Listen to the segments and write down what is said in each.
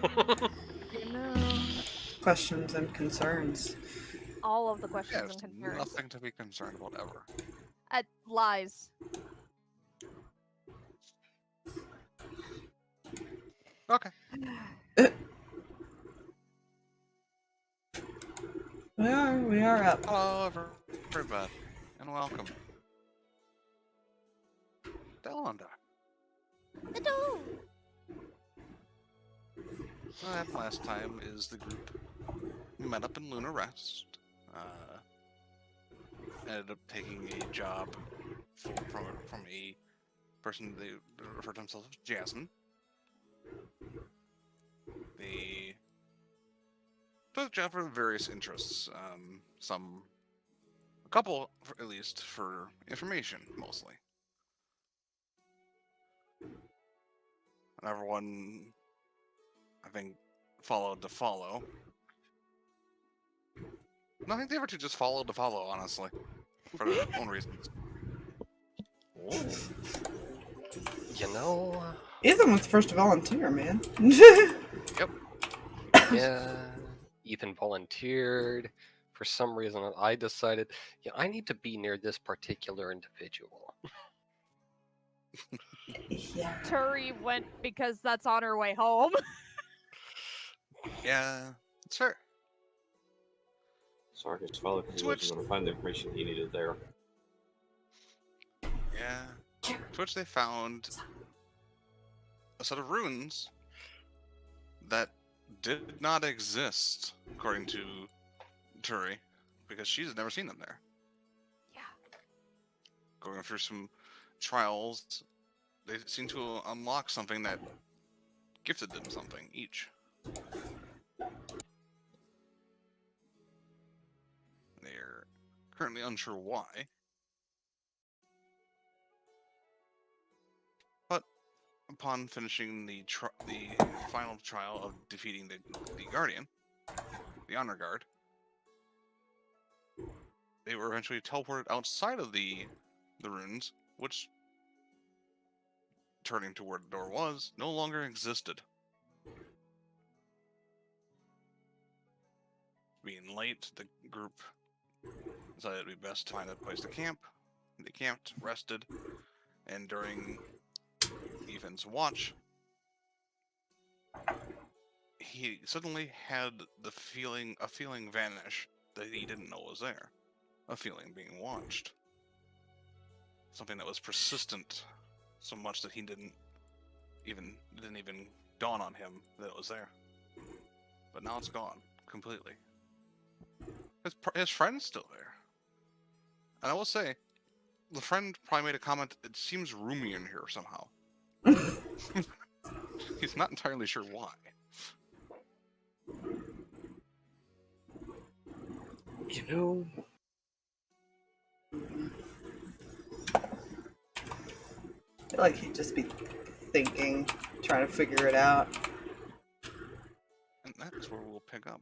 You know, Questions and concerns. all of the questions Yes, and concerns. nothing to be concerned about ever. Lies. Okay. We are up. Hello, everybody, and welcome to Elondar. That last time is the group met up in Lunar Rest. Ended up taking a job from a person they refer to themselves as Jasmine. They took a job for various interests. A couple at least for information, mostly. And everyone, I think, followed to follow. No, I think they were just followed to follow, honestly, for their own reasons. You know, Ethan was first to volunteer, man. yeah, Ethan volunteered. For some reason, I decided, yeah, I need to be near this particular individual. Yeah. Turi went because that's on her way home. Yeah, it's fair. Sarkas followed because he Switch. wasn't going to find the information he needed there. Yeah. To which they found a set of runes that did not exist, according to Turi, because she's never seen them there. Yeah. Going through some trials, they seem to unlock something that gifted them something each. They're currently unsure why. But upon finishing the final trial of defeating the Guardian, the Honor Guard, they were eventually teleported outside of the runes, which, turning to where the door was, no longer existed. Being late, the group decided it'd be best to find a place to camp. They camped, rested, and during Ethan's watch, he suddenly had a feeling vanish that he didn't know was there. A feeling being watched. Something that was persistent so much that he didn't even dawn on him that it was there. But now it's gone completely. His friend's still there. And I will say, the friend probably made a comment, it seems roomy in here somehow. He's not entirely sure why. You know, I feel like he'd just be thinking, trying to figure it out. And that's where we'll pick up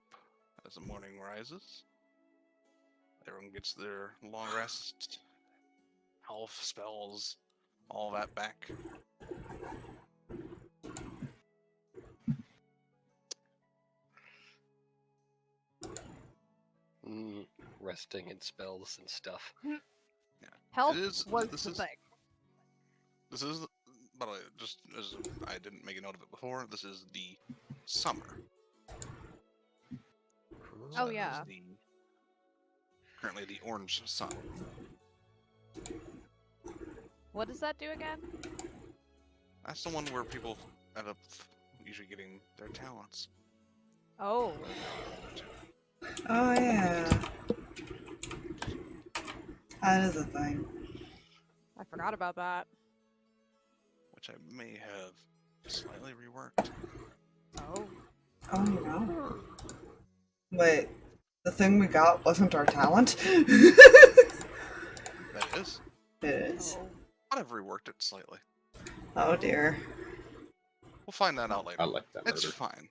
as the morning rises. Everyone gets their long rest, health, spells, all that back. Resting and spells and stuff. Yeah. Health It is- was this the is- thing. This is, by the way, just as I didn't make a note of it before, this is the summer. Oh, That yeah. is currently the orange sun. What does that do again? That's the one where people end up usually getting their talents. Oh. Oh, yeah. That is a thing. I forgot about that. Which I may have slightly reworked. Oh. Oh, no. Wait, the thing we got wasn't our talent? That is. It is. Oh. I've reworked it slightly. Oh, dear. We'll find that out later. I like that It's murder. fine.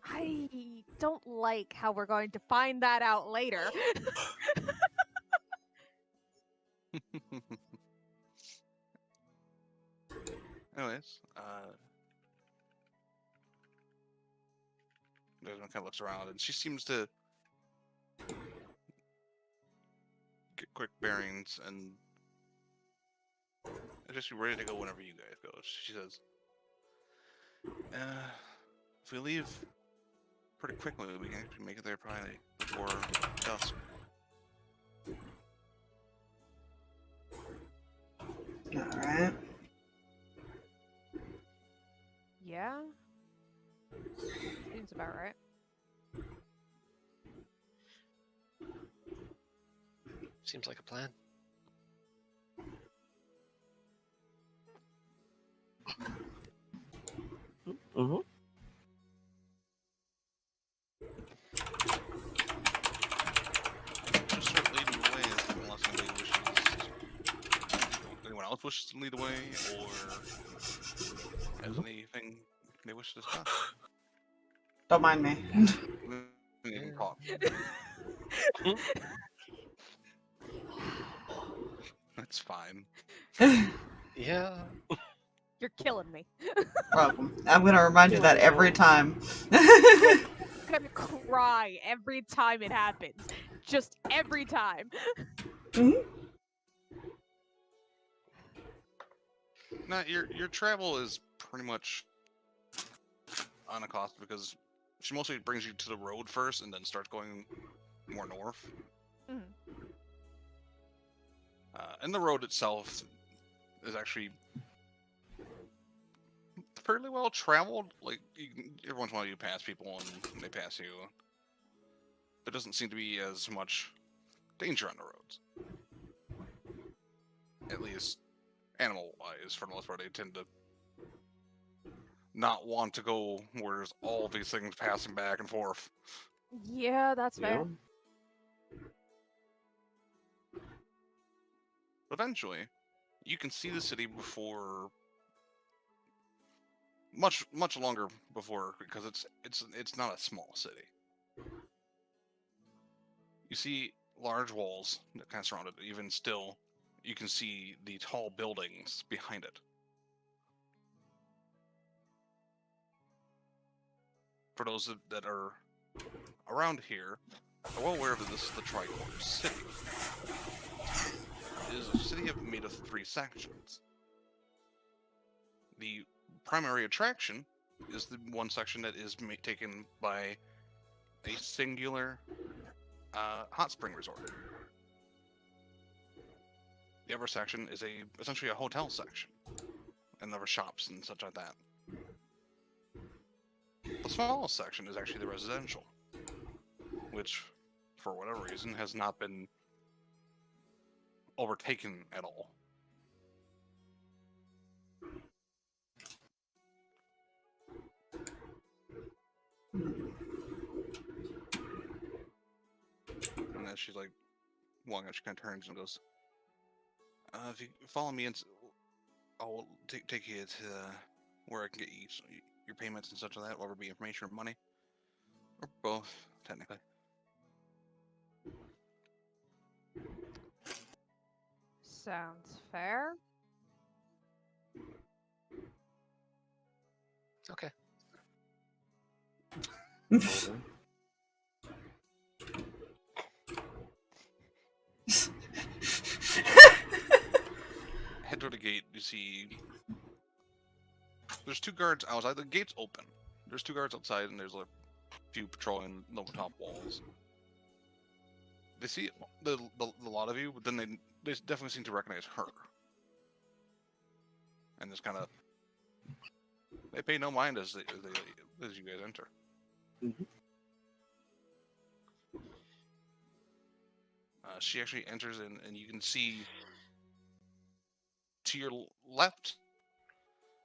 I don't like how we're going to find that out later. Anyways, kind of looks around, and she seems to get quick bearings and just be ready to go whenever you guys go. She says, if we leave pretty quickly, we can actually make it there probably before dusk. Alright. Yeah. Seems about right. Seems like a plan. Mm-hmm. Just start leading the way unless anybody wishes. Anyone else wishes to lead the way, or has anything they wish to discuss? Don't mind me. We can talk. That's fine. Yeah. You're killing me. Welcome. I'm gonna remind you that every time. I'm gonna cry every time it happens. Just every time. Now, your travel is pretty much on a cost because she mostly brings you to the road first and then starts going more north. Mhm. And the road itself is actually fairly well traveled. Like, every once in a while you pass people and they pass you. There doesn't seem to be as much danger on the roads. At least animal-wise, for the most part, they tend to not want to go where there's all these things passing back and forth. Yeah, that's fair. Eventually, you can see the city before much longer before, because it's not a small city. You see large walls that kind of surround it. Even still, you can see the tall buildings behind it. For those that are around here, are well aware that this is the Tricorn City. It is a city made of 3 sections. The primary attraction is the one section that is taken by a singular hot spring resort. The other section is essentially a hotel section, and there are shops and such like that. The smallest section is actually the residential, which, for whatever reason, has not been overtaken at all. And then she's like, walking up, she kind of turns and goes, if you follow me, I'll take you to where I can get you your payments and such like that, whether it be information or money, or both, technically. Sounds fair. Okay. Head to the gate, you see there's 2 guards outside. The gate's open. There's 2 guards outside, and there's a few patrolling the top walls. They see the lot of you, but then they definitely seem to recognize her. And just kind of, they pay no mind as you guys enter. Mm-hmm. She actually enters in, and you can see to your left,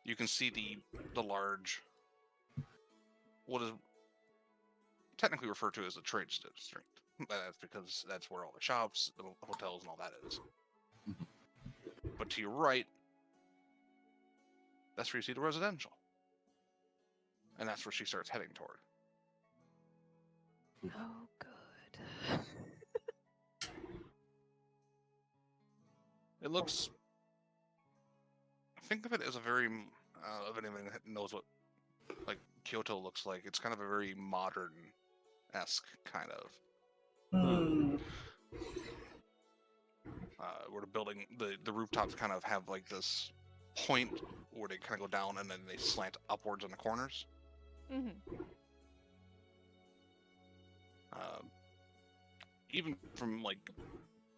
you can see the large, what is technically referred to as the trade district. That's because that's where all the shops, the hotels, and all that is. But to your right, that's where you see the residential. And that's where she starts heading toward. Oh, good. It looks... Think of it as a very... if anyone knows what, like, Kyoto looks like. It's kind of a very modern-esque kind of. Hmm. Where the building, the rooftops kind of have like this point where they kind of go down and then they slant upwards in the corners. Mm-hmm. Even from like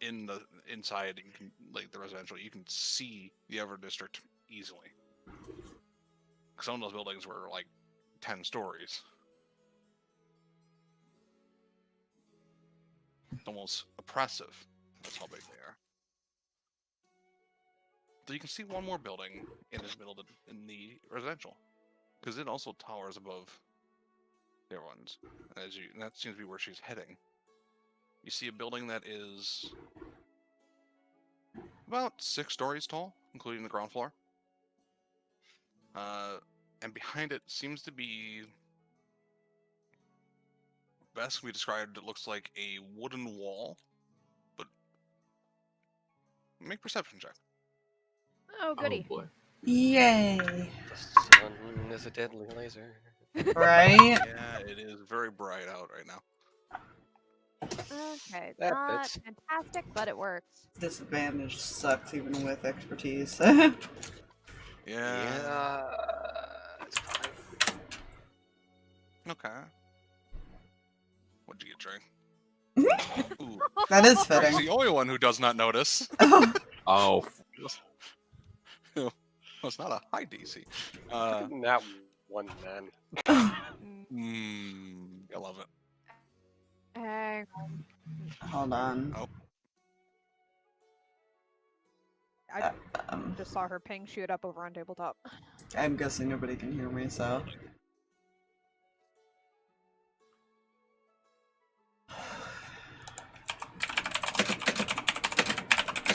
inside, you can, like the residential, you can see the Ever District easily. Some of those buildings were like 10 stories. It's almost oppressive. That's how big they are. So you can see one more building in the middle of in the residential, because it also towers above the other ones. And that seems to be where she's heading. You see a building that is about 6 stories tall, including the ground floor. And behind it seems to be, best we described, it looks like a wooden wall. But make perception check. Oh, Oh goody. boy. Yay. The sun is a deadly laser. Right? Yeah, it is very bright out right now. Okay, That not fits. fantastic, but it works. Disadvantage sucks even with expertise. Yeah. It's fine. Okay. What'd you get, Trey? Ooh. That is He's fitting. the only one who does not notice. Oh, Well, it's not a high DC. That one man. I love it. Hang on. Hold on. Oh. I Um, just saw her ping shoot up over on tabletop. I'm guessing nobody can hear me, so. I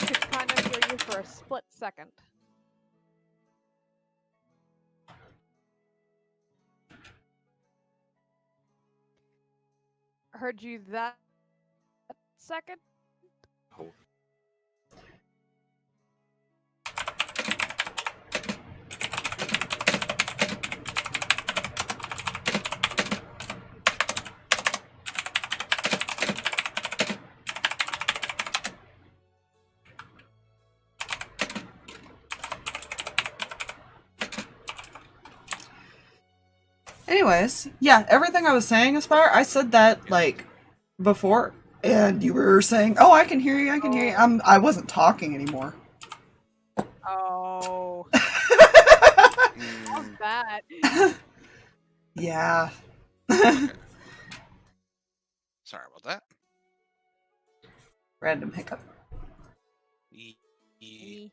could kind of hear you for a split second. Heard you that second? oh. Anyways, yeah, everything I was saying, Aspire, I said that, like, before, and you were saying, oh, I can hear you, I can hear you. I wasn't talking anymore. Oh, how's Mm, that? Yeah. sorry about that. Random hiccup. The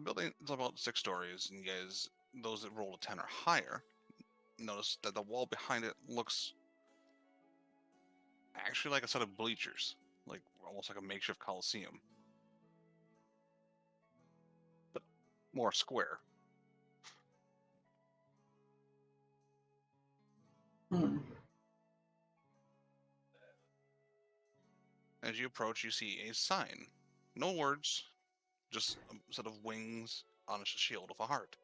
building is about 6 stories, and you guys, those that roll a 10 or higher, notice that the wall behind it looks actually like a set of bleachers, like almost like a makeshift coliseum, but more square. Hmm. As you approach, you see a sign. No words, just a set of wings on a shield of a heart.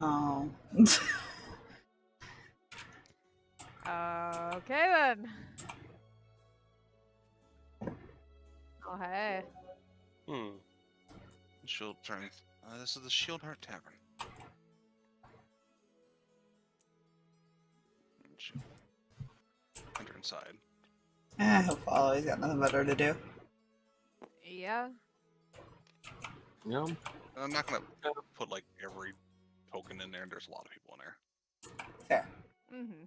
Oh. Okay then. Oh hey. Shield turns. This is the Shieldheart Tavern. Enter inside. He'll follow, he's got nothing better to do. Yeah. Yeah. I'm not gonna put like every token in there. There's a lot of people in there. Fair. Mm-hmm.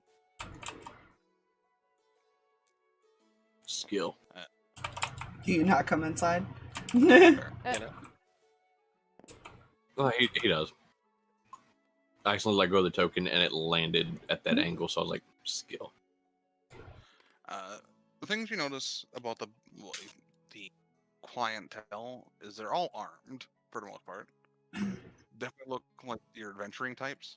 Skill. Do you not come inside? Fair. You know? Oh, he does. I accidentally let go of the token and it landed at that angle, so I was like, skill. The things you notice about the clientele is they're all armed for the most part. Definitely look like your adventuring types.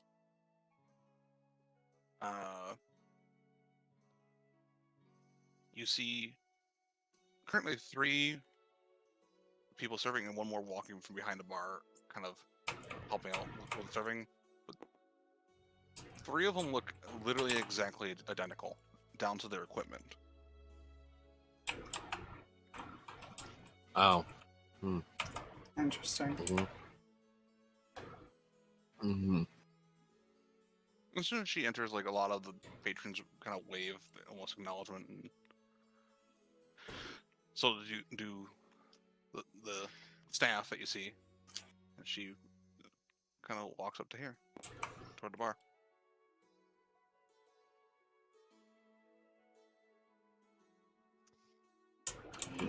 You see currently 3 people serving and 1 more walking from behind the bar, kind of helping out with serving. 3 of them look literally exactly identical, down to their equipment. Oh. Interesting. Mm-hmm. As soon as she enters, like, a lot of the patrons kind of wave almost acknowledgement. And... So do the staff that you see, and she kind of walks up to here, toward the bar.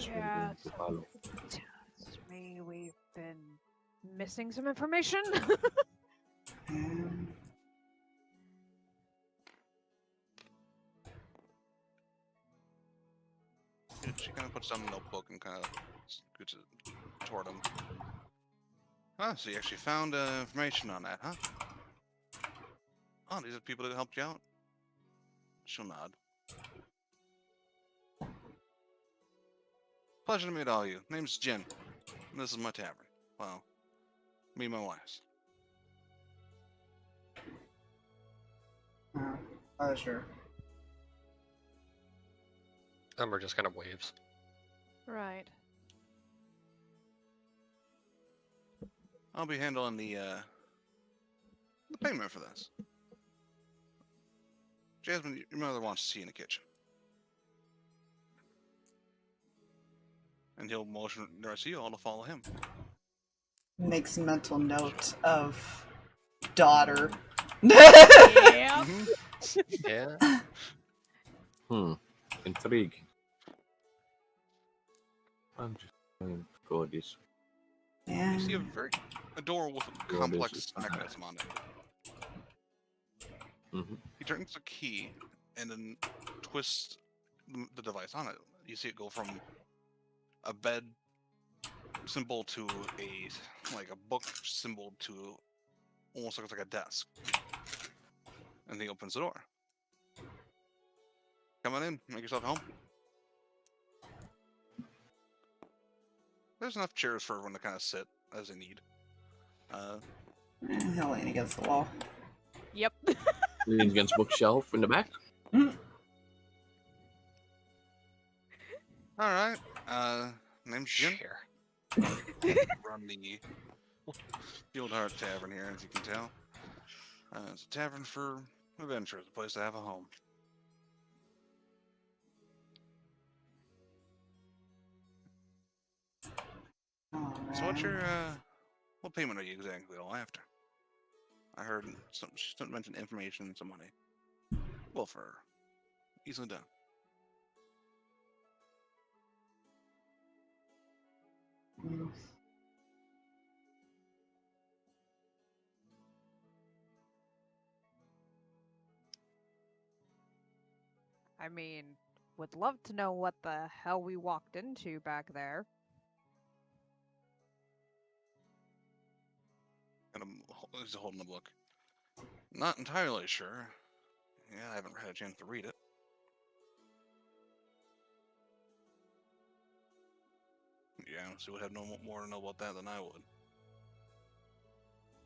Yeah, so tells me we've been missing some information. Um, She kind of puts down the notebook and kind of scoots it toward him. Ah, so you actually found information on that, huh? Oh, these are people that helped you out? She'll nod. Pleasure to meet all of you. Name's Jen. And this is my tavern. Well, me and my wives. pleasure. Umbra just kind of waves. Right. I'll be handling the payment for this. Jasmine, your mother wants to see you in the kitchen. And he'll motion the rest of you all to follow him. Makes a mental note of daughter. Yeah. Yeah. Intrigue. I'm just going to go this way. Yeah. You see a door with a Door complex is- mechanism on it. Mm-hmm. He turns the key and then twists the device on it. You see it go from a bed symbol to a book symbol to almost looks like a desk. And he opens the door. Come on in, make yourself at home. There's enough chairs for everyone to kind of sit as they need. He'll lean against the wall. Yep. Leaning against bookshelf in the back. Alright, name's Jim. Share. Run the Shieldheart Tavern here, as you can tell. It's a tavern for adventurers, a place to have a home. So what's your, what payment are you exactly all after? I heard she mentioned information and some money. Well, for her. Easily done. I mean, would love to know what the hell we walked into back there. And he's holding the book. Not entirely sure. Yeah, I haven't had a chance to read it. Yeah, so would have no more to know about that than I would.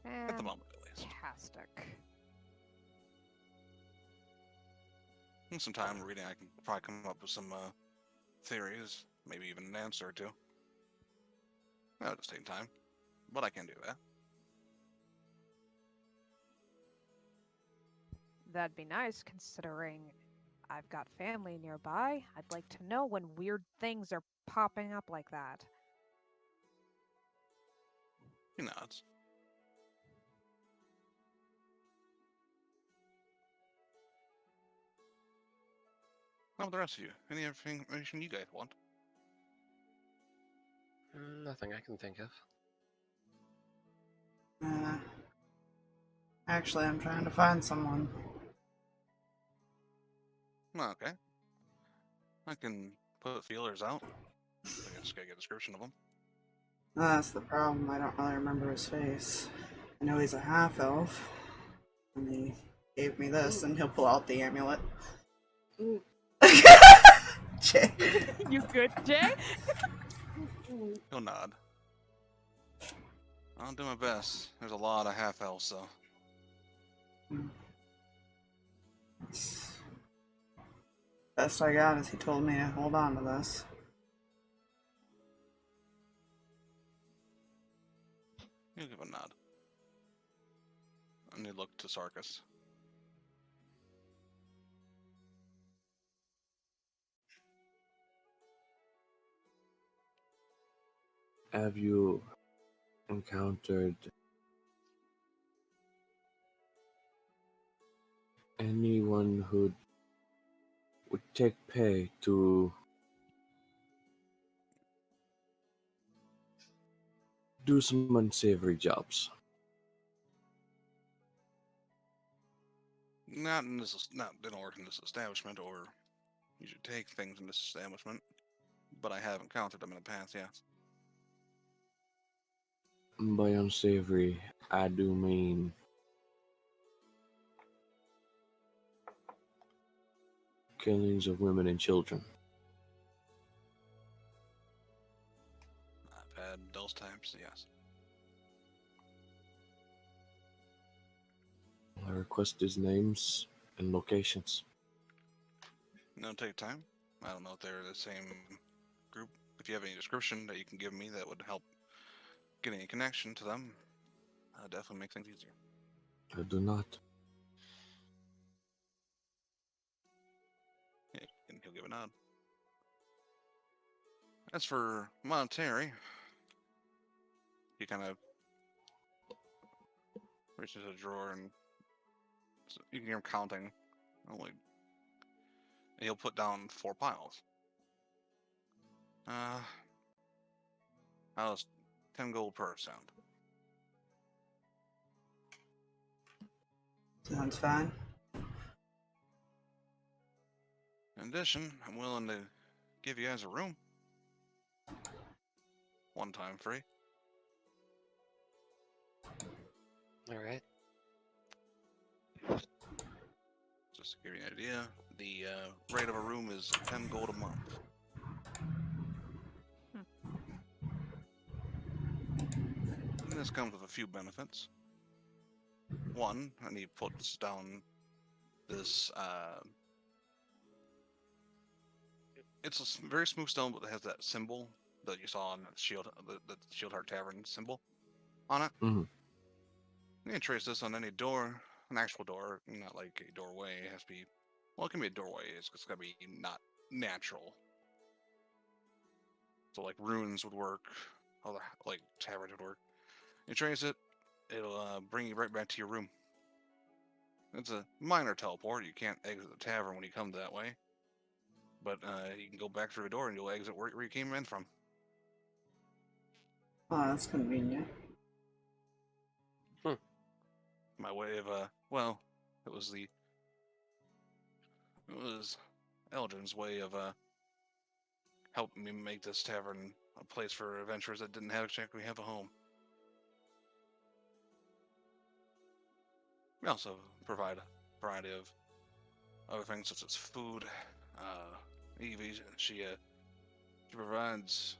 At the moment, at least. Fantastic. In some time reading, I can probably come up with some theories, maybe even an answer or two. That'll just take time, but I can do that. That'd be nice, considering I've got family nearby. I'd like to know when weird things are popping up like that. He nods. How about the rest of you? Any information you guys want? Nothing I can think of. Actually, I'm trying to find someone. Okay. I can put feelers out. I just gotta get a description of them. That's the problem. I don't really remember his face. I know he's a half-elf. And he gave me this, and he'll pull out the amulet. Jay. You good, Jay? He'll nod. I'll do my best. There's a lot of half-elves, so... Best I got is he told me to hold on to this. He'll give a nod. And he looked to Sarkas. Have you encountered anyone who would take pay to do some unsavory jobs? Not in this. They don't work in this establishment, or you should take things in this establishment. But I have encountered them in the past. Yes. By unsavory, I do mean killings of women and children. I've had those types. Yes. I request his names and locations. No, take time. I don't know if they're the same group. If you have any description that you can give me that would help get any connection to them, definitely make things easier. I do not. Yeah, and he'll give a nod. As for monetary, he kind of reaches a drawer and you can hear him counting. And he'll put down 4 piles. How's 10 gold per sound? Sounds fine. In addition, I'm willing to give you guys a room. 1 time free. Alright. Just to give you an idea, the rate of a room is 10 gold a month. And this comes with a few benefits. One, and he puts down this, it's a very smooth stone, but it has that symbol that you saw on the Shieldheart Tavern symbol on it. Mhm. You can trace this on any door, an actual door, not like a doorway. It has to be, well, it can be a doorway. It's got to be not natural. So like runes would work, other like taverns would work. You trace it, it'll bring you right back to your room. It's a minor teleport. You can't exit the tavern when you come that way, but you can go back through the door and you'll exit where you came in from. Oh, that's convenient. My way of well, it was Eldrin's way of helping me make this tavern a place for adventurers that didn't exactly have a home. We also provide a variety of other things such as food. Evie, she provides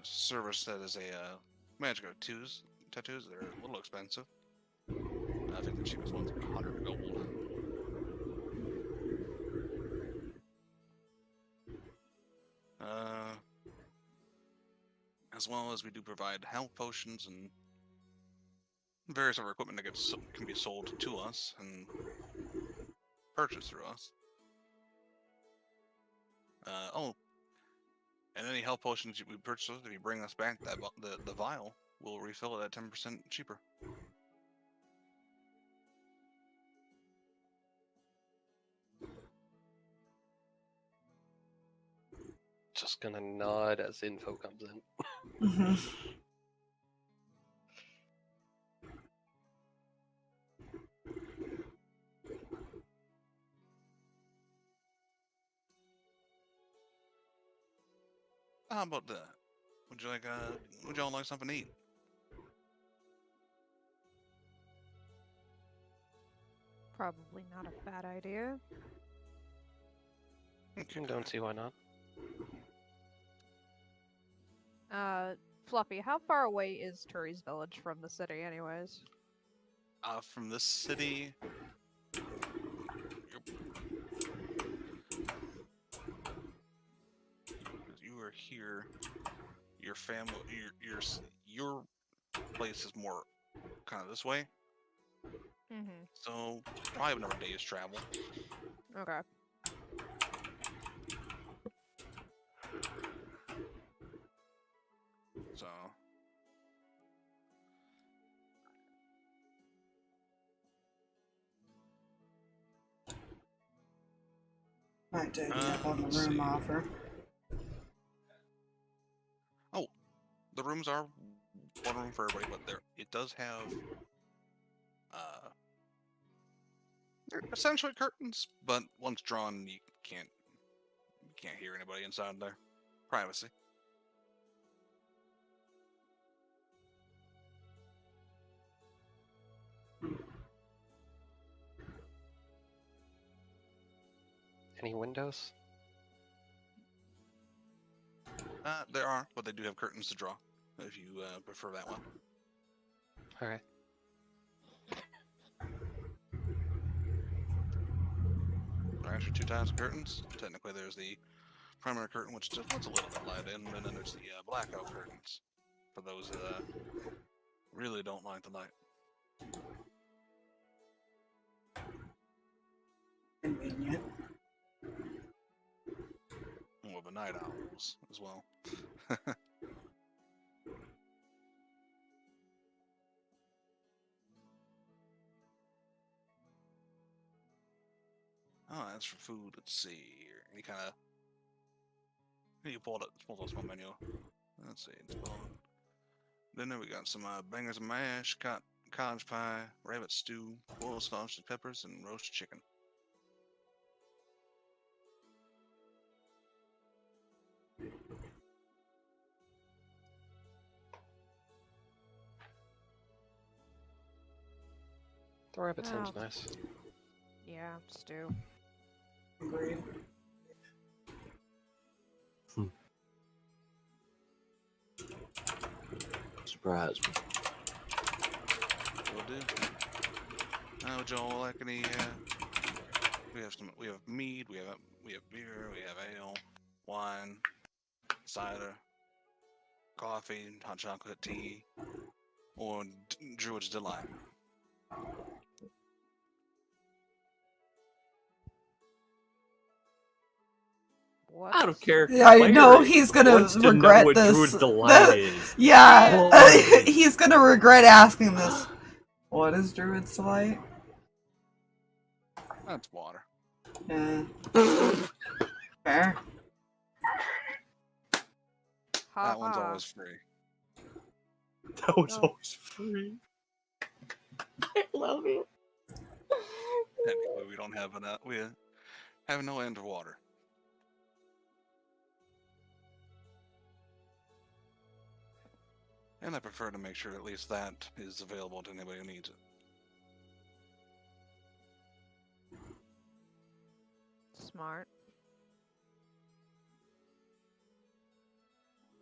a service that is a magic tattoos. Tattoos, they're a little expensive. I think the cheapest one's 100 gold. As well as we do provide health potions and various other equipment that can be sold to us and purchased through us. And any health potions we purchase, if you bring us back the vial, we'll refill it at 10% cheaper. Just gonna nod as info comes in. Mm-hmm. How about that? Would y'all like something to eat? Probably not a bad idea. Don't see why not. Fluffy, how far away is Turi's village from the city, anyways? From this city, over here, your family, your place is more kind of this way. Mm-hmm. So probably another day's travel. Okay. So Might take me up on the let's room see. offer. Oh, the rooms are one room for everybody, but it does have they're essentially curtains, but once drawn, you can't hear anybody inside there. Privacy. Any windows? There are, but they do have curtains to draw, if you prefer that one. All right. There are actually two types of curtains. Technically, there's the primary curtain, which just lets a little bit of light in, and then there's the blackout curtains, for those that really don't like the light. Convenient. Well, the night owls as well. Oh, that's for food. Let's see here. Any kind of... You pulled up small menu. Let's see. It's called... Then we got some bangers and mash, cottage pie, rabbit stew, boiled sausage, peppers, and roast chicken. The rabbit seems Oh. nice. Yeah, stew. Agreed. Surprise. Will do. Would y'all like any? We have mead. We have beer. We have ale, wine, cider, coffee, hot chocolate, tea, or Druid's Delight. What? I don't care. Yeah, I Player know he's gonna wants to know regret what this. Druid's Delight is. Yeah, Why? he's gonna regret asking this. What is Druid's Delight? That's water. Yeah. Fair. That one's always free. That was No. always free. I love it. Technically, we don't have enough. We have no end of water. And I prefer to make sure at least that is available to anybody who needs it. Smart.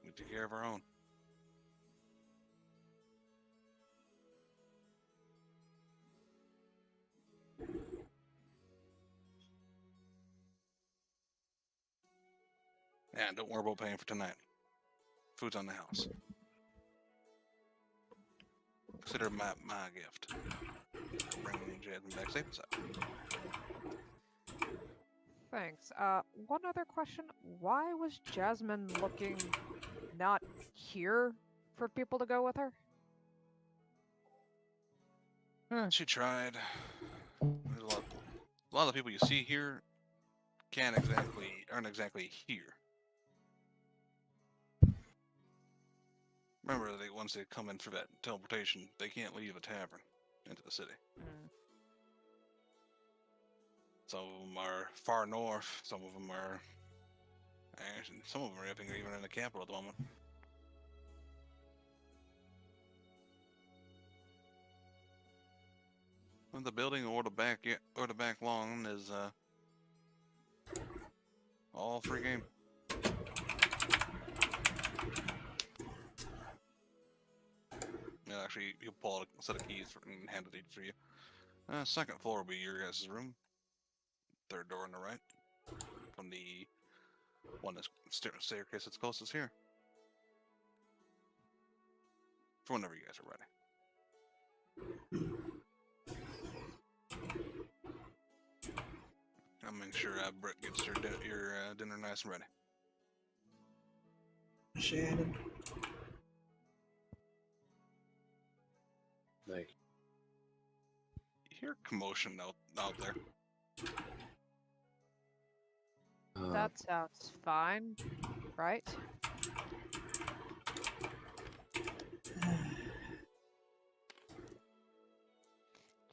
We take care of our own. And don't worry about paying for tonight. Food's on the house. Consider my gift. Bringing Jasmine back safe and sound. Thanks. One other question. Why was Jasmine looking not here for people to go with her? She tried. There's a lot of the people you see here aren't exactly here. Remember, once they come in for that teleportation, they can't leave a tavern into the city. Mm. Some of them are far north. Some of them are, actually, some of them are even in the capital at the moment. Well, the building or the back lawn is all free game. And actually, you'll pull out a set of keys and hand it each to you. Second floor will be your guys' room. Third door on the right. From the One is staircase that's closest here. For whenever you guys are ready. I'll make sure Britt gets your dinner nice and ready. Shannon. Like, You hear commotion out there. That sounds fine, right?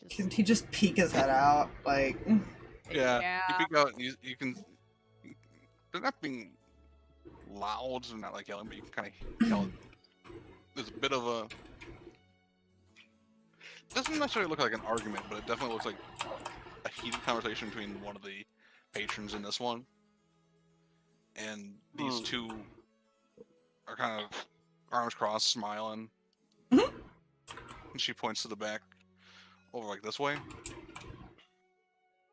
Can he just peek his head out? Like, Yeah. You peek out and you can. They're not being loud, they're not like yelling, but you can kind of tell. There's a bit of a. Doesn't necessarily look like an argument, but it definitely looks like a heated conversation between one of the patrons in this one. And these two are kind of arms crossed, smiling. And she points to the back, over like this way.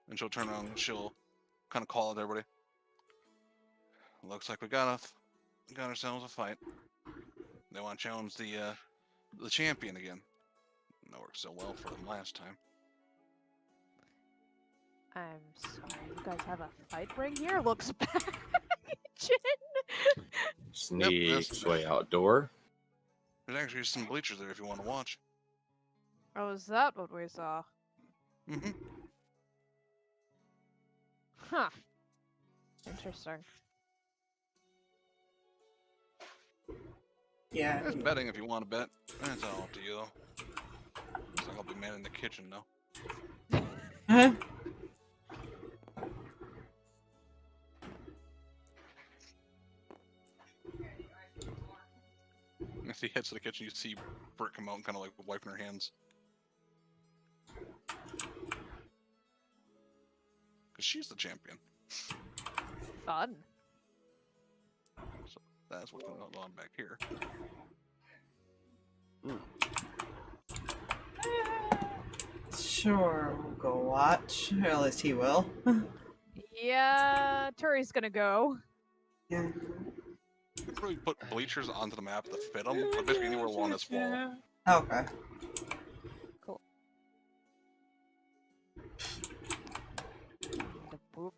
And she'll turn around and she'll kind of call at everybody. Looks like we got ourselves a fight. They want to challenge the champion again. That worked so well for them last time. I'm sorry, you guys have a fight ring here? Looks bad. sneaks way outdoor. There's actually some bleachers there if you want to watch. Oh, is that what we saw? Mm-hmm. Huh. Interesting. yeah. There's betting if you want to bet. That's all up to you though. Looks like I'll be manning the kitchen though. Huh? As he heads to the kitchen, you see Britt come out and kind of like wiping her hands. Because she's the champion. Fun. So that's what's going on back here. Sure, we'll go watch. Or at least he will. Yeah, Turi's gonna go. Yeah. You could probably put bleachers onto the map to fit them, but basically anywhere along this wall. Okay. Cool. The boop.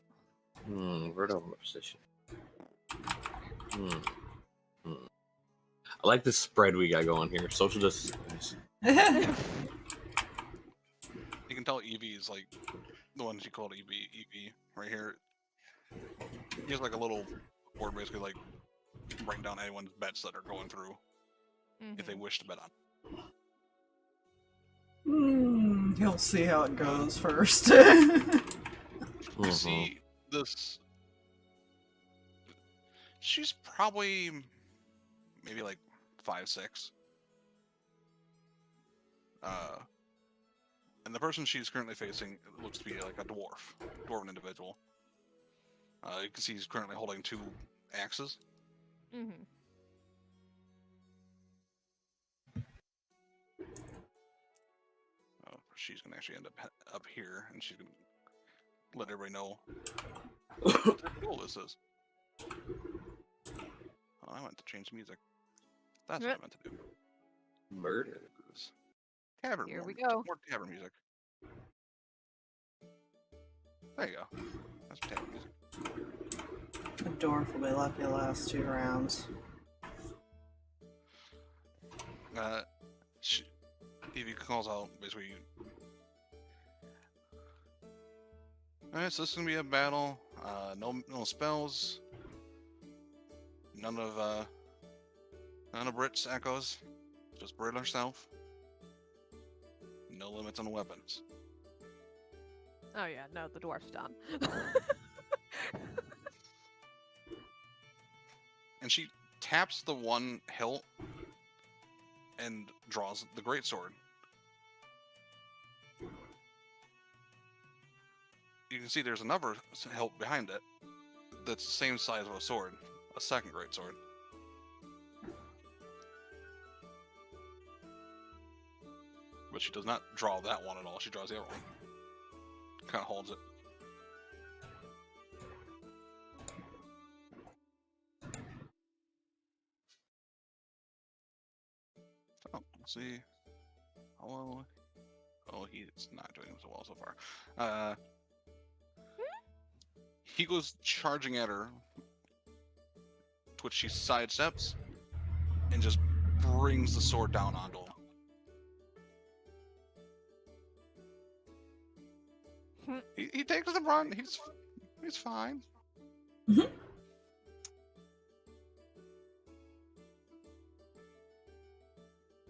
Word of my position. I like this spread we got going here. Social distance. You can tell Evie is like the one she called Evie right here. He has like a little board basically like writing down anyone's bets that are going through if they wish to bet on. He'll see how it goes first. You see this. She's probably maybe like 5'6". And the person she's currently facing looks to be like a dwarven individual. You can see he's currently holding 2 axes. Mm-hmm. Oh, she's gonna actually end up here, and she's gonna let everybody know what cool this is. Oh, I meant to change music. That's what I meant to do. Murder. Tavern. Here we more- go. More tavern music. There you go. That's tavern music. The dwarf will be lucky the last 2 rounds. Evie calls out basically. Alright, so this is gonna be a battle. No spells. None of Britt's echoes. Just Britt herself. No limits on weapons. Oh yeah, no, the dwarf's done. And she taps the one hilt and draws the greatsword. You can see there's another hilt behind it that's the same size of a sword, a second greatsword. But she does not draw that one at all. She draws the other one. Kind of holds it. Let's see. Hello. Oh, he's not doing so well so far. He goes charging at her, to which she sidesteps and just brings the sword down onto him. He takes the brunt. He's fine. Mhm.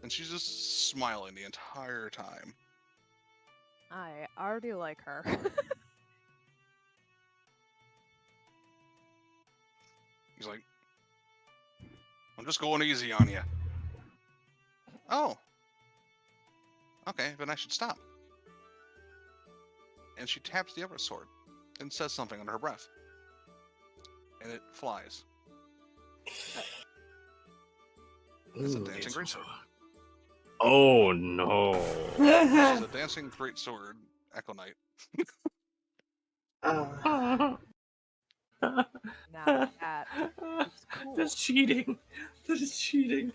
And she's just smiling the entire time. I already like her. He's like, I'm just going easy on you. Oh. Okay, then I should stop. And she taps the other sword and says something under her breath. And it flies. It's a dancing greatsword. Oh no! It's a dancing greatsword, Echo Knight. Now that is cool. That's cheating. That is cheating.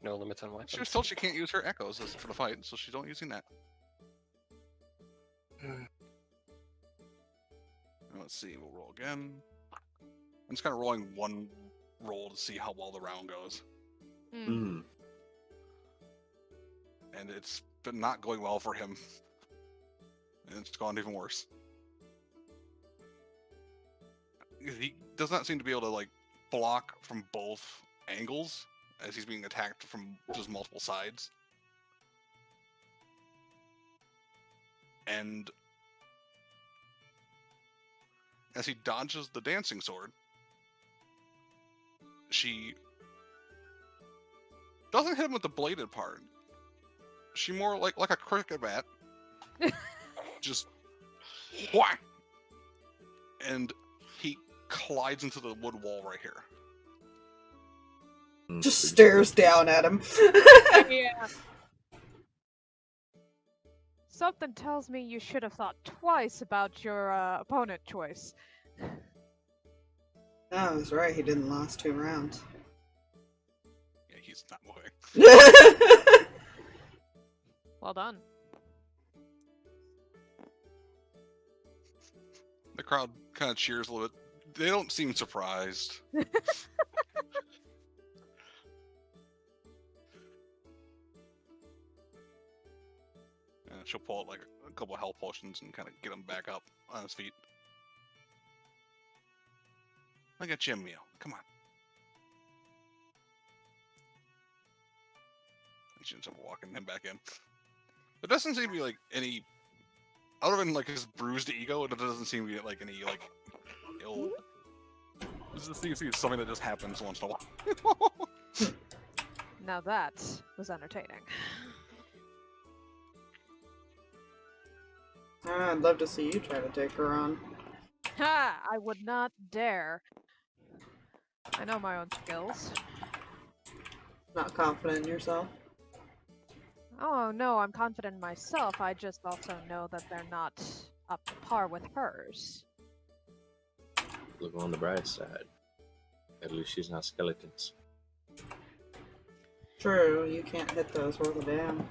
No limits on weapons. She was told she can't use her echoes for the fight, so she's not using that. Let's see, we'll roll again. I'm just kind of rolling one roll to see how well the round goes. Mm. And it's been not going well for him. And it's gone even worse. He does not seem to be able to, like, block from both angles as he's being attacked from just multiple sides. And as he dodges the dancing sword, she doesn't hit him with the bladed part. She more like a cricket bat. Just whack! And he collides into the wood wall right here. Just stares down at him. Yeah. Something tells me you should have thought twice about your opponent choice. No, I was right. He didn't last 2 rounds. Yeah, he's not moving. Well done. The crowd kind of cheers a little bit. They don't seem surprised. She'll pull out like a couple of health potions and kind of get him back up on his feet. Look at Jim, Meal. Come on. She ends up walking him back in. There doesn't seem to be like any, other than like his bruised ego, it doesn't seem to be like any like ill. This seems to be something that just happens once in a while. Now that was entertaining. I'd love to see you try to take her on. Ha! I would not dare. I know my own skills. Not confident in yourself. Oh no, I'm confident in myself. I just also know that they're not up to par with hers. Look on the bright side. At least she's not skeletons. True, you can't hit those worth a damn.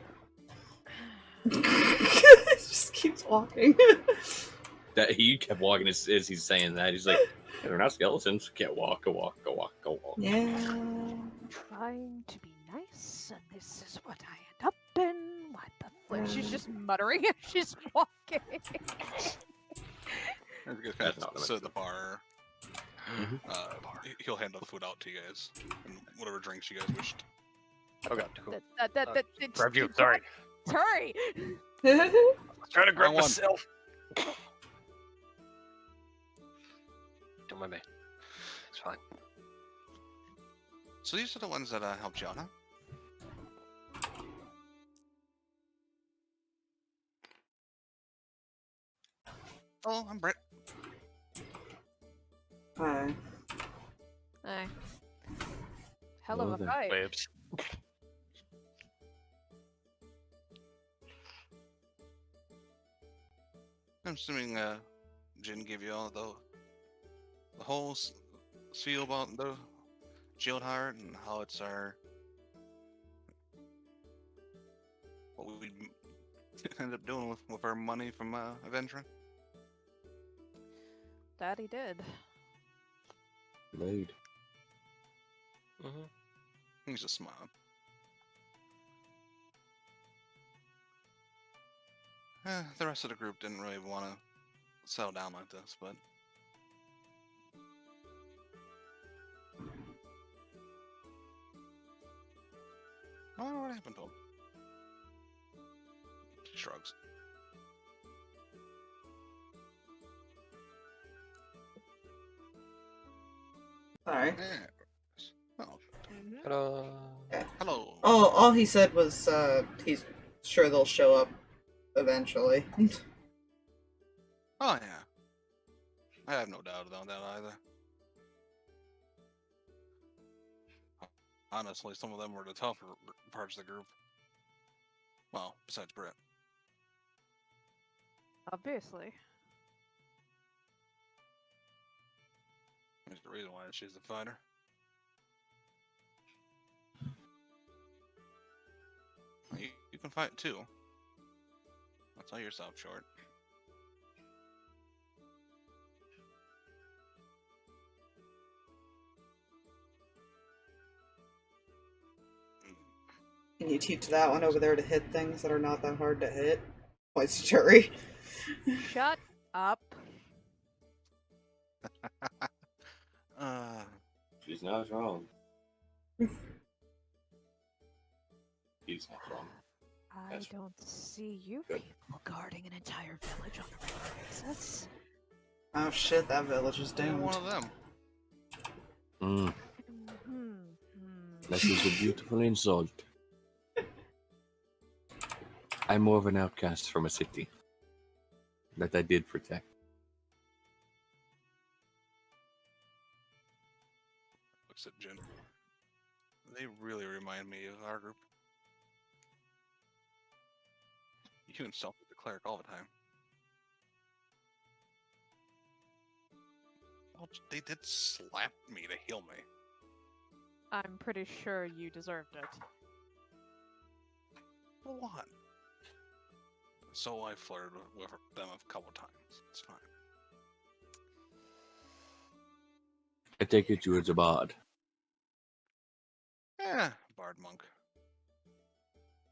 Just keeps walking. That he kept walking as he's saying that. He's like, they're not skeletons. Can't walk, go walk, go walk, go walk. Yeah. Trying to be nice, and this is what I end up in. What the flip? She's just muttering as she's walking. You guys That's kind not of sit at the bar. He'll hand the food out to you guys, and whatever drinks you guys wished. Oh god, cool. Grab you, sorry. Turi! Trying to grab Round one. myself. Don't mind me. It's fine. So these are the ones that helped you out, huh? Oh, I'm Brett. Hi. Hey. Hell of Hello a there. fight. Waves. I'm assuming Jin gave you all the whole spiel about the Shieldheart and how it's our we ended up doing with our money from adventuring? That he did. Blade. Mm-hmm. He's just smiling. The rest of the group didn't really want to settle down like this, but I don't know what happened to him. He shrugs. Sorry. Yeah. Oh, Ta-da. hello. All he said was he's sure they'll show up eventually. Oh yeah. I have no doubt about that either. Honestly, some of them were the tougher parts of the group. Well, besides Brett. Obviously. There's the reason why she's the fighter. You can fight too. Don't sell yourself short. Can you teach that one over there to hit things that are not that hard to hit? Points to Turi. Shut up. She's not wrong. He's not wrong. I That's- don't see you Good. people guarding an entire village on a regular basis. Oh shit, that village is Damn doomed. one of them. That is a beautiful insult. I'm more of an outcast from a city that I did protect. Looks at Jin. They really remind me of our group. You insulted the cleric all the time. Well, they did slap me to heal me. I'm pretty sure you deserved it. For what? So I flirted with them a couple times. It's fine. I take it you as a bard. Bard monk.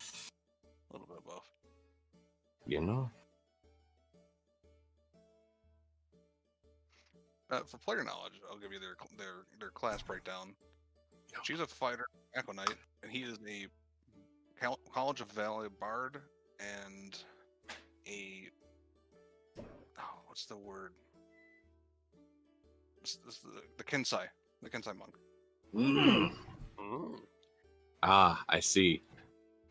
A little bit of both. You know? For player knowledge, I'll give you their class breakdown. She's a fighter, Echo Knight, and he is a College of Valley bard and a what's the word? It's the Kensai monk. Mm. Mm. Ah, I see.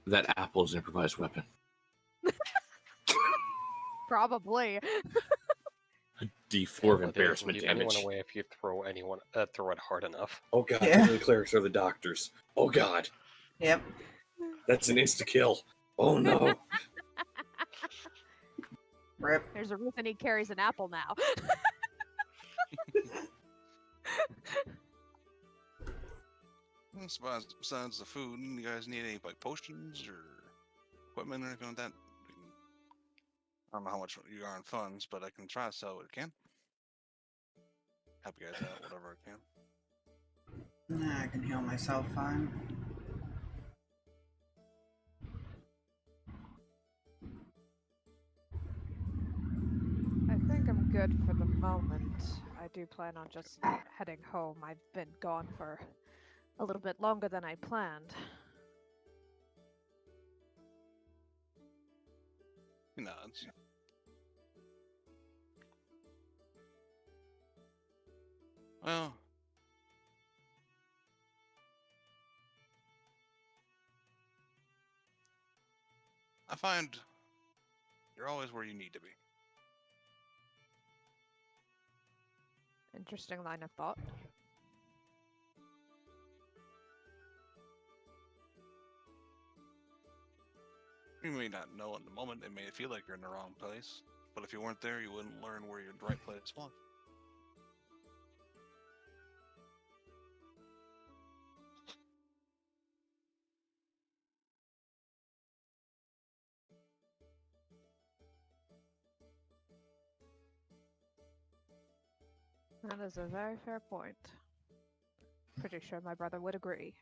That apple's an improvised weapon. Probably. D4 of Well, it is. embarrassment Leave anyone damage. away if you throw it hard enough. Oh god, Yeah. the clerics are the doctors. Oh god, Yep. that's an insta-kill. Oh no. Rip. There's a reason he carries an apple now. Besides the food, you guys need any like potions or equipment or anything like that? I don't know how much you are on funds, but I can try to sell what I can. Help you guys out, whatever I can. Nah, I can heal myself fine. I think I'm good for the moment. I do plan on just heading home. I've been gone for a little bit longer than I planned. He nods. Well, I find you're always where you need to be. Interesting line of thought. You may not know in the moment, it may feel like you're in the wrong place, but if you weren't there, you wouldn't learn where your right place was. That is a very fair point. Pretty sure my brother would agree.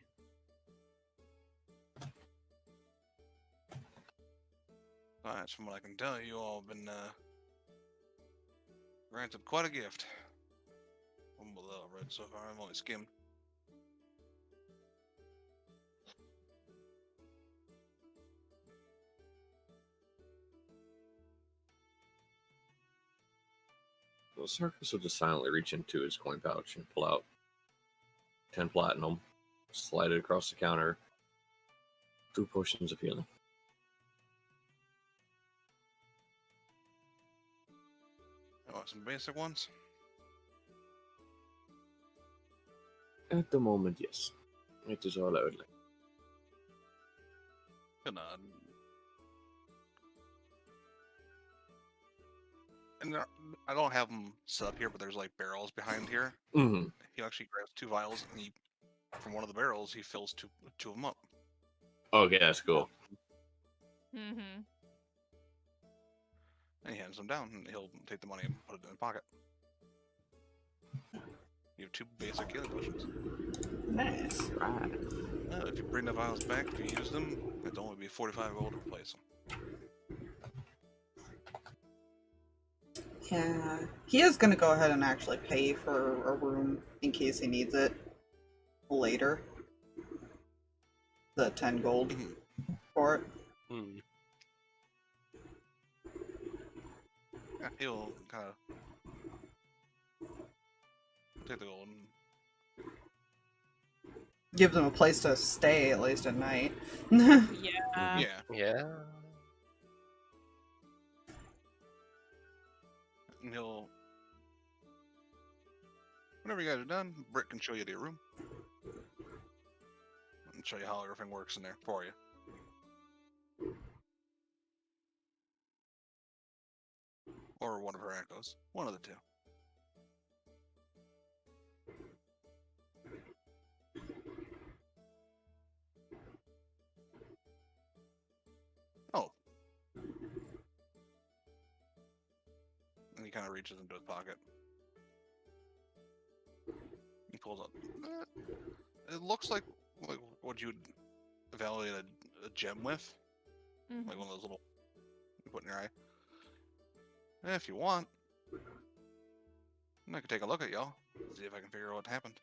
Alright, from what I can tell, you all have been granted quite a gift. From what I've read so far, I've only skimmed. Well, Sarkas will just silently reach into his coin pouch and pull out 10 platinum, slide it across the counter, 2 potions of healing. Oh, some basic ones? At the moment, yes. It is all I would like. Good. And I don't have them set up here, but there's like barrels behind here. Mm-hmm. He actually grabs 2 vials, and from one of the barrels, he fills two of them up. Okay, that's cool. Mm-hmm. And he hands them down, and he'll take the money and put it in his pocket. You have 2 basic healing potions. Nice. Right. If you bring the vials back, if you use them, it'd only be 45 gold to replace them. Yeah. He is going to go ahead and actually pay for a room in case he needs it later. The 10 gold for it. Hmm. Yeah, he'll kind of take the gold and Gives him a place to stay, at least at night. Yeah. Yeah. and he'll... Whenever you guys are done, Britt can show you your room. And show you how everything works in there for you. Or one of her echoes. One of the 2. Oh. And he kind of reaches into his pocket. He pulls up. It looks like what you'd evaluate a gem with. Mm-hmm. Like one of those little you put in your eye. If you want, I can take a look at y'all. See if I can figure out what happened.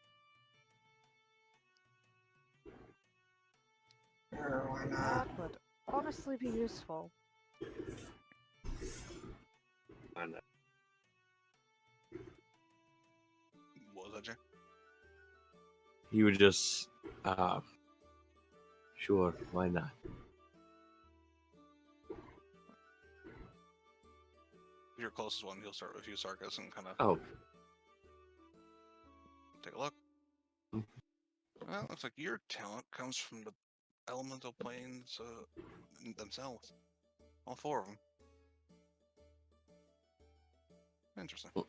Sure, why not? That would honestly be useful. I know. What was that, Jay? He would just, sure, why not? Your closest one, he'll start with you, Sarkas, and kind of Oh, take a look. Mhm. Well, looks like your talent comes from the elemental planes themselves. All 4 of them. Interesting. Cool.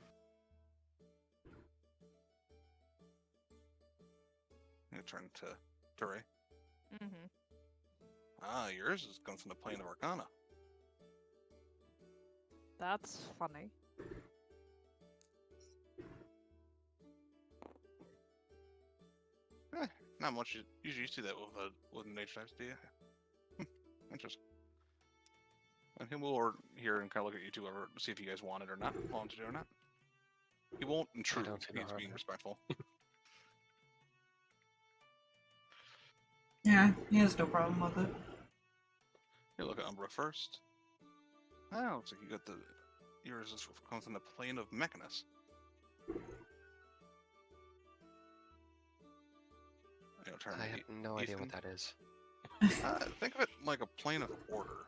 You turn to Turi. Mm-hmm. Ah, yours comes from the plane of Arcana. That's funny. Not much. Usually you see that with nature types, do you? Interesting. And he will here and kind of look at you two, ever see if you guys want it or not, want to do it or not. He won't intrude. don't see no He's harm being in it. respectful. Yeah, he has no problem with it. You look at Umbra first. Oh, looks like you got yours comes from the plane of Mechanus. Turn I have no idea what Ethan. that is. Think of it like a plane of order.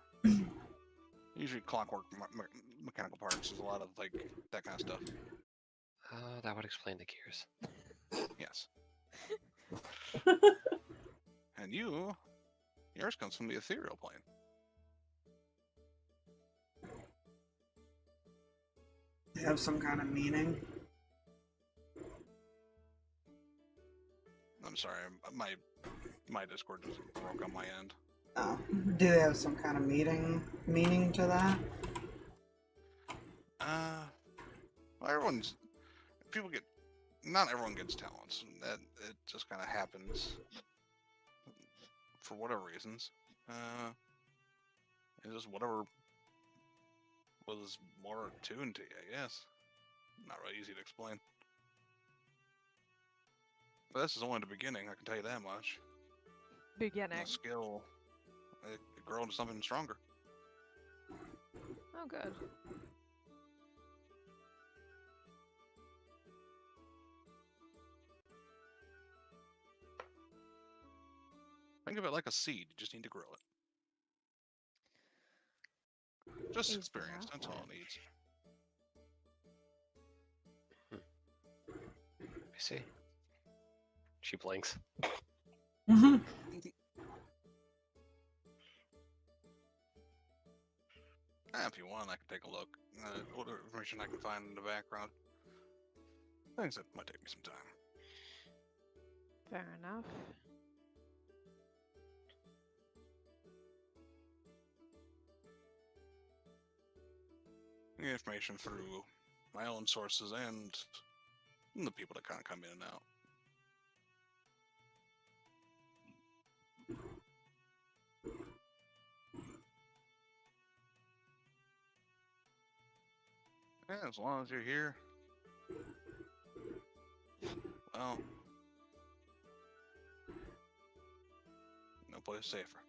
Usually clockwork, mechanical parts. There's a lot of like that kind of stuff. That would explain the gears. Yes. And yours comes from the ethereal plane. They have some kind of meaning. I'm sorry, my Discord just broke on my end. Oh, do they have some kind of meaning to that? Well, people get not everyone gets talents. That it just kind of happens for whatever reasons. It's just whatever was more attuned to you, I guess. Not really easy to explain. But this is only the beginning, I can tell you that much. Beginning. The skill, it grow into something stronger. Oh, good. Think of it like a seed, you just need to grow it. Just Easy experience, enough. that's all it needs. I see. She blinks. Mm-hmm. If you want, I can take a look. What information I can find in the background. Things that might take me some time. Fair enough. Information through my own sources and the people that kind of come in and out. Yeah, as long as you're here. Well, no place safer.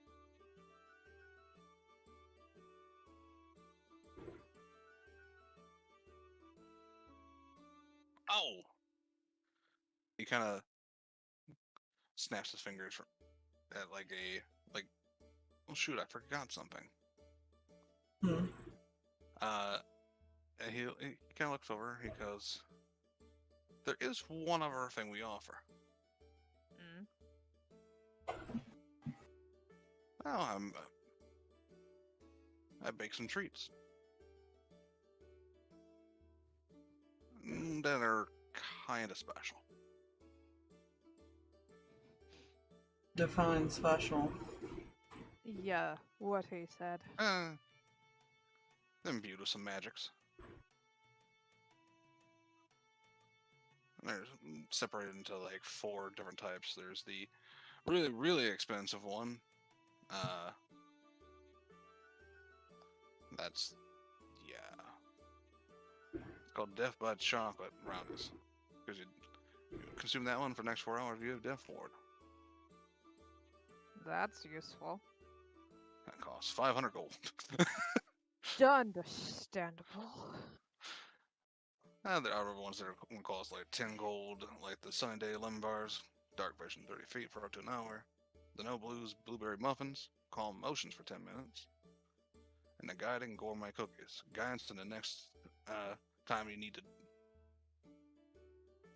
Oh! He kind of snaps his fingers at like oh shoot, I forgot something. Hmm. And he kind of looks over, he goes, there is one other thing we offer. Oh, I bake some treats. That are kind of special. Define special. Yeah, what he said. Imbued with some magics. There's separated into like 4 different types. There's the really, really expensive one. That's, yeah. It's called Death by Chocolate Brownies. Because you consume that one for the next 4 hours, you have Death Ward. That's useful. That costs 500 gold. Understandable. There are other ones that are going to cost like 10 gold, like the Sunny Day Lemon Bars, Dark Vision 30 feet for up to an hour, the No Blues Blueberry Muffins, Calm Motions for 10 minutes, and the Guiding Gourmet Cookies. Guidance to the next time you need to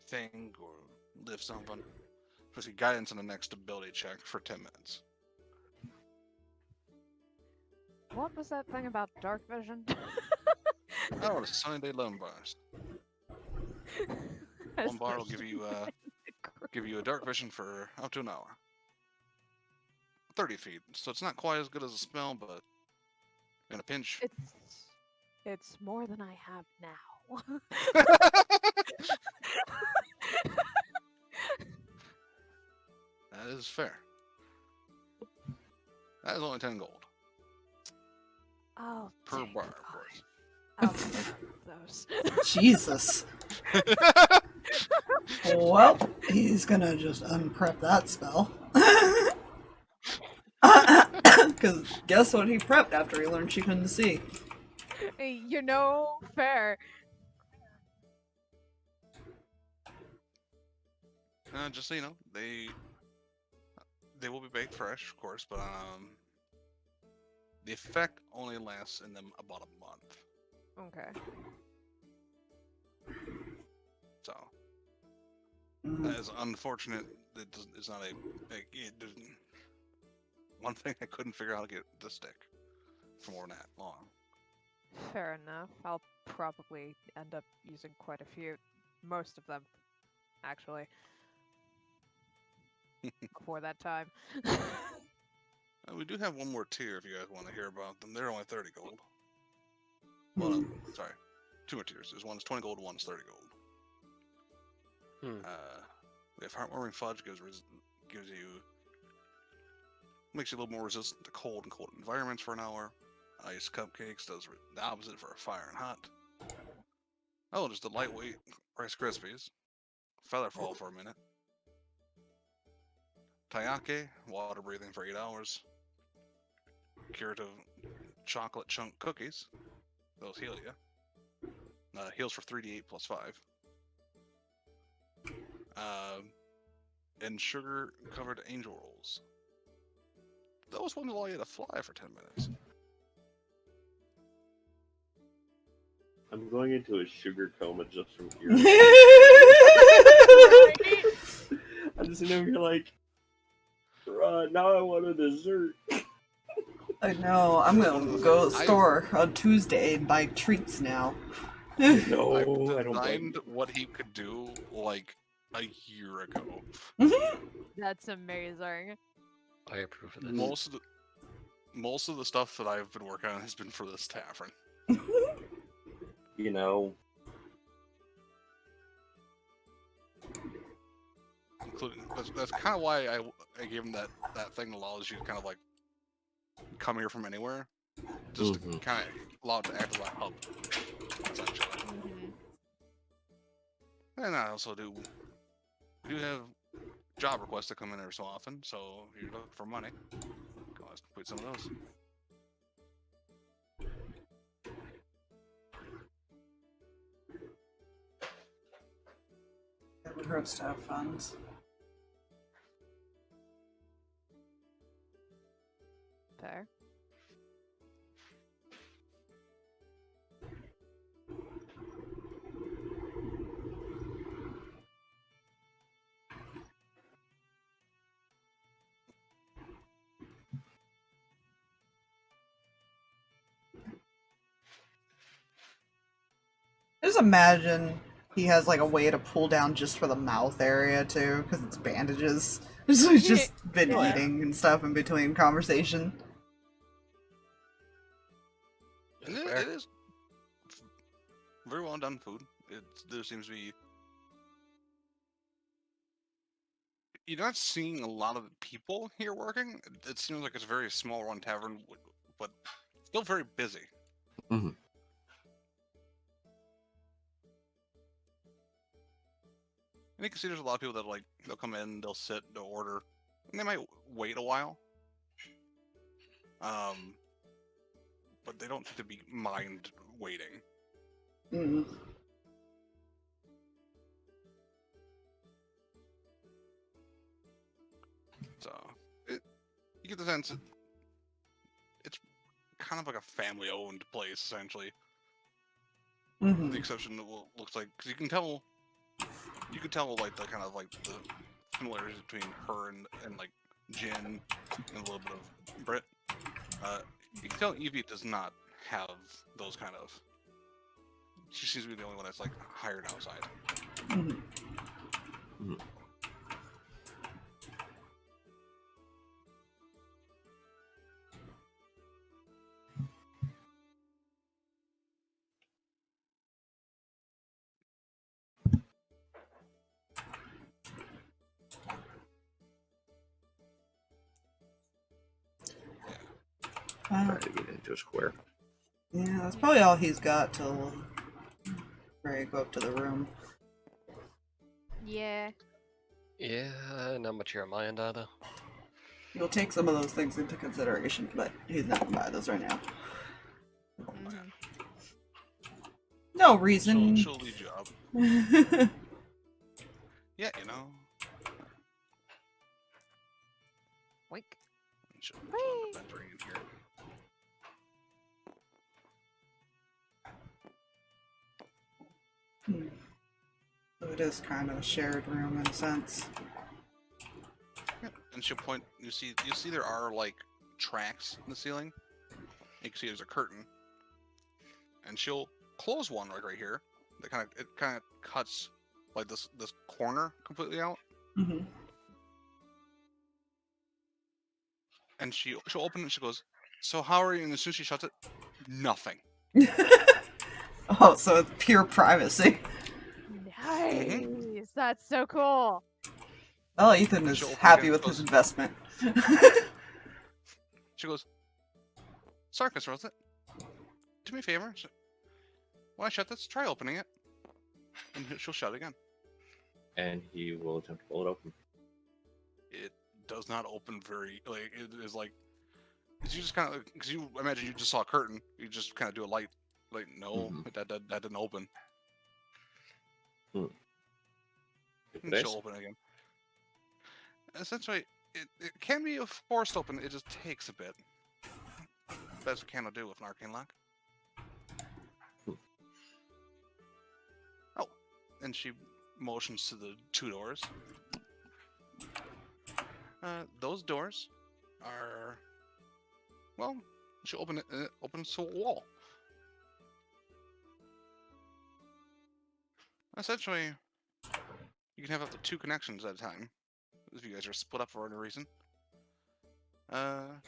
think or lift something. Especially guidance on the next ability check for 10 minutes. What was that thing about dark vision? Oh, it's Sunny Day Lemon Bars. One bar will give you a dark vision for up to an hour. 30 feet, so it's not quite as good as a spell, but in a pinch. It's more than I have now. That is fair. That is only 10 gold. Oh, Per dang bar, it. of course. I'll take those. Jesus. Well, he's gonna just unprep that spell. Because guess what he prepped after he learned she couldn't see? You know, fair. Just so you know, they will be baked fresh, of course, but the effect only lasts in them about a month. Okay. So Mhm. that is unfortunate. It's not one thing I couldn't figure out how to get to stick for more than that long. Fair enough. I'll probably end up using quite a few. Most of them, actually. Before that time. We do have one more tier if you guys want to hear about them. They're only 30 gold. Well, no, sorry. 2 more tiers. There's one that's 20 gold, one is 30 gold. Hmm. We have heartwarming fudge makes you a little more resistant to cold and cold environments for an hour. Ice cupcakes does the opposite for a fire and hot. Oh, just the lightweight Rice Krispies. Featherfall for a minute. Taiyake, water breathing for 8 hours. Curative chocolate chunk cookies. Those heal you. Heals for 3d8 plus 5. And sugar covered angel rolls. Those ones allow you to fly for 10 minutes. I'm going into a sugar coma just from here. I'm just sitting over here like, now I want a dessert. I know. I'm gonna go to the store on Tuesday and buy treats now. No, I I don't blame designed you. what he could do like a year ago. That's amazing. I approve of this. Most of the stuff that I've been working on has been for this tavern. You know, Including that's kind of why I gave him that thing that allows you to kind of like come here from anywhere, just to kind of allow it to act as a hub, essentially. And I also do have job requests that come in every so often, so if you're looking for money, go ahead and complete some of those. It would hurt to have funds. Fair. Just imagine he has like a way to pull down just for the mouth area too, because it's bandages. So he's just been Yeah. eating and stuff in between conversation. And it is very well done food. There seems to be. You're not seeing a lot of people here working. It seems like it's a very small run tavern, but still very busy. Mhm. And you can see there's a lot of people that like they'll come in, they'll sit, they'll order, and they might wait a while. But they don't seem to be mind waiting. Mm. So you get the sense it's kind of like a family-owned place, essentially. Mm-hmm. With the exception that looks like, because you can tell like the kind of like the similarities between her and like Jin and a little bit of Brit. You can tell Evie does not have those kind of. She seems to be the only one that's like hired outside. Mm-hmm. Mhm. Trying to get into a square. Yeah, that's probably all he's got till Ray go up to the room. Yeah. Yeah, not much here on my end either. He'll take some of those things into consideration, but he's not gonna buy those right now. Mhm. No reason. She'll lead you up. Yeah, you know. Wink. She'll Whee! end up entering in here. So it is kind of a shared room in a sense. Yep. And she'll point. You see there are like tracks in the ceiling. You can see there's a curtain, and she'll close one right here. It kind of cuts like this corner completely out, Mm-hmm. and she'll open it. And she goes, "So how are you?" And as soon as she shuts it, nothing. Oh, so it's pure privacy. Nice. That's so cool. Oh, Ethan is She'll open happy again, with his goes- investment. She goes, Sarkas, rolls it. Do me a favor. When I shut this, try opening it. And she'll shut it again. And he will attempt to pull it open. It does not open very, like, it is like, cause you just kind of, because you imagine you just saw a curtain, you just kind of do a light, like, no, that didn't open. And she'll open it again. Essentially, it can be a forced open, it just takes a bit. That's what can do with an arcane lock. Oh, and she motions to the 2 doors. Those doors are, well, she'll open it, and it opens to a wall. Essentially, you can have up to 2 connections at a time, if you guys are split up for any reason. But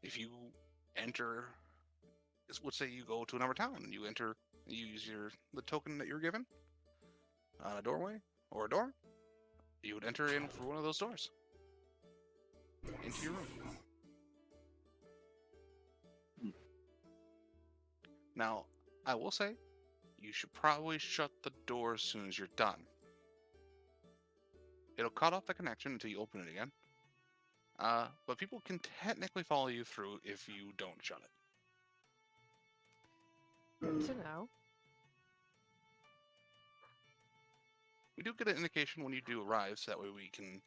if you enter, let's say you go to another town, and you enter, you use the token that you're given on a doorway or a door, you would enter in through one of those doors into your room. Now, I will say, you should probably shut the door as soon as you're done. It'll cut off the connection until you open it again. But people can technically follow you through if you don't shut it. Good to know. We do get an indication when you do arrive, so that way we can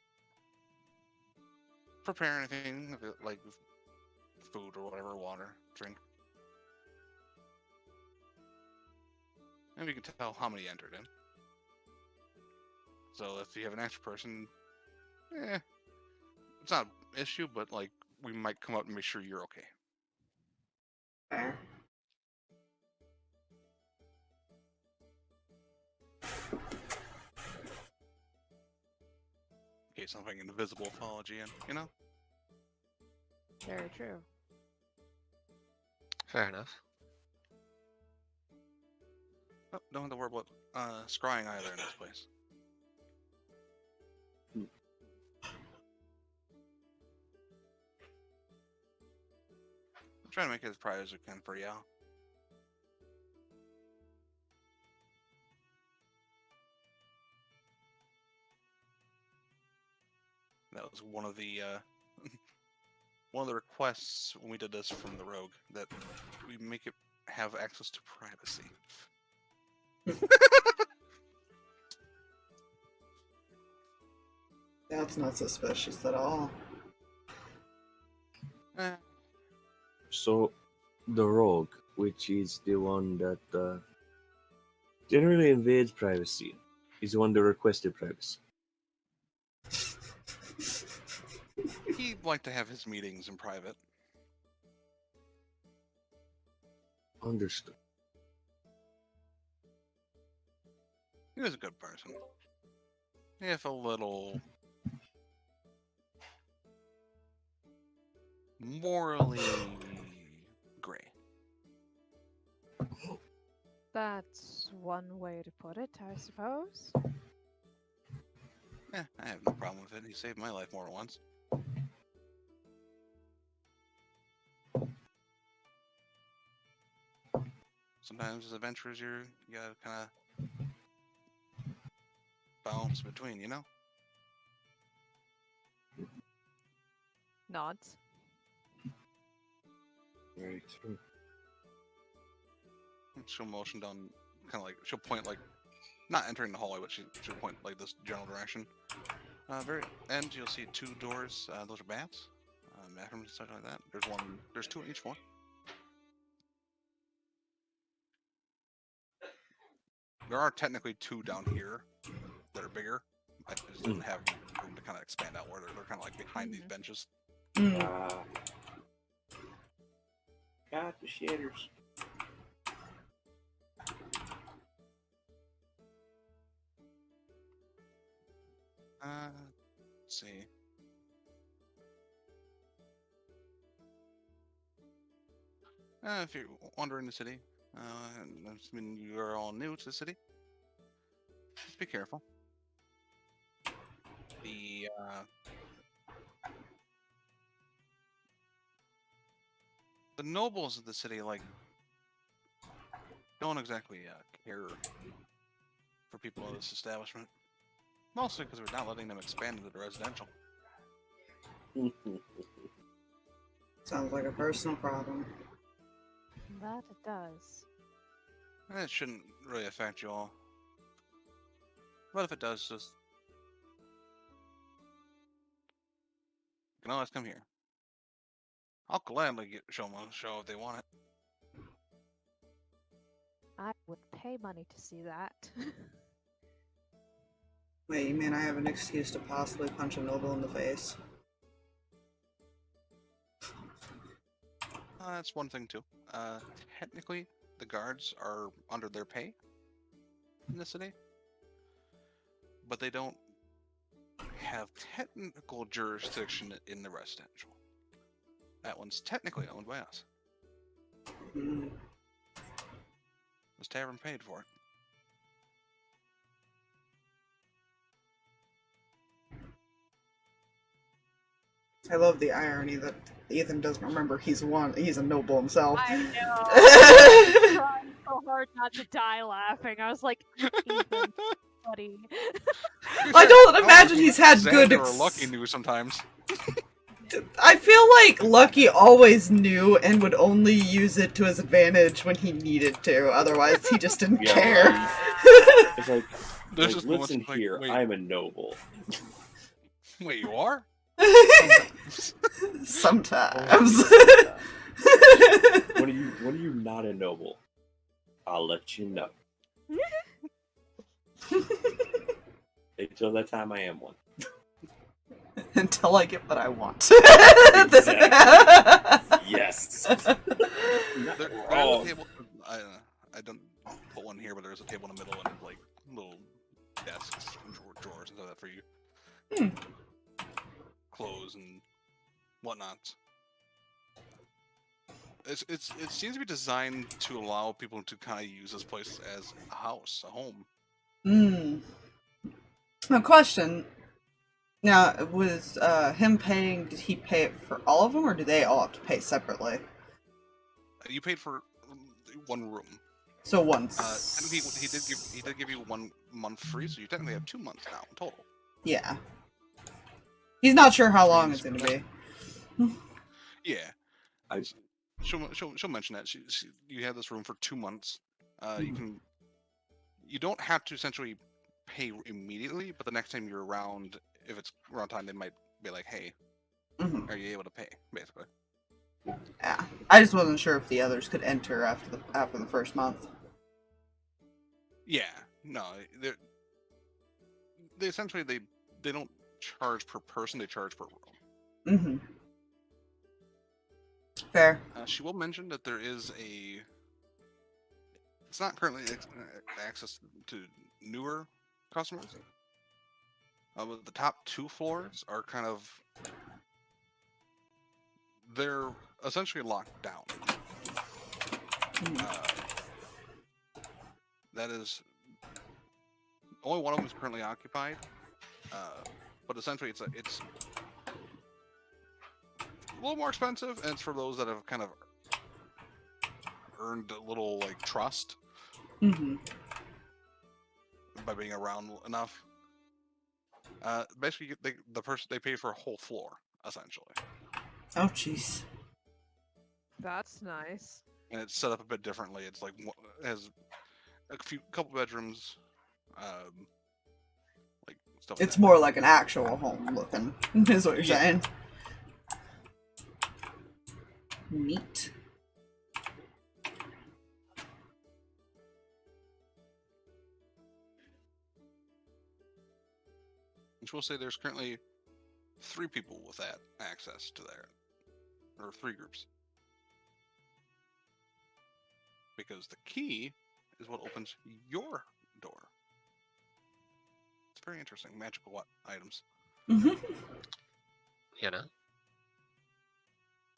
prepare anything, like food or whatever, water, drink. And we can tell how many entered in. So if you have an extra person, it's not an issue, but like we might come up and make sure you're okay. Fair. In case something invisible follows you in, you know? Very true. Fair enough. Oh, don't have to worry about scrying either in this place. I'm trying to make it as private as we can for y'all. That was one of the one of the requests when we did this from the rogue, that we make it have access to privacy. That's not suspicious at all. So, the rogue, which is the one that generally invades privacy, is the one that requested privacy. He'd like to have his meetings in private. Understood. He was a good person. If a little morally gray. That's one way to put it, I suppose. I have no problem with it. He saved my life more than once. Sometimes as adventurers, you gotta kind of bounce between, you know? Nods. Very true. She'll motion down, kind of like, she'll point like, not entering the hallway, but she'll point like this general direction. Very end, you'll see 2 doors. Those are baths, bathrooms, and stuff like that. There's 2 on each floor. There are technically 2 down here that are bigger. I just didn't have room to kind of expand out where they're kind of like behind these benches. Got the shitters. Let's see. If you're wandering the city, I'm assuming you are all new to the city. just be careful. The nobles of the city don't exactly care for people in this establishment. Mostly because we're not letting them expand into the residential. Sounds like a personal problem. That it does. It shouldn't really affect you all. But if it does, just you can always come here. I'll gladly show them a show if they want it. I would pay money to see that. Wait, you mean I have an excuse to possibly punch a noble in the face? That's one thing too. Technically, the guards are under their pay in the city, but they don't have technical jurisdiction in the residential. That one's technically owned by us. Hmm. This tavern paid for it. I love the irony that Ethan doesn't remember he's a noble himself. I know. I was trying so hard not to die laughing. I was like, Ethan, buddy. I don't imagine he's had good. Xander or Lucky knew sometimes. I feel like Lucky always knew and would only use it to his advantage when he needed to. Otherwise, he just didn't Yeah. care. It's like, There's just moments listen like, here, wait. I'm a noble. Wait, you are? Sometimes. When are you not a noble? I'll let you know. Until that time, I am one. Until I get what I want. Yes. There's Oh. a table. I don't put one here, but there's a table in the middle and like little desks and drawers and stuff like that for you. Clothes and whatnot. It seems to be designed to allow people to kind of use this place as a house, a home. A question. Now, was him paying, did he pay it for all of them, or do they all have to pay separately? You paid for one room. So once. Technically, he did give you 1 month free, so you technically have 2 months now in total. Yeah. He's not sure how long it's going to be. Yeah. She'll mention that. You have this room for 2 months. You don't have to essentially pay immediately, but the next time you're around, if it's around time, they might be like, "Hey, are you able to pay?" Basically. Yeah. I just wasn't sure if the others could enter after the first month. Yeah. No. They essentially they don't charge per person. They charge per room. Fair. She will mention that there is it's not currently access to newer customers. But the top 2 floors are they're essentially locked down. That is, only one of them is currently occupied. But essentially it's a little more expensive, and it's for those that have kind of earned a little trust by being around enough. Basically, they pay for a whole floor essentially. Oh, jeez. That's nice. And it's set up a bit differently. It's it has a couple bedrooms, stuff. It's more like an actual home looking, is what you're saying. Neat. Which will say there's currently 3 people with that access to there, or 3 groups. Because the key is what opens your door. It's very interesting. Magical items. You know?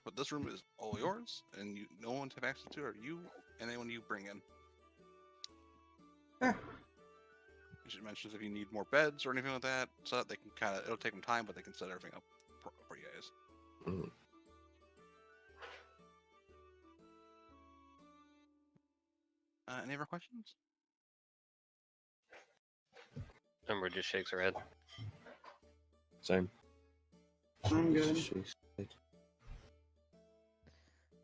But this room is all yours, and no one to have access to, or you and anyone you bring in. Sure. mentions if you need more beds or anything like that, so that they can kind of, it'll take them time, but they can set everything up for you guys. Mm. Any other questions? Umbra just shakes her head. Same. I'm good.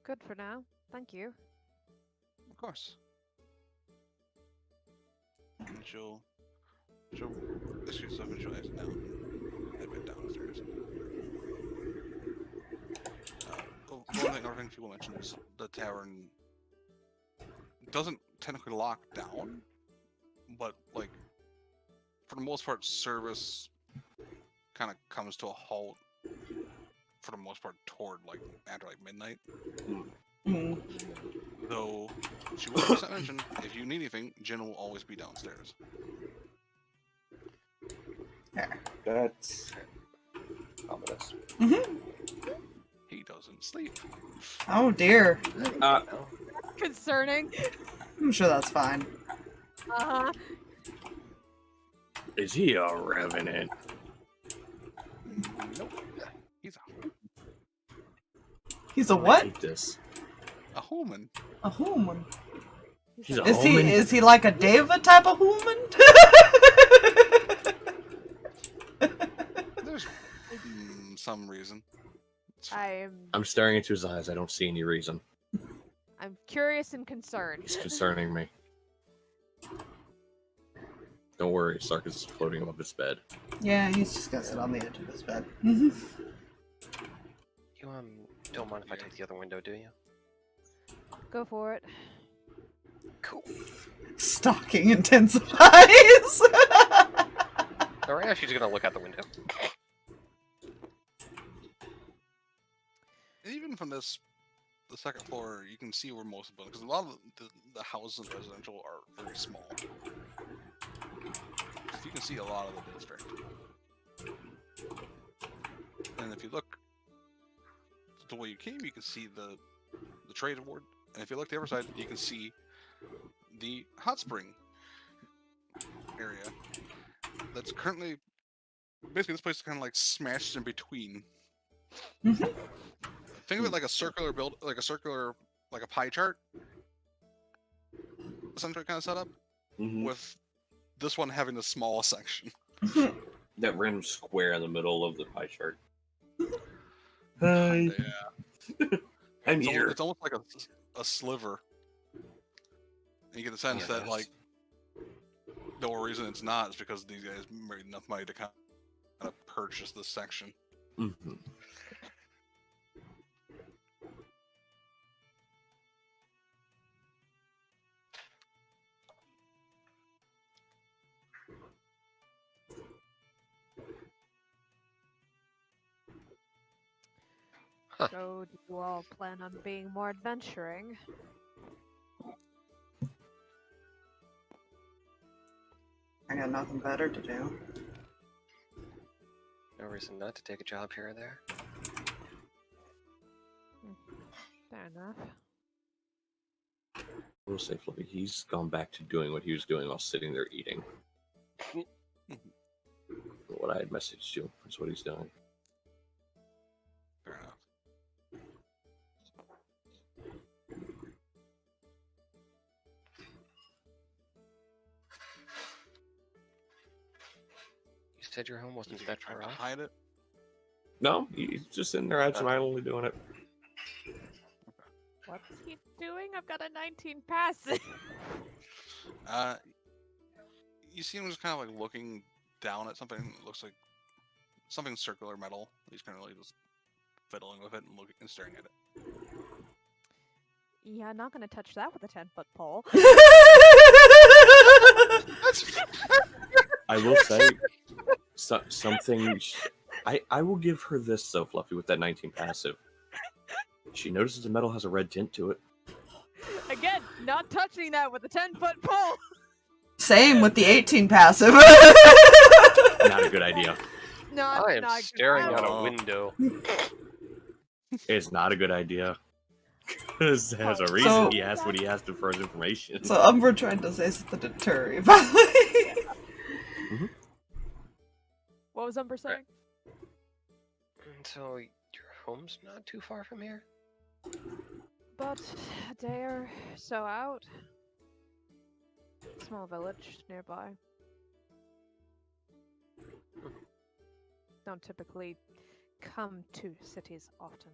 Good for now. Thank you. Of course. And she'll excuse herself and she'll exit down. Head back downstairs. One thing she will mention is the tavern doesn't technically lock down, but like for the most part, service kind of comes to a halt for the most part toward like after like midnight. Mm. Though she will also mention if you need anything, Jen will always be downstairs. That's ominous. Mm-hmm. He doesn't sleep. Oh dear. Concerning. I'm sure that's fine. Is he a revenant? Nope. He's He's a I what? hate this. a human. A human. He's a Is human. he like a David type of human? There's some reason. It's fine. I'm staring into his eyes. I don't see any reason. I'm curious and concerned. It's concerning me. Don't worry, Sarkas is floating above his bed. Yeah, he's just gonna sit on the edge of his bed. You don't mind if I take the other window, do you? Go for it. Cool. Stalking intensifies. So right now she's gonna look out the window. Even from the second floor, you can see where most of the buildings, because a lot of the houses in residential are very small. So you can see a lot of the district. And if you look the way you came, you can see the trade award. And if you look the other side, you can see the hot spring area. That's currently basically this place is kind of like smashed in between. Think of it like a circular like a pie chart. Essentially, kind of setup with this one having the small section. That random square in the middle of the pie chart. Yeah. I'm here. It's almost like a sliver. And you get the sense that like the only reason it's not is because these guys made enough money to kind of purchase this section. Mm-hmm. So, do you all plan on being more adventuring? I got nothing better to do. No reason not to take a job here or there. Fair enough. I will say, Fluffy, he's gone back to doing what he was doing while sitting there eating. What I had messaged you is what he's doing. Fair enough. You said your home wasn't that far off? Hide it. No, he's just sitting there absentmindedly doing it. What's he doing? I've got a 19 passive. You see him just kind of like looking down at something that looks like something circular metal. He's kind of like just fiddling with it and looking and staring at it. Yeah, not gonna touch that with a 10-foot pole. I will say something. I will give her this though, Fluffy, with that 19 passive. She notices the metal has a red tint to it. Again, not touching that with a 10-foot pole. Same with the 18 passive. Not a good idea. Not, I am not staring good. out a window. It's not a good idea. Because there's a reason So- he asked what he asked for his information. So Umbra trying to say something to Turi, by the way. What was Umbra saying? And so your home's not too far from here? About a day or so out. Small village nearby. Don't typically come to cities often.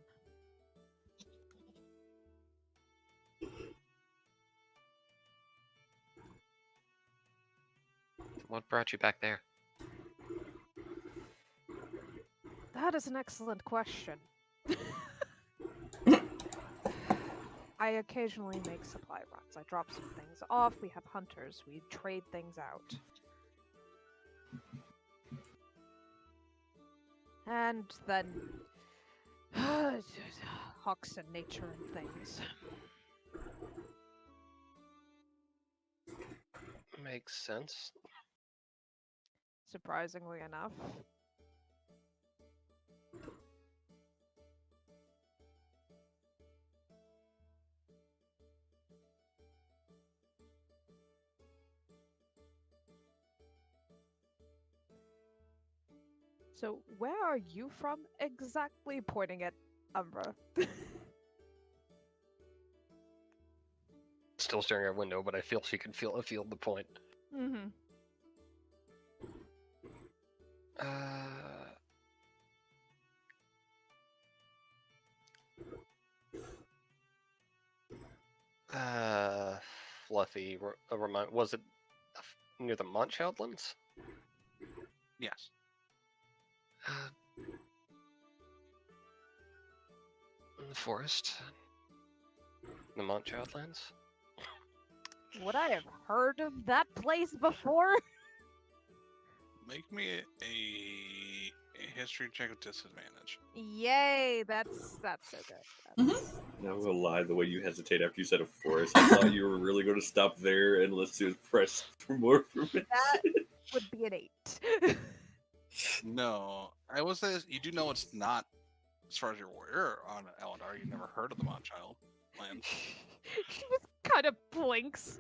What brought you back there? That is an excellent question. I occasionally make supply runs. I drop some things off, we have hunters, we trade things out. And then hawks and nature and things. Makes sense. Surprisingly enough. So, where are you from exactly? Pointing at Umbra. Still staring at a window, but I feel she can feel the point. Mm-hmm. Fluffy, was it near the Munchausenlands? Yes. In the forest? The Munchausenlands? Would I have heard of that place before? Make me a history check with disadvantage. Yay, that's so good. Not gonna lie, the way you hesitate after you said a forest, I thought you were really going to stop there and let's do press for more information. That would be an 8. No, I will say this, you do know it's not, as far as you're aware, on Elondar. You never heard of the Monchild land. She just kind of blinks.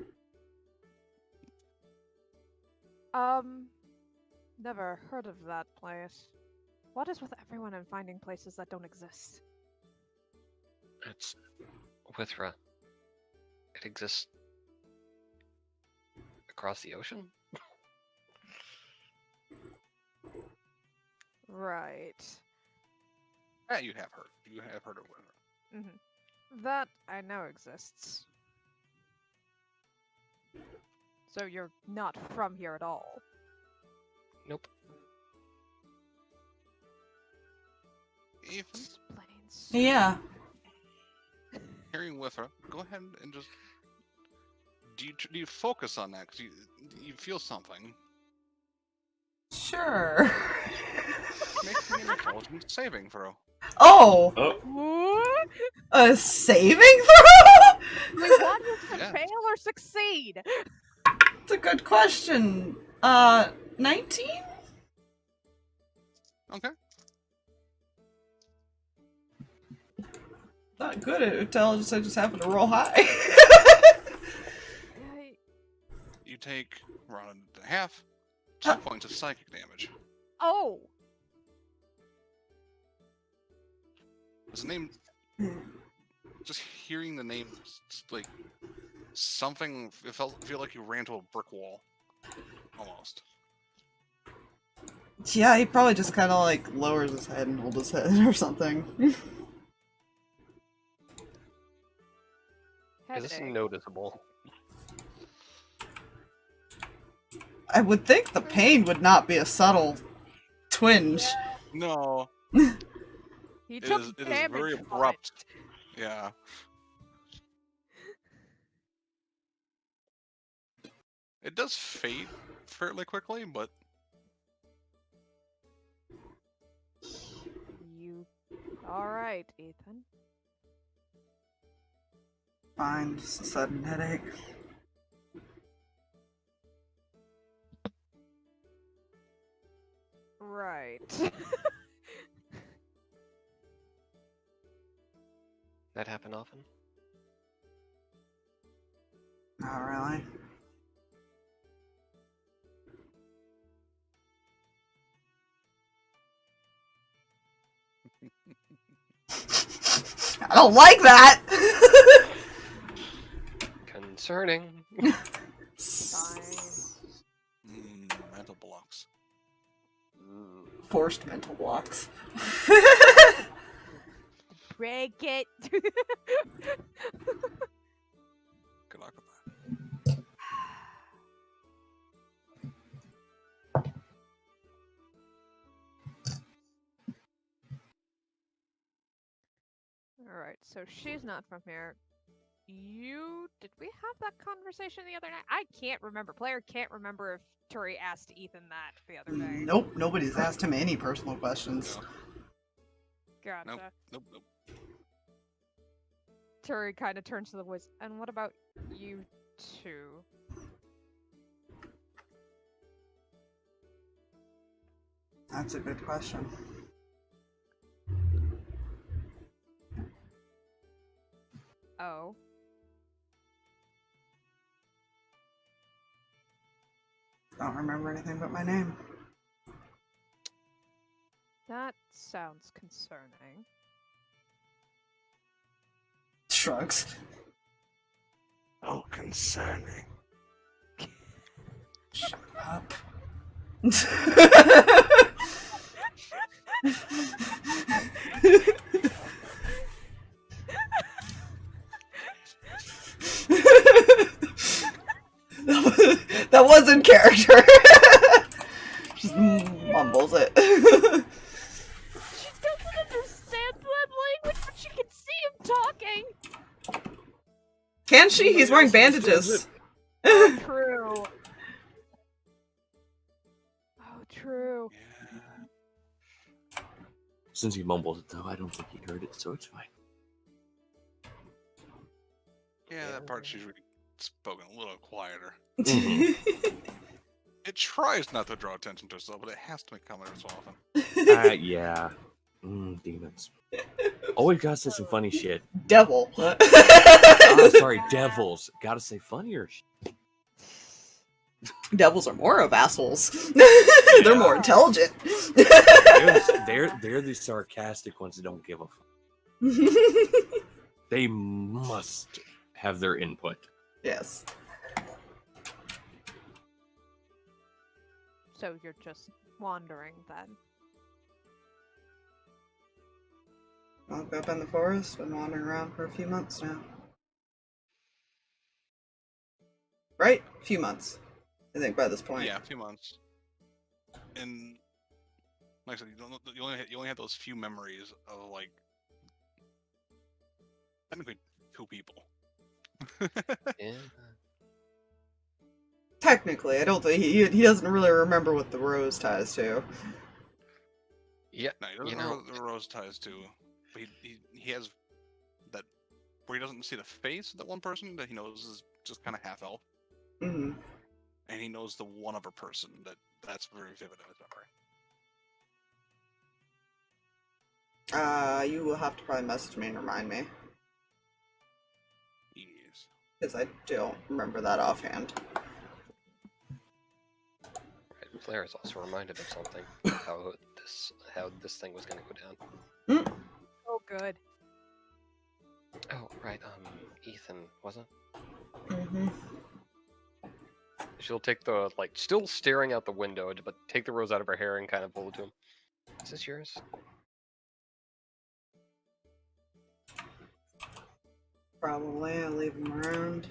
Never heard of that place. What is with everyone and finding places that don't exist? It's Withra. It exists across the ocean? Right. Yeah, you have heard. You have heard of it. Mm-hmm. That I know exists. So you're not from here at all? Nope. Ethan, Explains. Yeah. hearing with her, go ahead and just. Do you focus on that? Because you feel something. Sure. Make me an intelligence saving throw. Oh! What? A saving throw? We want you to Yeah. fail or succeed. That's a good question. 19? Okay. Not good at intelligence, I just happen to roll high. You take around and a half, 2 points of psychic damage. Oh! His name. Just hearing the name, just like something. It feel like you ran to a brick wall, almost. Yeah, he probably just kind of like lowers his head and holds his head or something. Is this Headache. noticeable? I would think the pain would not be a subtle twinge. No, He it took is damage very from it. abrupt. Yeah. It does fade fairly quickly, but You. Alright, Ethan. Fine, just a sudden headache. Right. That happen often? Not really. don't like that. Concerning. Mental blocks. Forced mental blocks. Break it. Good luck with that. Alright, so she's not from here. Did we have that conversation the other night? I can't remember. Player can't remember if Turi asked Ethan that the other day. Nope, nobody's asked him any personal questions. No. Gotcha. Nope. Turi kind of turns to the woods. And what about you two? That's a good question. Oh. Don't remember anything but my name. That sounds concerning. Shrugs. Oh, concerning. Shut up. That was in character. Just mumbles it. She doesn't understand that language, but she can see him talking! Can she? He's wearing bandages. True. Oh, true. Yeah. Since he mumbles it, though, I don't think he heard it, so it's fine. Yeah, that part she's really spoken a little quieter. Mhm. It tries not to draw attention to itself, but it has to make comments so often. Yeah. Demons. Always gotta say some funny shit. Devil. Oh, sorry, devils. Gotta say funnier shit. Devils are more of assholes. They're more intelligent. They're the sarcastic ones that don't give a fuck. They must have their input. Yes. So you're just wandering then. I'll go up in the forest. Been wandering around for a few months now. Right? A few months. I think by this point. Yeah, a few months. And like I said, you only have those few memories of like technically 2 people. Yeah. Technically, I don't think he doesn't really remember what the rose ties to. Yeah. No, he doesn't know what the rose ties to, but he has that where he doesn't see the face of that one person that he knows is just kind of half elf, Mm-hmm. and he knows the one other person that's very vivid in his memory. You will have to probably message me and remind me, Yes. because I don't remember that offhand. Right, Blair is also reminded of something. How this thing was going to go down. Oh, good. Oh, right. Ethan, was it? Mm-hmm. She'll take the still staring out the window, but take the rose out of her hair and kind of pull it to him. Is this yours? Probably. I'll leave him around.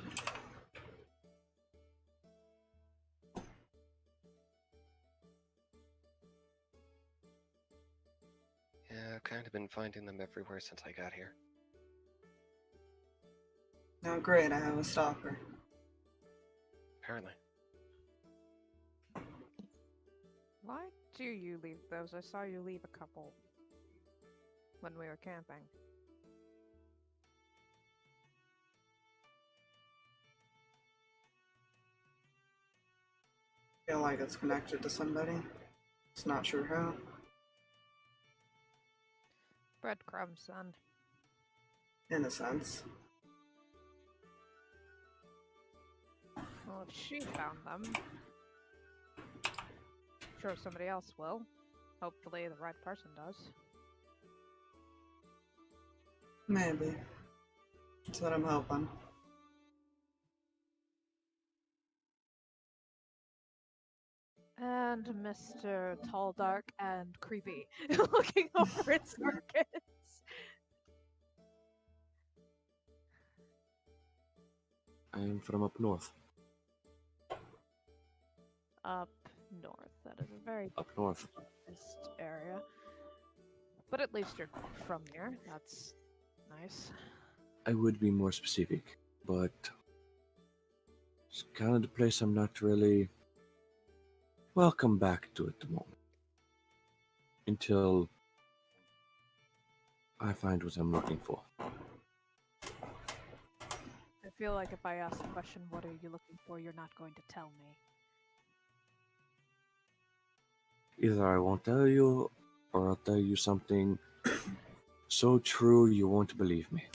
Yeah, I've kind of been finding them everywhere since I got here. Oh, great. I have a stalker. Apparently. Why do you leave those? I saw you leave a couple when we were camping. Feel like it's connected to somebody. Just not sure how. Breadcrumbs, son. In a sense. Well, if she found them, I'm sure somebody else will. Hopefully the right person does. Maybe. That's what I'm hoping. And Mr. Tall, Dark, and Creepy looking over at Sarkas. I am from up north. Up north. That is a very Up north. east area. But at least you're from here. That's nice. I would be more specific, but it's kind of the place I'm not really welcome back to at the moment. Until I find what I'm looking for. I feel like if I ask the question, what are you looking for, you're not going to tell me. Either I won't tell you, or I'll tell you something so true you won't believe me.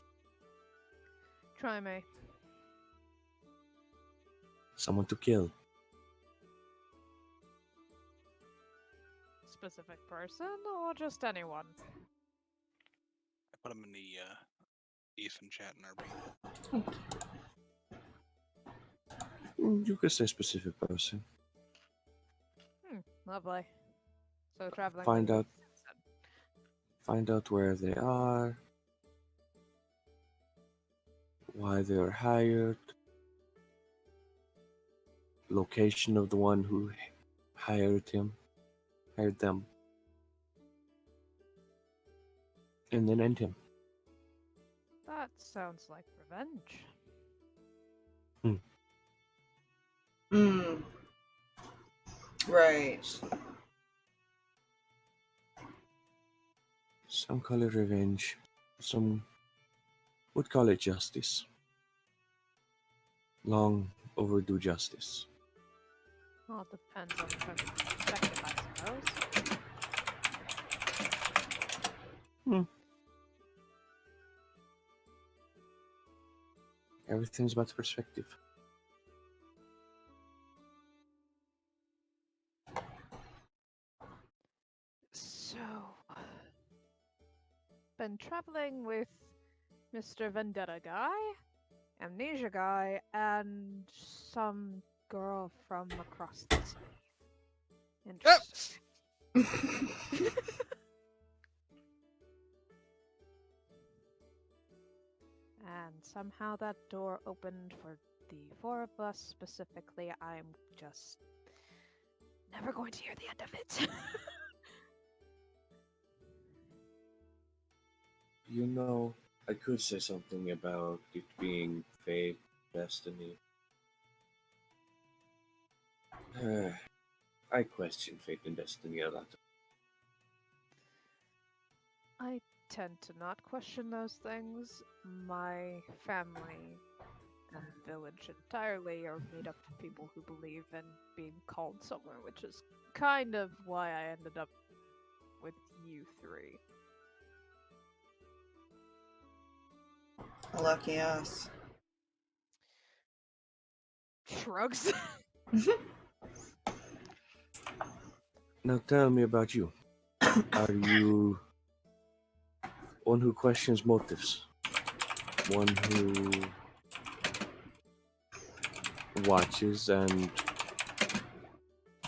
Try me. Someone to kill. Specific person or just anyone? I put him in the Ethan chat in RB. You could say specific person. Lovely. So traveling. Find with out. Find out where they are, why they are hired, location of the one who hired them, and then end him. That sounds like revenge. Hmm. Right. Some call it revenge, some would call it justice. Long overdue justice. Well, it depends on the person's perspective, I suppose. Everything's about perspective. So, been traveling with Mr. Vendetta guy, Amnesia guy, and some girl from across the sea. Interesting. And somehow that door opened for the four of us specifically. I'm just never going to hear the end of it. You know, I could say something about it being fate, destiny. I question fate and destiny a lot. I tend to not question those things. My family and village entirely are made up of people who believe in being called somewhere, which is kind of why I ended up with you three. Lucky us. Shrugs. Now tell me about you. Are you one who questions motives? One who watches and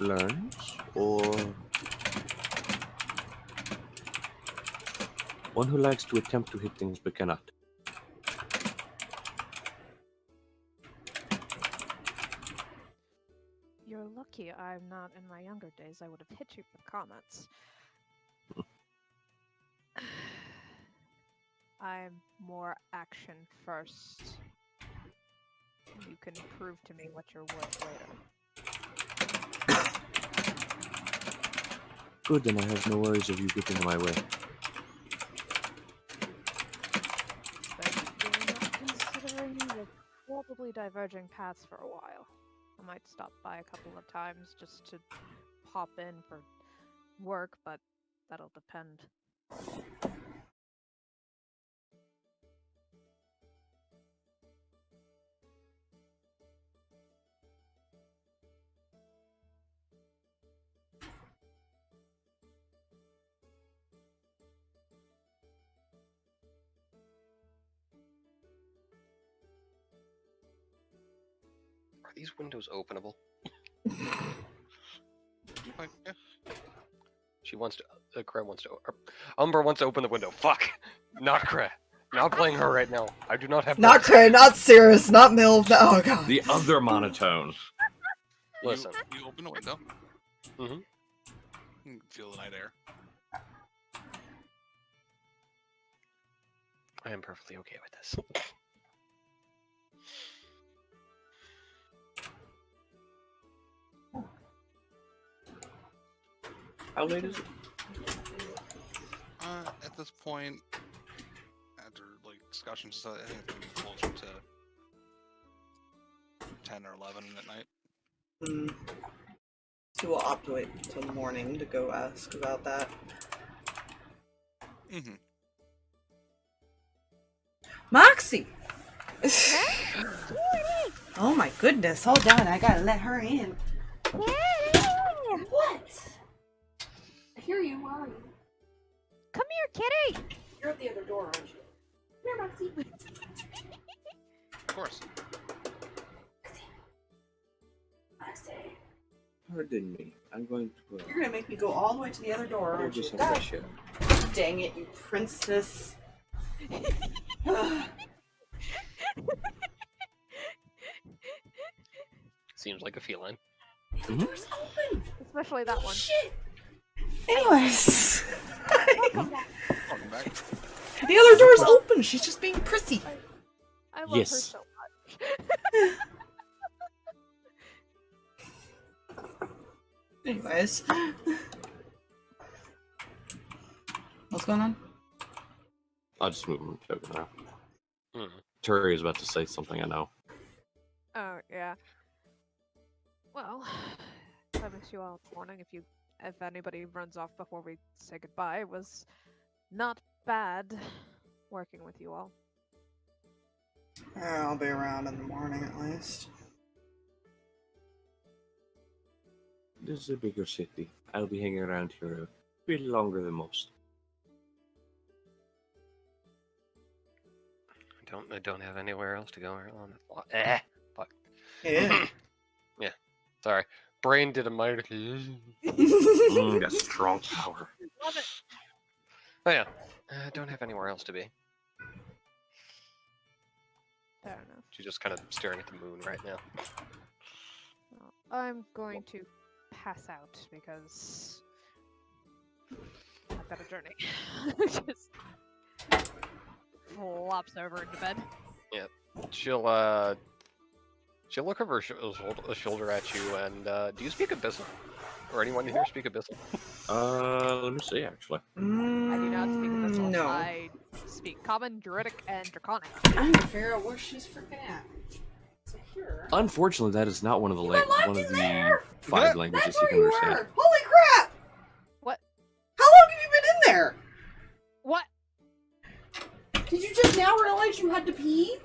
learns? Or one who likes to attempt to hit things but cannot? You're lucky I'm not in my younger days. I would have hit you for comments. I'm more action first. You can prove to me what you're worth later. Good, then I have no worries of you getting in my way. Considering we're probably diverging paths for a while. I might stop by a couple of times just to pop in for work, but that'll depend. Are these windows openable? Like, yeah. She wants to. Cre wants to. Umbra wants to open the window. Fuck! Not Cre. Not playing her right now. I do not have. Not Cray, not Cirrus, not Milv. Oh god. The other monotone. Listen. You open a window. Mm-hmm. You can feel the night air. I am perfectly okay with this. How late is it? At this point, after like discussions, I think it's closer to 10 or 11 at night. So we'll opt to wait until the morning to go ask about that. Mm-hmm. Moxie! Oh my goodness, hold on, I gotta let her in. What? I hear you, where are you? Come here, kitty! You're at the other door, aren't you? Come here, Moxie. Of course. Moxie. Pardon me. I'm going to. You're gonna make me go all the way to the other door, Go aren't get you? some God fresh air. dang it, you princess. Seems like a feline. The door's open! Especially that one. Shit! Anyways. Welcome back. The other door's open, she's just being prissy. I love Yes. her so much. Anyways. What's going on? I'll just move him token around. Hmm. Turi is about to say something, I know. Oh, yeah. Well, I miss you all in the morning. If anybody runs off before we say goodbye, it was not bad working with you all. Yeah, I'll be around in the morning at least. This is a bigger city. I'll be hanging around here a bit longer than most. I don't have anywhere else to go. Fuck. Yeah. Yeah. Sorry. Brain did a mighty. That's strong power. Love it! Oh yeah. I don't have anywhere else to be. Fair enough. She's just kind of staring at the moon right now. Well, I'm going to pass out because I've got a journey. Just flops over into bed. She'll look over her shoulder at you and do you speak Abyssal? Or anyone here speak Abyssal? Let me see, actually. I do not speak Abyssal. No. I speak Common, Druidic, and Draconic. I'm trying to figure out where she's freaking at. So here. Unfortunately, that is not one of the You got locked one of in the there! 5 languages That's you where can you understand. were! Holy crap! What? How long have you been in there? What? Did you just now realize you had to pee?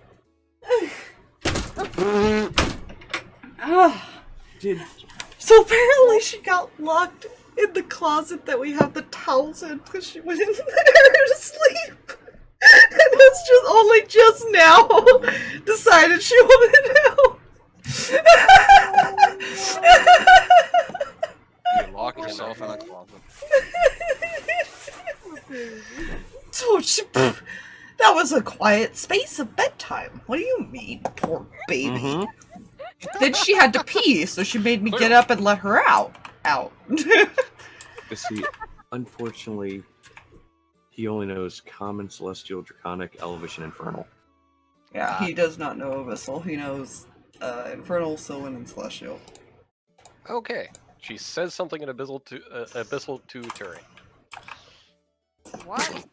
Did So apparently she got locked in the closet that we have the towels in because she went in there to sleep. And it's just only just now decided she wanted out. You lock yourself in a closet. So that was a quiet space of bedtime. What do you mean, poor baby? Mm-hmm. Then she had to pee, so she made me get up and let her out. you see? Unfortunately, he only knows Common, Celestial, Draconic, Elvish, and Infernal. Yeah, he does not know Abyssal. He knows Infernal, Sylvan, and Celestial. Okay. She says something in Abyssal to Turi. What?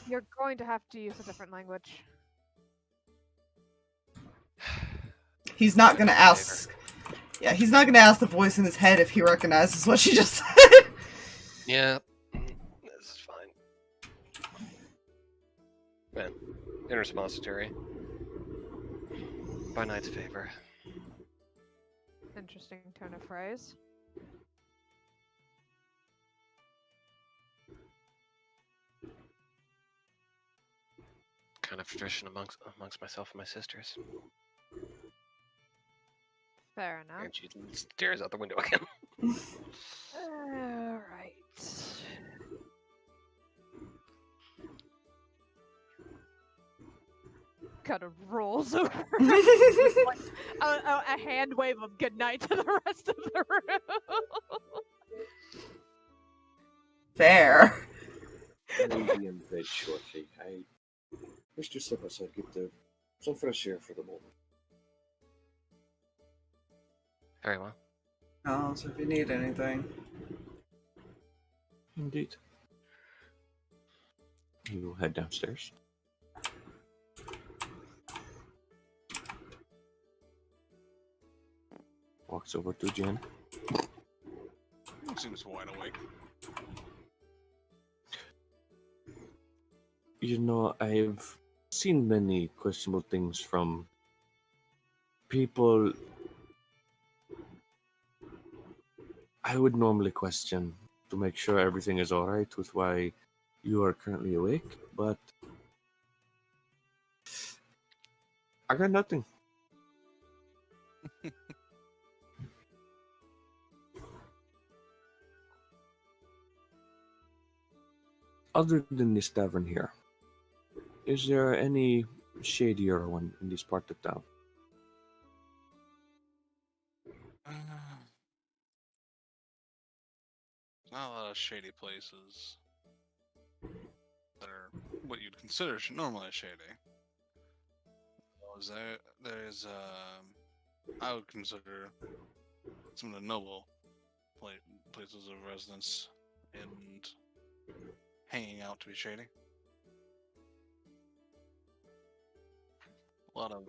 You're going to have to use a different language. He's not gonna ask. Yeah, he's not gonna ask the voice in his head if he recognizes what she just said. Yeah. This is fine. Man. In response to Turi. By Knight's favor. Interesting turn of phrase. Kind of tradition amongst myself and my sisters. Fair enough. And she stares out the window again. Alright. Kind of rolls over. Like, a hand wave of goodnight to the rest of the room. Fair. I will be in bed shortly. I wish to step outside, get some fresh air for the moment. Very well. Oh, so if you need anything. Indeed. You will head downstairs. Walks over to Jen. He seems wide awake. You know, I've seen many questionable things from people I would normally question to make sure everything is alright with why you are currently awake, but I got nothing. Other than this tavern here, is there any shadier one in this part of town? Not a lot of shady places that are what you'd consider normally shady. There's I would consider some of the noble places of residence and hanging out to be shady. A lot of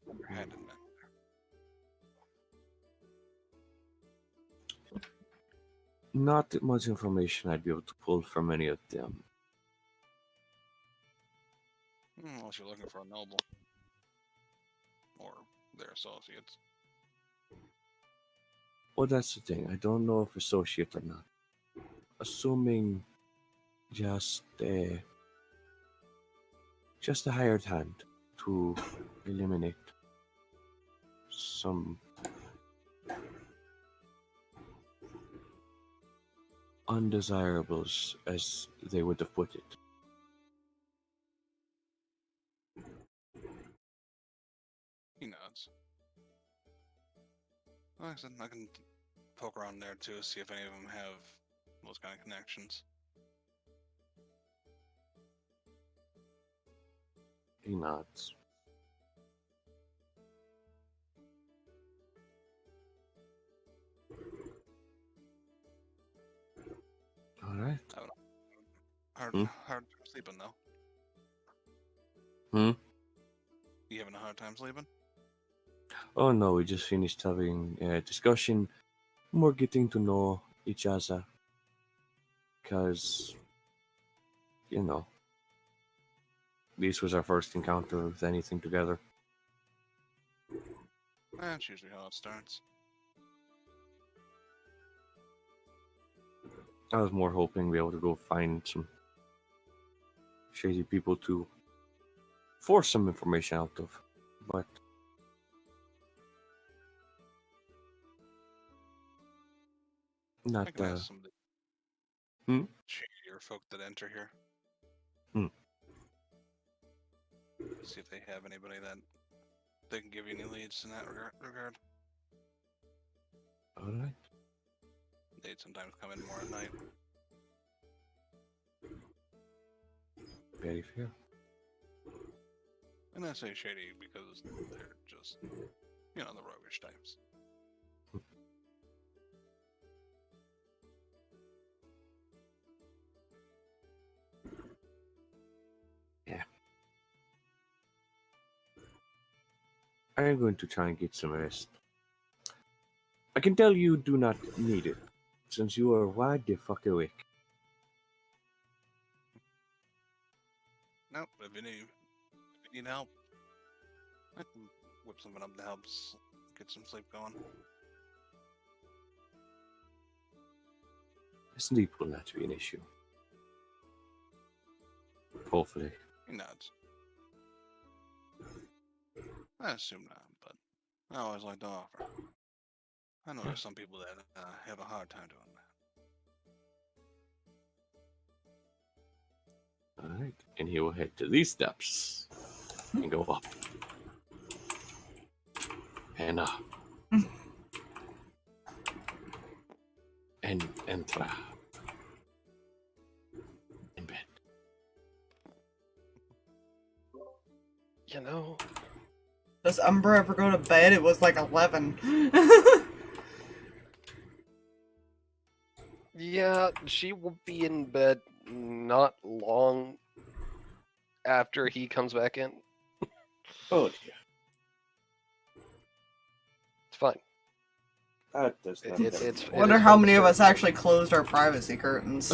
underhanded men. Not that much information I'd be able to pull from any of them. Unless you're looking for a noble. Or their associates. Well, that's the thing. I don't know if associate or not. Assuming just a hired hand to eliminate some undesirables, as they would have put it. He nods. Like I said, I can poke around there too, see if any of them have those kind of connections. He nods. All right. Hard time sleeping though. You having a hard time sleeping? Oh no, we just finished having a discussion, more getting to know each other. Because, you know, this was our first encounter with anything together. That's usually how it starts. I was more hoping to be able to go find some shady people to force some information out of, but not I can ask some of the shadier folk that enter here. See if they have anybody that they can give you any leads in that regard. all right. They'd sometimes come in more at night. Very fair. And I say shady because they're just, the roguish types. Yeah. I'm going to try and get some rest. I can tell you do not need it, since you are wide the fuck awake. Nope, if you need help, I can whip something up to help get some sleep going. Sleep will not be an issue. Hopefully. He nods. I assume not, but I always like to offer. I know there's some people that have a hard time doing that. Alright, and he will head to these steps and go up. And up. And entra. In bed. You know, Does Umbra ever go to bed? It was like 11. yeah, she will be in bed not long after he comes back in. Oh dear. It's fine. That does not It's I wonder how many of us actually closed our privacy curtains.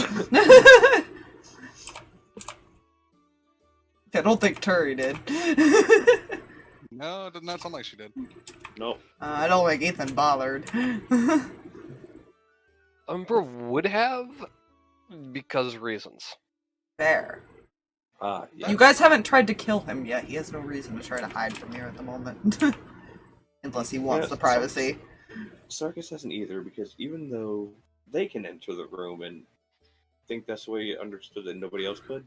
I don't think Turi did. No, it did not sound like she did. No. I don't think Ethan bothered. Umbra would have, because reasons. Fair. Ah, yeah. You guys haven't tried to kill him yet. He has no reason to try to hide from you at the moment. Unless he wants Yeah, the privacy. Sarkas hasn't either, because even though they can enter the room and think that's the way he understood that nobody else could.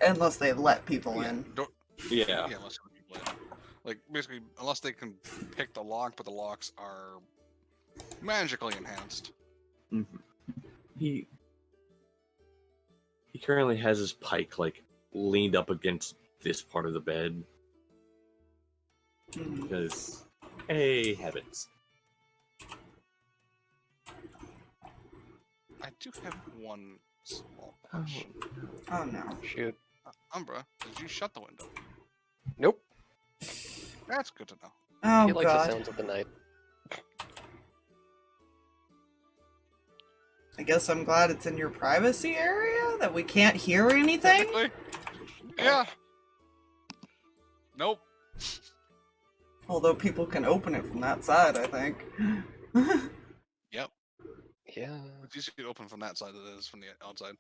Unless they let people Yeah, in. Yeah. yeah, unless other people in. Like, basically, unless they can pick the lock, but the locks are magically enhanced. Mm-hmm. He currently has his pike like leaned up against this part of the bed Mhm. because, hey heavens! I do have one small question. Oh no. Shoot. Umbra, did you shut the window? Nope. That's good to know. Oh He likes the god. sounds of the night. I guess I'm glad it's in your privacy area? That we can't hear anything? Technically? Yeah. Nope. Although people can open it from that side, I think. Yep. Yeah. It's easier to open from that side than it is from the outside.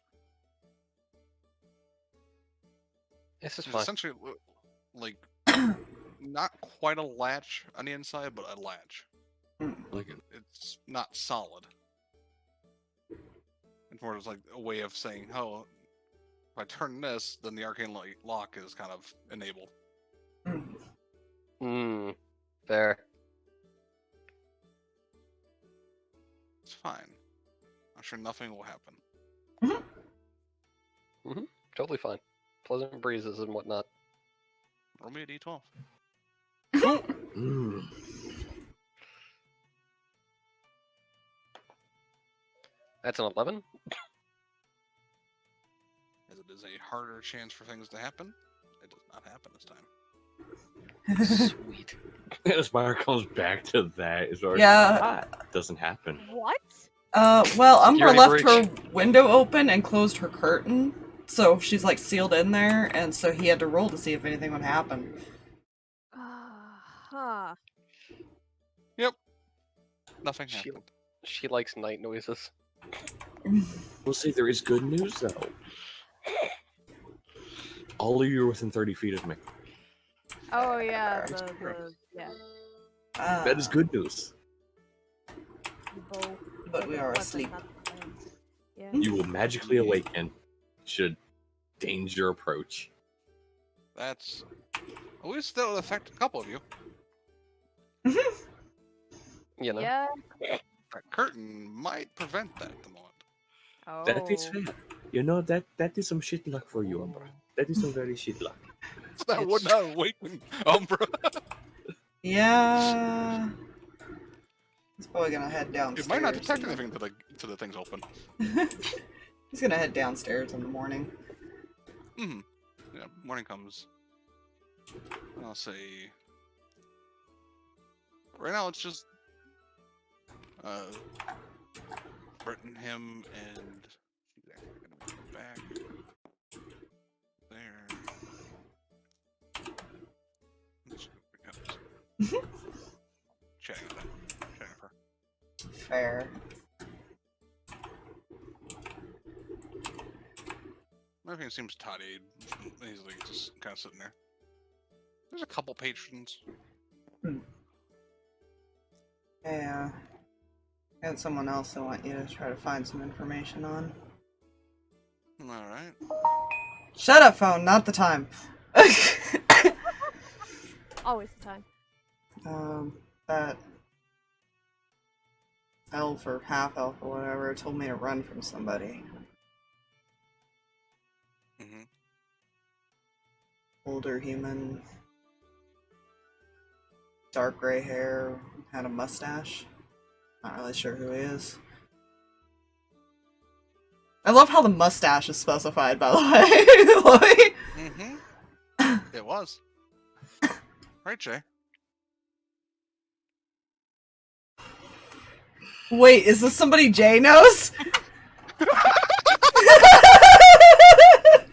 This is It's fine. essentially like not quite a latch on the inside, but a latch. Like it's not solid. It's more just like a way of saying, "Oh, if I turn this, then the arcane lock is kind of enabled." Hmm. Fair. It's fine. I'm sure nothing will happen. Totally fine. Pleasant breezes and whatnot. Roll me a d12. Mm. That's an 11. As it is a harder chance for things to happen, it does not happen this time. Sweet. And Aspire comes back to that. It's already Yeah. doesn't happen. What? Well, Umbra Security left breach. her window open and closed her curtain. So she's like sealed in there, and so he had to roll to see if anything would happen. Huh. Nothing She- happened. She likes night noises. We'll see. There is good news though. All of you are within 30 feet of me. Oh yeah, That's yeah. That is good news. We both But we are weapon asleep. up and- Yeah. You will magically awaken should danger approach. That's at least that will affect a couple of you. You know? Yeah. That curtain might prevent that at the moment. Oh. That is fair. You know that is some shit luck for you, Umbra. That is some very shit luck. That It's would not awaken Umbra. Yeah. He's probably gonna head downstairs. It might not detect and- anything to the things open. He's gonna head downstairs in the morning. Hmm. Yeah, morning comes. I'll say. Right now, it's just Britton, him, and she's actually gonna go back there. Chatting with her. Chatting with her. Fair. Everything seems toddy. He's like just kind of sitting there. There's a couple patrons. Hmm. Yeah. And someone else I want you to try to find some information on. Alright. Shut up, phone, not the time. Always the time. That elf or half elf or whatever told me to run from somebody. Mm-hmm. Older human, dark gray hair, had a mustache. Not really sure who he is. I love how the mustache is specified, by the way. Like... Mm-hmm. It was. Right, Jay? Wait, is this somebody Jay knows?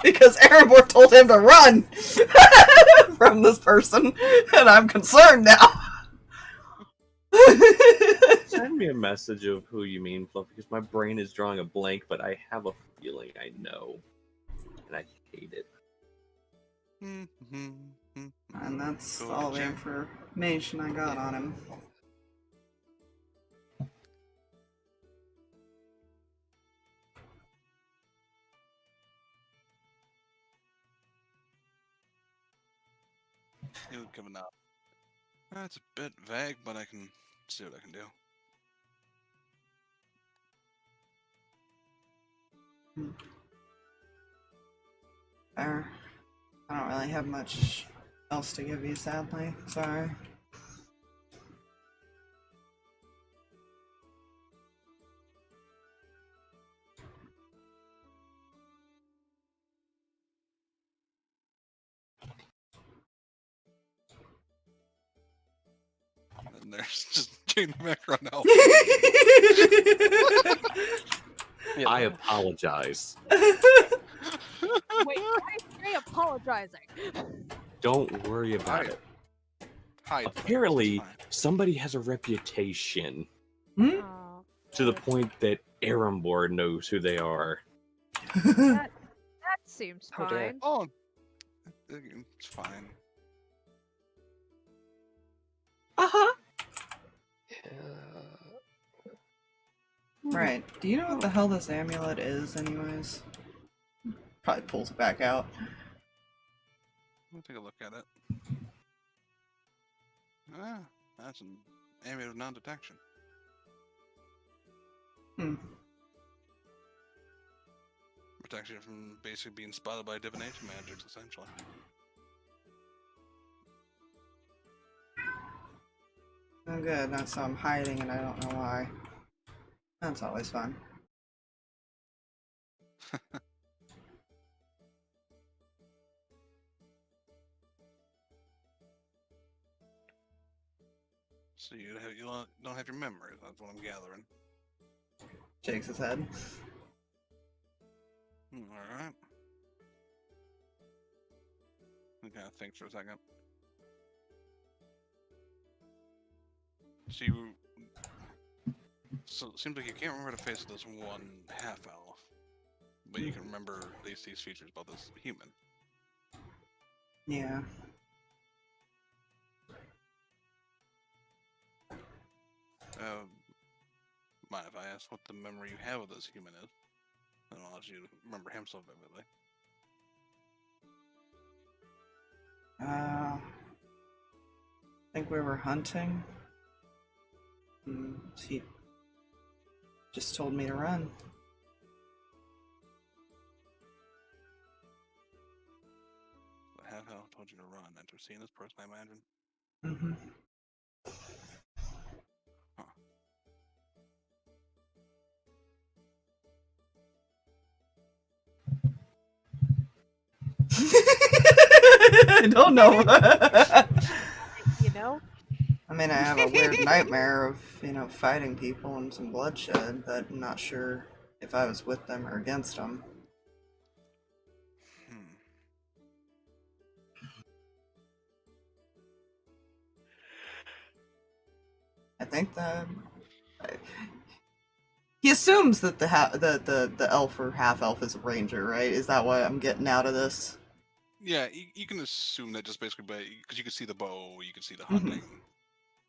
Because Erebor told him to run from this person, and I'm concerned now. Send me a message of who you mean, Fluffy, because my brain is drawing a blank, but I have a feeling I know. And I hate it. Mm-hmm. And that's Cool, all the Jay. information I got on him. He was coming up. That's a bit vague, but I can see what I can do. There. I don't really have much else to give you, sadly. Sorry. And there's just Jane the background elf. Yeah. I apologize. Wait, why is Jay apologizing? Don't worry about Hi. it. Hide. Apparently, Fine. somebody has a reputation Hmm? Oh, to the point that Arambor knows who they are. that seems Oh, dear. fine. Oh, it's fine. Uh-huh. Yeah. Right. Do you know what the hell this amulet is, anyways? Probably pulls it back out. We'll take a look at it. Ah, that's an amulet of non-detection. Hmm. Protects you from basically being spotted by divination magics, essentially. Oh good, that's how I'm hiding and I don't know why. That's always fun. So you don't have your memories. That's what I'm gathering. Shakes his head. All right. I kind of think for a second. So it seems like you can't remember the face of this one half elf, but you can remember at least these features about this human. Yeah. Mind if I ask what the memory you have of this human is? I don't want you to remember him so vividly. I think we were hunting. He just told me to run. The half elf told you to run after seeing this person, I imagine. Mm-hmm. I don't know. You know? I mean, I have a weird nightmare of, fighting people and some bloodshed, but I'm not sure if I was with them or against them. I think that he assumes that the elf or half elf is a ranger, right? Is that what I'm getting out of this? Yeah, you can assume that just basically because you can see the bow, you can see the hunting.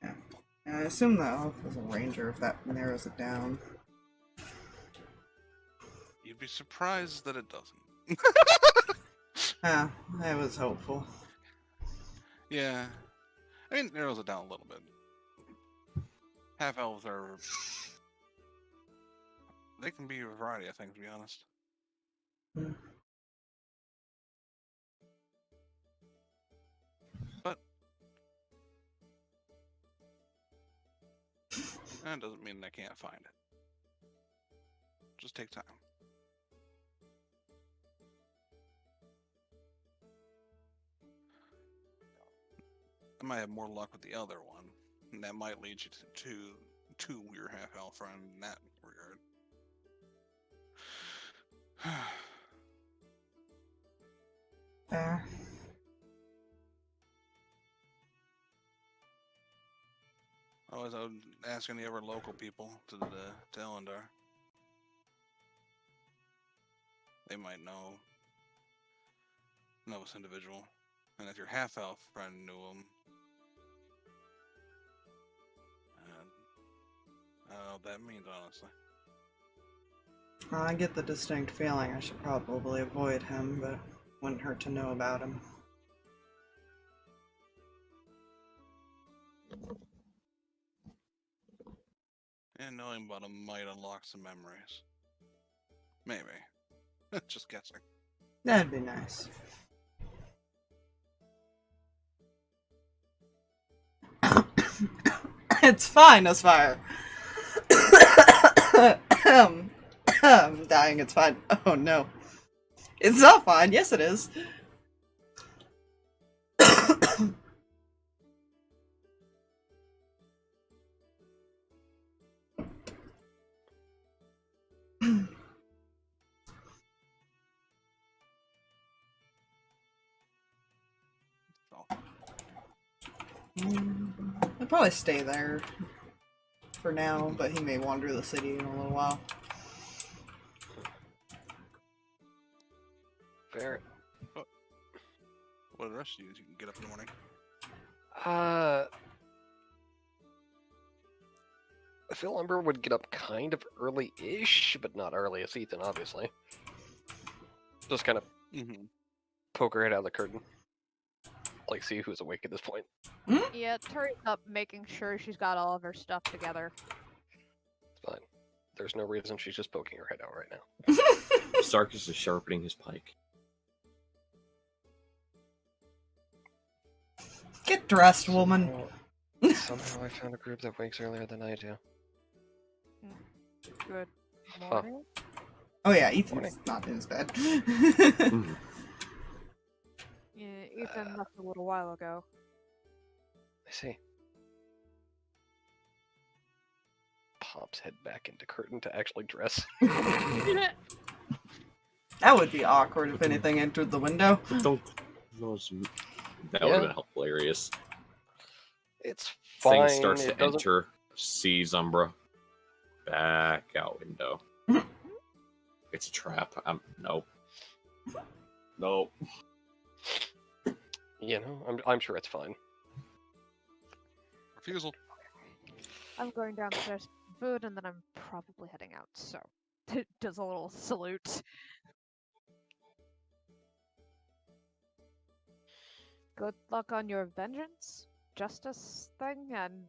Yeah. I assume that elf is a ranger if that narrows it down. You'd be surprised that it doesn't. Ah, I was hopeful. Yeah. I mean, it narrows it down a little bit. Half elves are. They can be a variety of things, to be honest. Hmm. But that doesn't mean I can't find it. Just take time. I might have more luck with the other one, and that might lead you to your half elf friend in that regard. Fair. Always, I would ask any other local people to Elondar. They might know this individual, and if your half elf friend knew him, I don't know what that means, honestly. I get the distinct feeling I should probably avoid him, but wouldn't hurt to know about him. And knowing about him might unlock some memories. Maybe. Just guessing. That'd be nice. It's fine, Aspire. I'm dying, it's fine. Oh no. It's not fine, yes it is. I'll probably stay there for now, but he may wander the city in a little while. Fair. What are the rest of you can get up in the morning? I feel Umbra would get up kind of early-ish, but not early as Ethan, obviously. Just kind of poke her head out of the curtain. Like, see who's awake at this point. Yeah, Turi's up making sure she's got all of her stuff together. It's fine. There's no reason she's just poking her head out right now. Sarkas is sharpening his pike. Get dressed, woman. Somehow I found a group that wakes earlier than I do. Good morning. Oh yeah, Ethan's not in his bed. Yeah, Ethan left a little while ago. I see. Pops head back into curtain to actually dress. That would be awkward if anything entered the window. Don't. That would have been hilarious. It's fine. Thing starts to enter, sees Umbra. Back out window. It's a trap. Nope. Nope. You know, I'm sure it's fine. Refusal. I'm going downstairs for food, and then I'm probably heading out, so... Does a little salute. Good luck on your vengeance, justice thing, and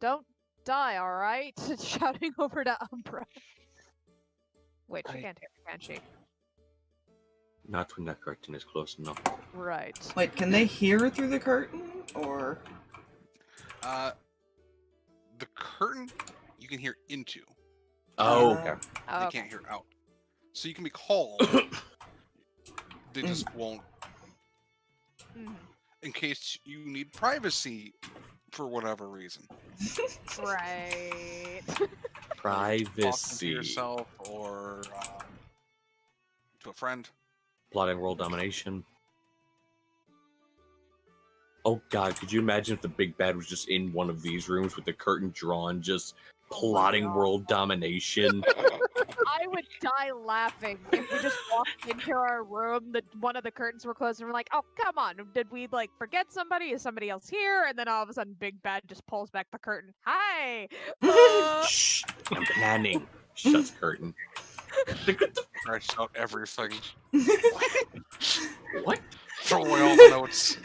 don't die, alright? Shouting over to Umbra. Wait, she can't hear me, can she? Not when that curtain is close enough. Right. Wait, can they hear through the curtain, or...? The curtain you can hear into. Oh, okay. They can't hear out. So you can be called. They just won't. In case you need privacy for whatever reason. Right. Talking to Privacy. yourself or to a friend. Plotting world domination. Oh god, could you imagine if the big bad was just in one of these rooms with the curtain drawn, just plotting world domination? I would die laughing if we just walked into our room, one of the curtains were closed, and we're like, "Oh, come on! Did we like forget somebody? Is somebody else here?" And then all of a sudden, Big Bad just pulls back the curtain. Hi. Shh! I'm planning. Shuts curtain. Writes out everything. What? Throw away all the notes.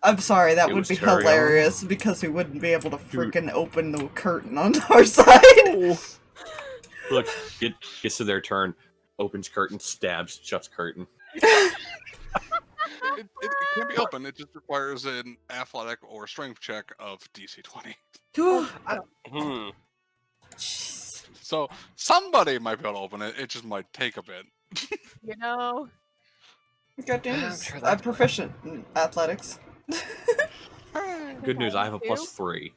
I'm sorry, that It would was be Terry hilarious because we wouldn't be able to freaking open the curtain on our side. Look, gets to their turn, opens curtain, stabs, shuts curtain. It can't be open. It just requires an athletic or strength check of DC 20. So somebody might be able to open it. It just might take a bit. You know. God damn I'm it. sure I'm that's proficient in athletics. Good news, I have a +3.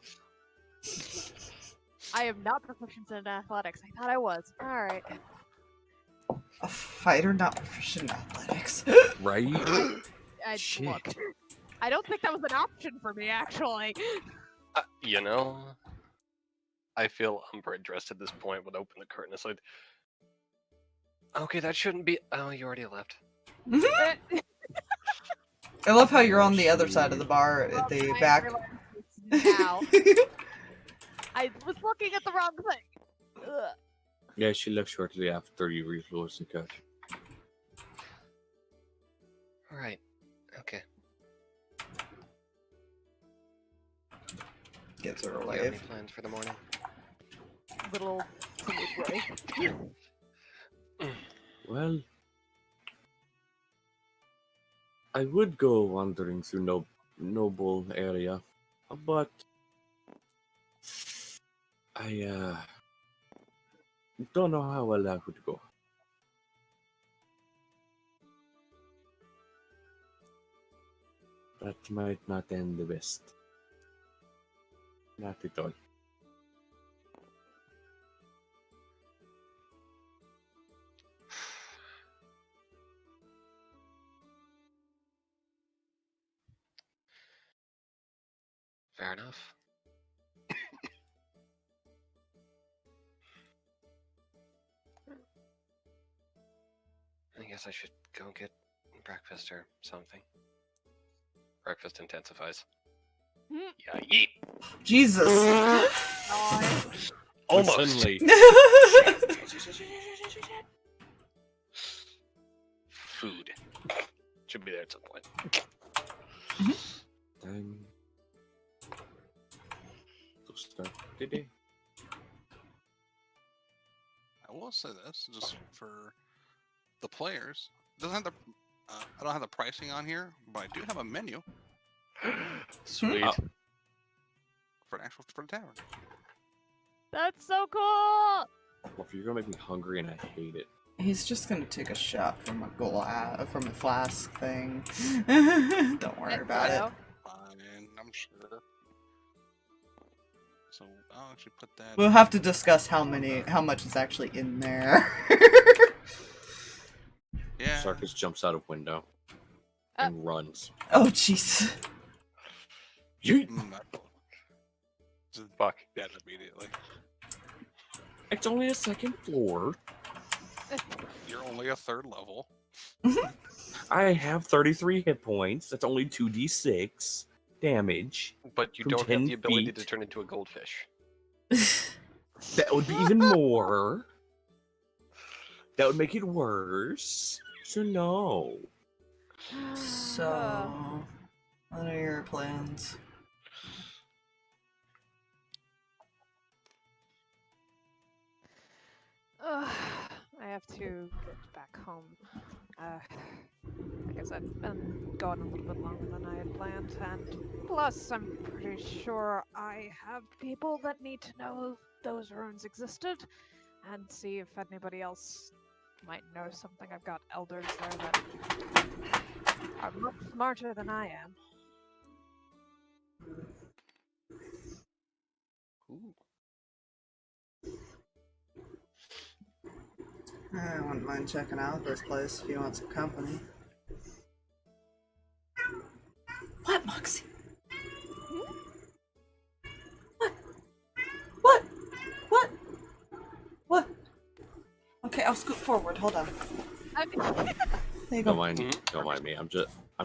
I am not proficient in athletics. I thought I was. Alright. A fighter not proficient in athletics. Right? Shit. Look. I don't think that was an option for me, actually. You know, I feel Umbra dressed at this point would open the curtain. It's like, okay, that shouldn't be. Oh, you already left. I love how you're on the other side of the bar at the back. Now. I was looking at the wrong thing. Ugh. Yeah, she left shortly after you reflows the cut. Alright, okay. Gets her Do you have any alive. plans for the morning? Little timid way. Well, I would go wandering through Noble area, but I don't know how well that would go. That might not end the best. Not at all. Fair enough. I guess I should go get breakfast or something. Breakfast intensifies. Yeah, yeet! Jesus. Almost. Suddenly, Food. Should be there at some point. time to start the day. I will say this just for the players. Doesn't have the I don't have the pricing on here, but I do have a menu Sweet. for the tavern. That's so cool! Well, if you're gonna make me hungry and I hate it. He's just gonna take a shot from from a flask thing. Don't worry about it. Fine, I'm sure. So I'll actually put that. We'll have to discuss how much is actually in there. Yeah. Sarkas jumps out of window and runs. Oh jeez. Just Fuck. dead immediately. It's only a second floor. You're only a third level. I have 33 hit points. That's only 2d6 damage. But you From don't have 10 the ability feet. to turn into a goldfish. That would be even more. That would make it worse. So no. So, what are your plans? I have to get back home. Like I said, I'm going a little bit longer than I had planned, and plus, I'm pretty sure I have people that need to know those runes existed, and see if anybody else might know something. I've got elders there that are much smarter than I am. Ooh. I wouldn't mind checking out this place if you want some company. What, Moxie? Okay, I'll scoot forward. Hold on. Okay. There you Don't go. mind, don't mind me. I'm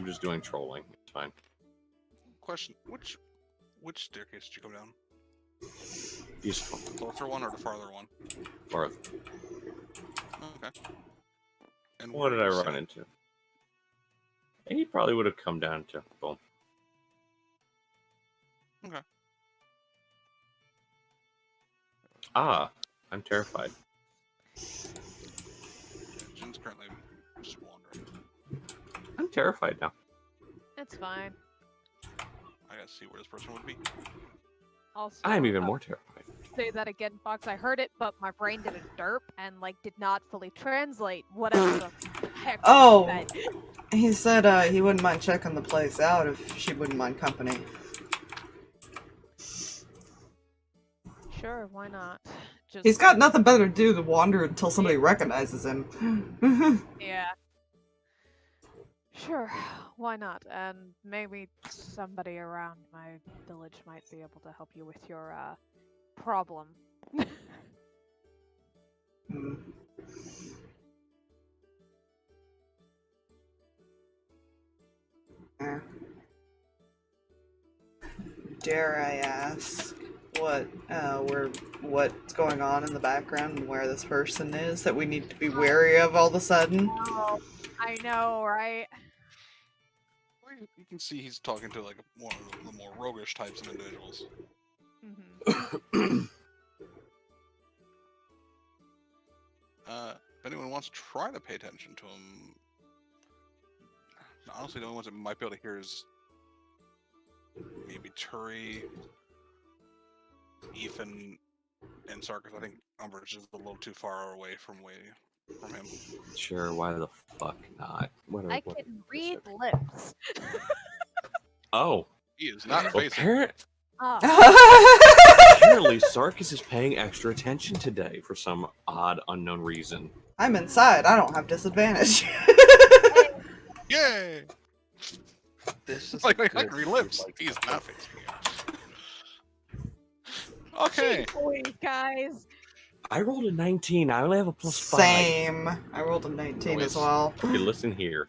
just doing trolling. It's fine. Question: Which staircase did you go down? Useful. The closer one or the farther one? Farther. Okay. And What did I you run sit? into? And he probably would have come down to boom. Okay. Ah, I'm terrified. Jin's currently just wandering. I'm terrified now. It's fine. I gotta see where this person would be. Also, I'm even more terrified. say that again, Fox. I heard it, but my brain did a derp and like did not fully translate whatever the heck. Oh. Said. He said he wouldn't mind checking the place out if she wouldn't mind company. Sure, why not? Just He's got nothing better to do than wander until somebody recognizes him. yeah. Sure, why not? And maybe somebody around my village might be able to help you with your problem. Hmm. Eh. Dare I ask what's going on in the background and where this person is that we need to be wary of all of a sudden? Oh, I know, right? Well, you can see he's talking to like one of the more roguish types of individuals. Mm-hmm. If anyone wants to try to pay attention to him, honestly, the only ones that might be able to hear is maybe Turi, Ethan, and Sarkas. I think Umbra is just a little too far away from him. Sure, why the fuck not? I can read lips. Oh, He is not well, facing. apparently Sarkas is paying extra attention today for some odd, unknown reason. I'm inside. I don't have disadvantage. Yay! This is Like my good hungry lips. like- He's not facing me. Okay. Boy, guys. I rolled a 19. I only have a +5. Same. I rolled a 19 as well. Okay, listen here.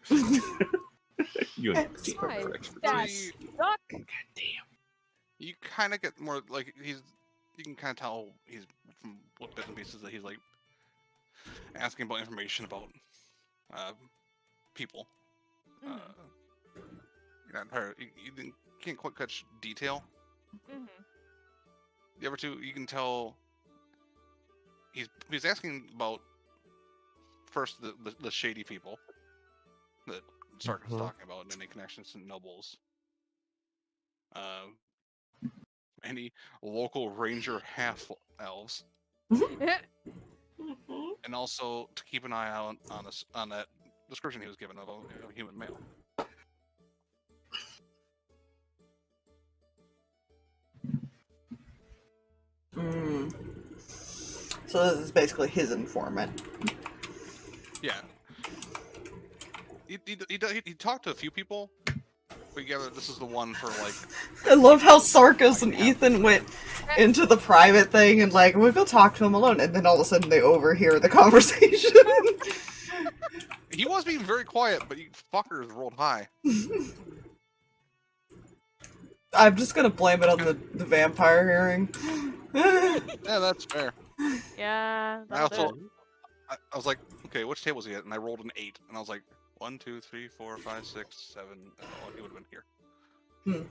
You and It's Why? for expertise. That's suck. God damn. You kind of get more like you can kind of tell he's from what bits and pieces that he's like asking about information about people. Mhm. You're not you can't quite catch detail. Mhm. The other two, you can tell he's asking about first the shady people that Sarkas is talking about, and any connections to nobles. Any local ranger half elves, and also to keep an eye out on that description he was given of a human male. Mm. So this is basically his informant. Yeah. He talked to a few people, but together this is the one for like. I love how Sarkas and Ethan went into the private thing and like, we'll go talk to him alone, and then all of a sudden they overhear the conversation. He was being very quiet, but you fuckers rolled high. I'm just gonna blame it on the vampire hearing. Yeah, that's fair. Yeah. I also, I was like, okay, which table was he at? And I rolled an 8, and I was like, 1, 2, 3, 4, 5, 6, 7. Oh, he would have been here. Hmm.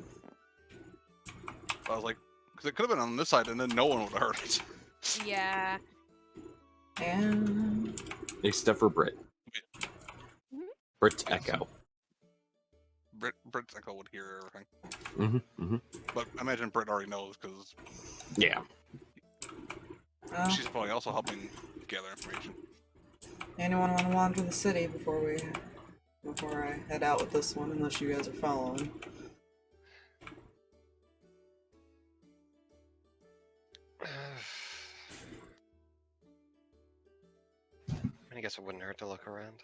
I was like, because it could have been on this side, and then no one would have heard it. Yeah. And Except for Brit. Brit's Yes. echo. Brit's echo would hear everything. But I imagine Brit already knows, because Yeah. well, she's probably also helping gather information. anyone want to wander the city before I head out with this one? Unless you guys are following. I guess it wouldn't hurt to look around.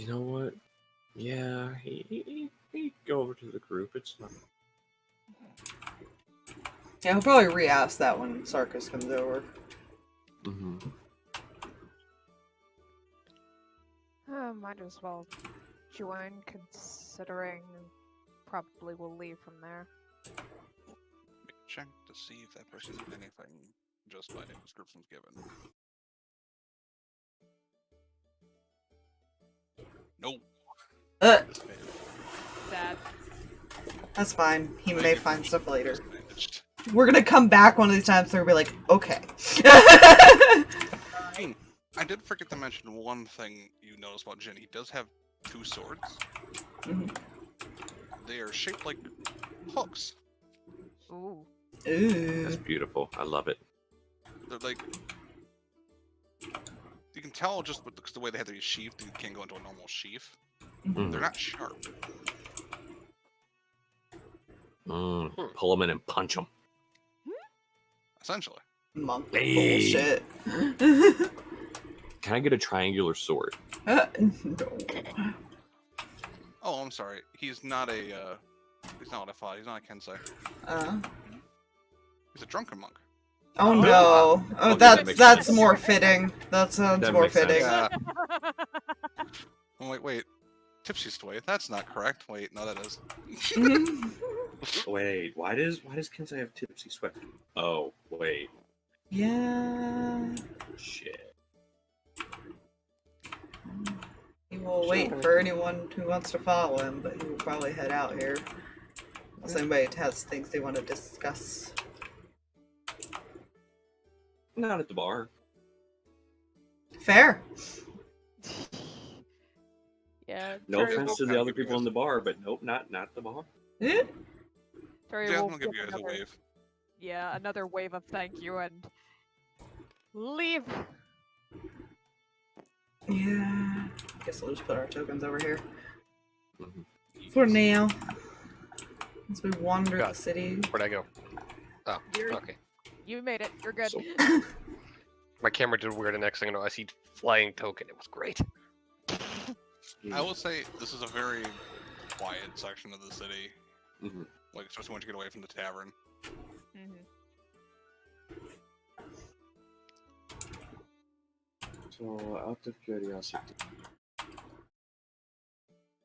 You know what? Yeah, he go over to the group. It's not. Yeah, he'll probably re-ask that when Sarkas comes over. Mm-hmm. Might as well join, considering probably we'll leave from there. Check to see if that person did anything just by the descriptions given. Nope. Sad. That's fine. He may find stuff later. Disadvantaged. We're gonna come back one of these times and we'll be like, okay. I did forget to mention one thing you noticed about Jin. He does have 2 swords. Mhm. They are shaped like hooks. Ooh. Ooh. That's beautiful. I love it. They're like... You can tell just with the way they have to be sheathed, you can't go into a normal sheath. Mhm. They're not sharp. Pull them in and punch them. Essentially. Monk Hey. bullshit. Can I get a triangular sword? No. Oh, I'm sorry. He's not a, he's not what I thought. He's not a Kensei. He's a drunken monk. Oh Oh, no. wow. Oh, Okay, that makes that's sense. more fitting. That sounds That more makes sense. fitting. Yeah. Oh, wait. Tipsy Sway. That's not correct. Wait, no, that is. Wait, why does Kensei have tipsy sweat? Oh, wait. Yeah. Shit. He will wait for anyone who wants to follow him, but he will probably head out here. Unless anybody has things they want to discuss. Not at the bar. Fair. Yeah. No Turi offense will- to the other people in the bar, but nope, not at the bar. Eh? Turi Yeah, will I'll give you guys a another- wave. Yeah, another wave of thank you and leave. Yeah. Guess we'll just put our tokens over here. Mhm. For now. As we wander Got the it. city. Where'd I go? Oh, You're- okay. You made it. You're good. So- My camera did weird, and next thing I know, I see flying token. It was great. I will say this is a very quiet section of the city. Mhm. Like, especially once you get away from the tavern. Mhm. So, out of curiosity,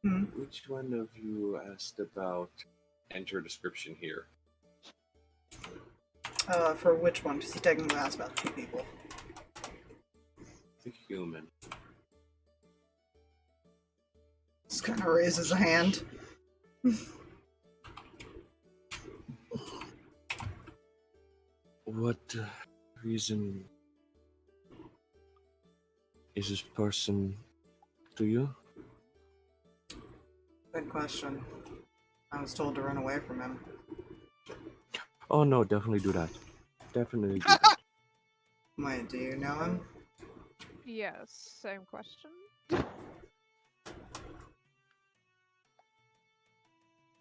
Hmm. which one of you asked about Enter description here. For which one? Because he technically asked about 2 people. the human? Just kind of raises a hand. What reason is this person to you? Good question. I was told to run away from him. Oh no, definitely do that. Definitely do that. Wait, do you know him? Yes, same question.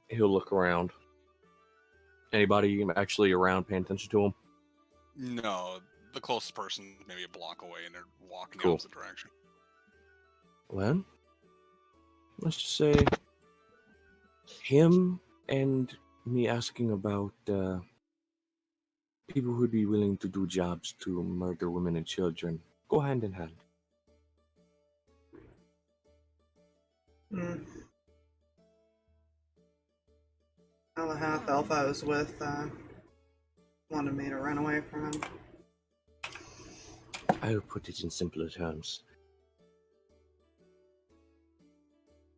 He'll look around. Anybody actually around paying attention to him? No, the closest person is maybe a block away and they're walking Cool. the opposite direction. Well, let's just say him and me asking about people who'd be willing to do jobs to murder women and children go hand in hand. Hmm. Well, the half elf I was with wanted me to run away from him. I'll put it in simpler terms.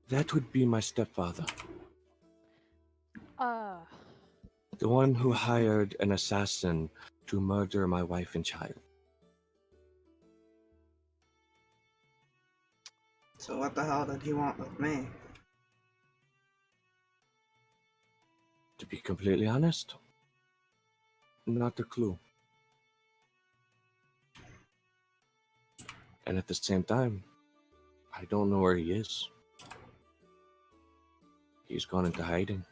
That would be my stepfather, the one who hired an assassin to murder my wife and child. So what the hell did he want with me? To be completely honest, not a clue. And at the same time, I don't know where he is. He's gone into hiding.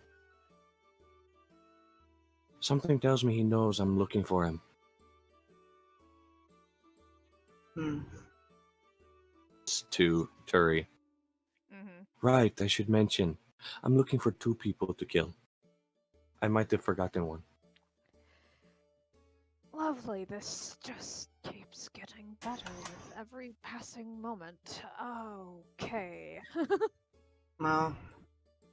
Something tells me he knows I'm looking for him. Hmm. To Turi. Right, I should mention. I'm looking for 2 people to kill. I might have forgotten one. Lovely. This just keeps getting better with every passing moment. Okay. Well,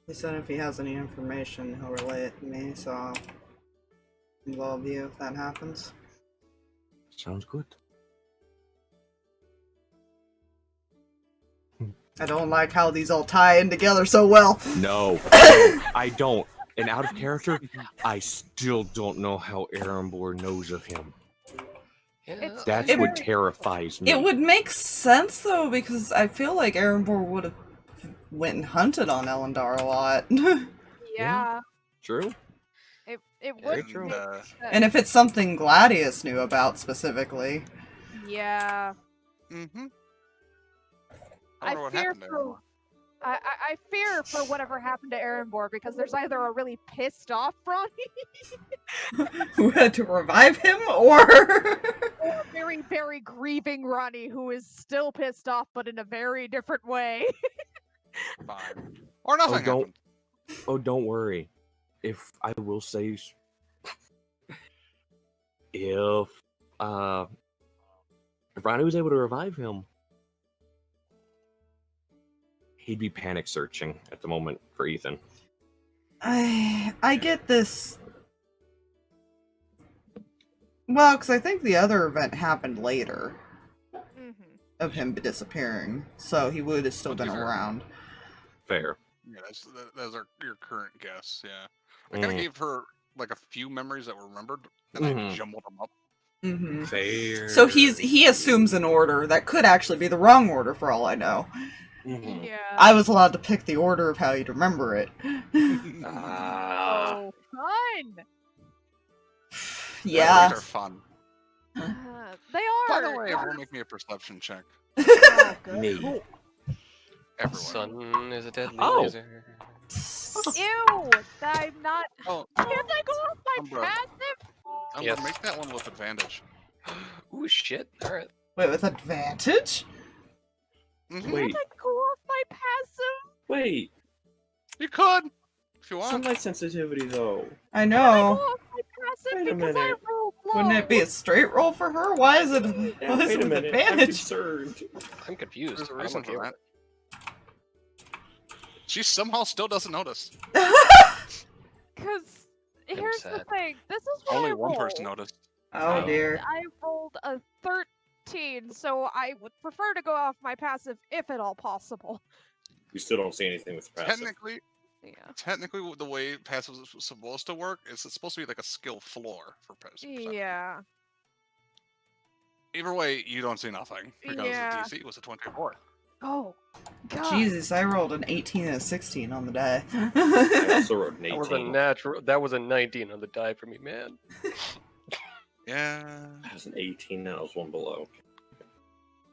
he said if he has any information, he'll relay it to me, so I'll involve you if that happens. Sounds good. I don't like how these all tie in together so well. No, I don't. And out of character, I still don't know how Erembor knows of him. Yeah, That's It- what terrifies me. It would make sense though, because I feel like Erebor would have went and hunted on Elondar a lot. Yeah. True. It Very would true. make sense. And if it's something Gladius knew about specifically. Yeah. Mm-hmm. I fear for I fear for whatever happened to Erenbor because there's either a really pissed off Ronnie Who had to revive him, or or a very, very grieving Ronnie who is still pissed off but in a very different way. Fine. Or nothing don't- happened. Oh, don't worry. If I will say, if Ronnie was able to revive him, he'd be panic searching at the moment for Ethan. I get this. Well, because I think the other event happened later of him disappearing, so he would have still been around. Fair. Yeah, that's your current guess. Yeah, I kind of gave her like a few memories that were remembered, and I jumbled them up. Mm-hmm. Fair. So he assumes an order that could actually be the wrong order for all I know. Mhm. Yeah. I was allowed to pick the order of how you'd remember it. Ah. Oh, fun! Yeah. Memories are fun. They By are. the way, everyone make me a perception check. Oh, good. Me. Everyone. Sun is a deadly Oh. laser. Ew! I'm not. Oh, Can't I go off my Umbra. passive? I'm Yes. gonna make that one with advantage. Ooh, shit. Alright. Wait, with advantage? Mhm. Wait, Can't I go off my passive? wait. You could, if you want. Sunlight sensitivity, though. I Can I go know. off my passive Wait a because I minute. rolled low? Wouldn't it be a straight roll for her? Why is it? Yeah, Why is wait it a with minute. I'm advantage? concerned. I'm confused. There's a I'm reason okay for with that. She somehow still doesn't notice. Because here's the sad. thing. This is what Only I one rolled. person noticed. Oh And dear. I rolled a 13, so I would prefer to go off my passive if at all possible. You still don't see anything with passive. Technically, the way passive is supposed to work is it's supposed to be like a skill floor for passive. Yeah. Either way, you don't see nothing because Yeah. the DC was a 24. Oh, God. Jesus, I rolled an 18 and a 16 on the die. I also wrote an 18. That was a natural. That was a 19 on the die for me, man. Yeah. That was an 18, that was one below.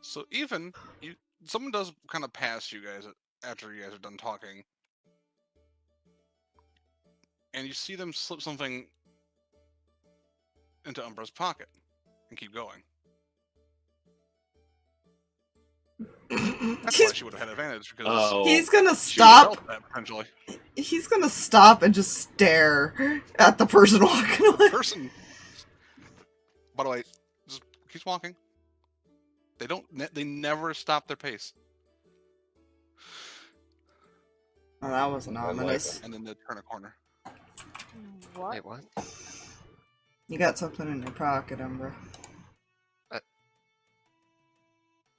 So even someone does kind of pass you guys after you guys are done talking, and you see them slip something into Umbra's pocket and keep going. That's why she would have had advantage because He's gonna she would have stop. felt that potentially. He's gonna stop and just stare at the person walking away. Person. By the way, just keeps walking. They don't. They never stop their pace, Oh, that was ominous. and then they turn a corner. What? Wait, what? You got something in your pocket, Umbra.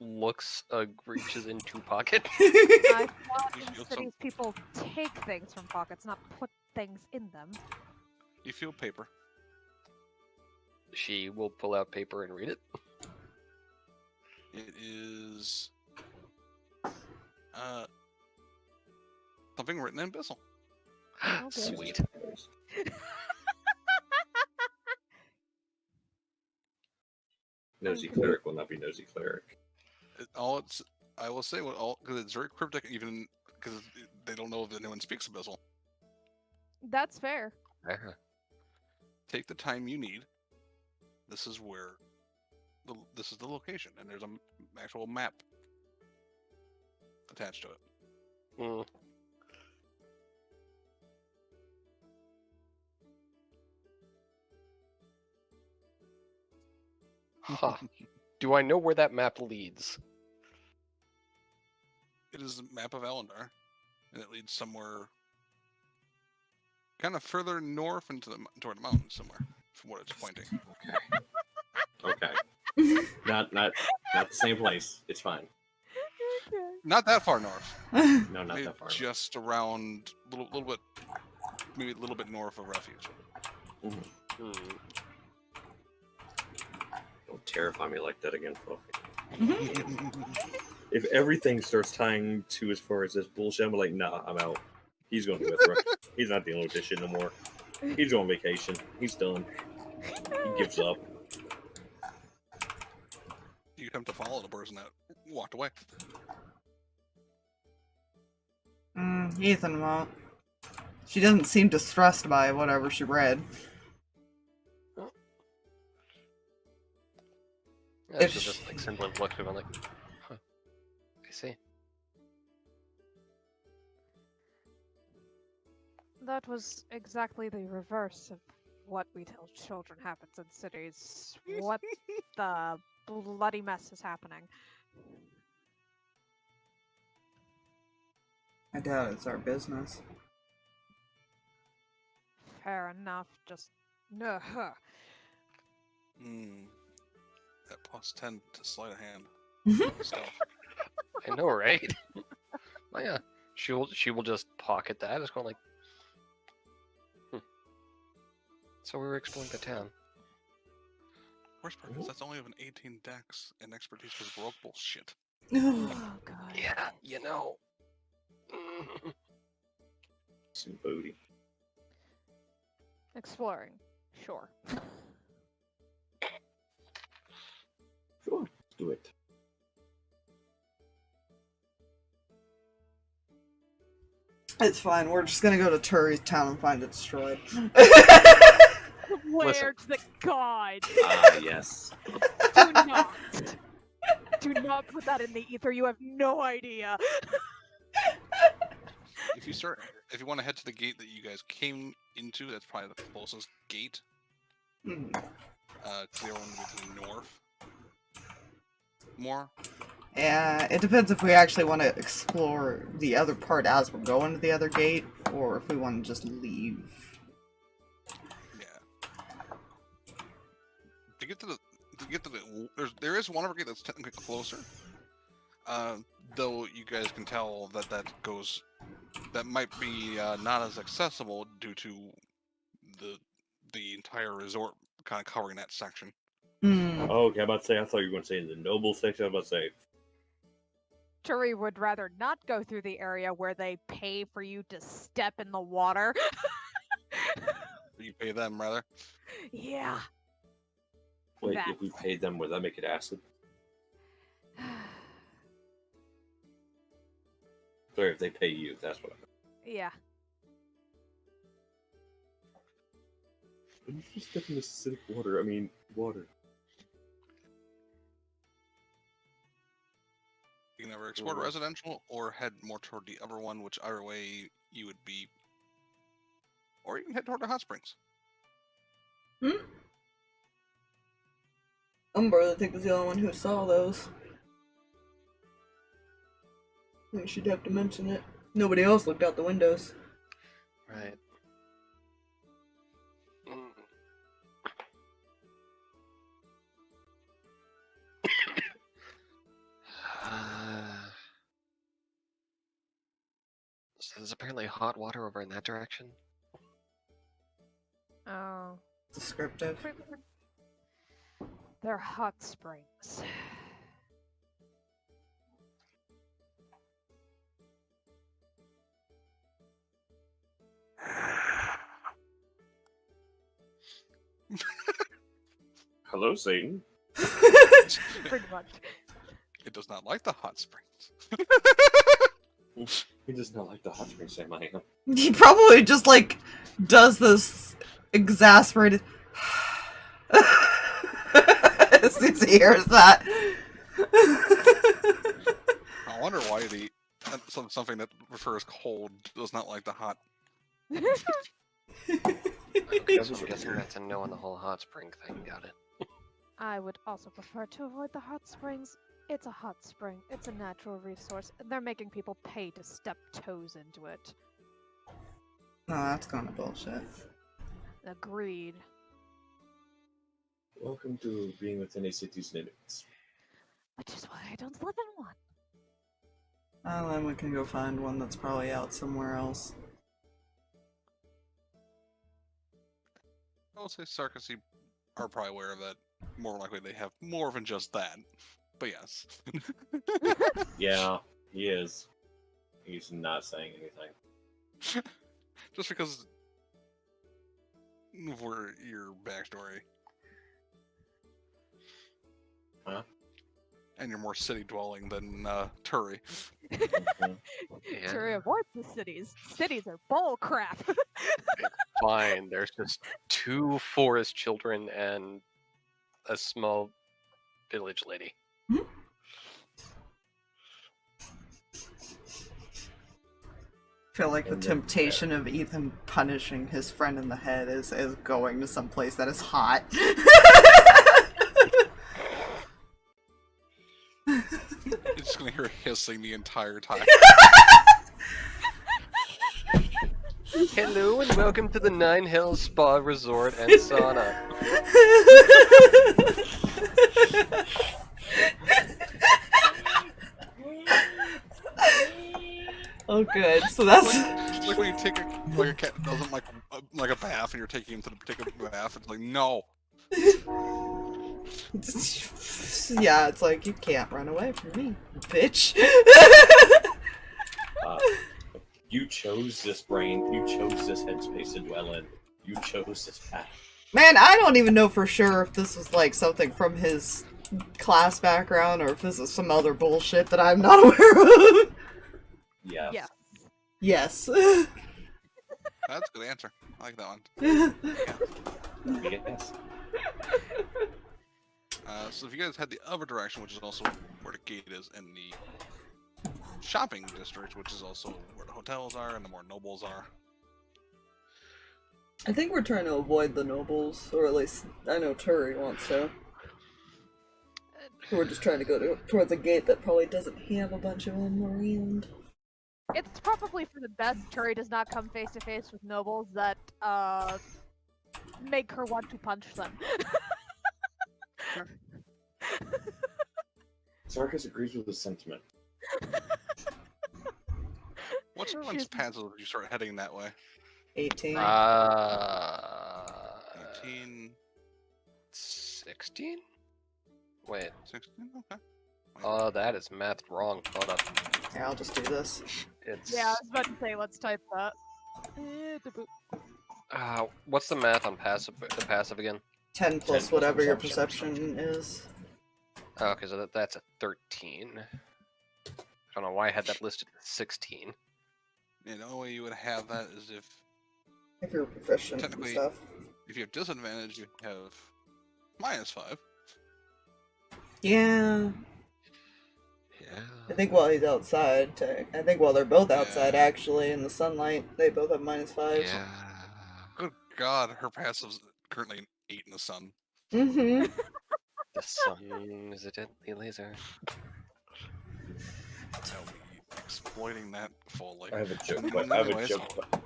Looks, reaches into pocket. I thought You in feel cities people take things from pockets, not put things in them. You feel paper. She will pull out paper and read it. It is something written in Bissell. Okay. Sweet. Nosy cleric will not be nosy cleric. I will say because it's very cryptic, even because they don't know if anyone speaks Abyssal. That's fair. Take the time you need. This is where this is the location, and there's an actual map attached to it. Mm. Huh. Do I know where that map leads? It is the map of Elondar, and it leads somewhere kind of further north into toward the mountains somewhere, from what it's pointing. Okay. Not the same place. It's fine. Okay. Not that far north. No, not Maybe that far. just around little bit, maybe a little bit north of Refuge. Hmm. Don't terrify me like that again, Fluffy. If everything starts tying to as far as this bullshit, I'm like, nah, I'm out. He's going to Mithra. He's not dealing with this shit no more. He's on vacation. He's done. He gives up. You attempt to follow the person that walked away. Ethan won't. She doesn't seem distressed by whatever she read. Yeah, If she'll sh- just like simply look through and like, huh, I see. That was exactly the reverse of what we tell children happens in cities. What the bloody mess is happening? I doubt it's our business. Fair enough, just... No. That plus 10 to sleight of hand. Stealth. I know, right? Oh yeah, she will just pocket that. It's going like, So we were exploring the town. Worst part is that's only of an 18 dex, and expertise was broke bullshit. Oh god. Yeah, you know. Some booty. Exploring. Sure. Sure, let's do it. It's fine. We're just gonna go to Turi's town and find it destroyed. Where Listen. to the gods? Ah, yes. Do not. Do not put that in the ether. You have no idea. If you want to head to the gate that you guys came into, that's probably the closest gate. Clear one to the north. More. Yeah, it depends if we actually want to explore the other part as we're going to the other gate, or if we want to just leave. Yeah. To get to the there is one other gate that's technically closer. Though you guys can tell that might be not as accessible due to the entire resort kind of covering that section. Oh, okay, I'm about to say, I thought you were going to say in the noble section. I was about to say, Turi would rather not go through the area where they pay for you to step in the water. You pay them, rather. Yeah. wait, That. if we paid them, would that make it acid? Sorry, if they pay you, that's what I meant. Yeah. When you just step in this acidic water, I mean, water. You can either explore residential or head more toward the other one, which either way you would be. Or you can head toward the hot springs. Umbra, I think, was the only one who saw those. I think she'd have to mention it. Nobody else looked out the windows. Right. So there's apparently hot water over in that direction. Oh. Descriptive. They're hot springs. Hello, Satan. Pretty much. It does not like the hot springs. He does not like the hot springs, Sam. I am. He probably just, like, does this exasperated... as soon as he hears that. I wonder why the something that prefers cold does not like the hot. I'm guessing that's a no on the whole hot spring thing. Got it. I would also prefer to avoid the hot springs. It's a hot spring. It's a natural resource. They're making people pay to step toes into it. No, that's kind of bullshit. Agreed. Welcome to being within a city's limits. Which is why I don't live in one. Oh, then we can go find one that's probably out somewhere else. I will say Sarkas are probably aware of that. More likely they have more than just that. But yes. Yeah, he is. He's not saying anything. Just because of your backstory. Huh? And you're more city dwelling than Turi. Yeah. Turi avoids the cities. Cities are bull crap. Fine. There's just 2 forest children and a small village lady. I feel like the temptation of Ethan punishing his friend in the head is going to some place that is hot. You're just gonna hear hissing the entire time. Hello and welcome to the Nine Hills Spa Resort and Sauna. Oh, good. So that's It's like when you take a cat that doesn't like a bath and you're taking him to take a bath. It's like no. yeah. It's like you can't run away from me, bitch. You chose this brain. You chose this headspace to dwell in. You chose this path. Man, I don't even know for sure if this was like something from his class background or if this is some other bullshit that I'm not aware of. Yes. Yeah. Yes. That's a good answer. I like that one. Yes. So if you guys head the other direction, which is also where the gate is in the shopping district, which is also where the hotels are and the more nobles are. I think we're trying to avoid the nobles, or at least I know Turi wants to. We're just trying to go towards a gate that probably doesn't have a bunch of them around. It's probably for the best Turi does not come face to face with nobles that make her want to punch them. Sarkas agrees with the sentiment. What's everyone's paths as you start heading that way? 18. 18, 16? Wait. 16? Okay. Oh, that is mathed wrong. Hold up. Here, I'll just do this. It's Yeah, I was about to say, let's type that. what's the math on passive? The passive again? 10 plus whatever your perception is. Oh, okay, so that's a 13. I don't know why I had that listed as 16. Yeah, the only way you would have that is if If you're proficient and technically, stuff. if you have disadvantage, you have -5. Yeah. Yeah. I think while he's outside, I think while they're both outside Yeah. actually in the sunlight, they both have -5s. Yeah. Good God, her passive's currently an 8 in the sun. Mm-hmm. The sun is a deadly laser. I'll be exploiting that fully. I have a joke.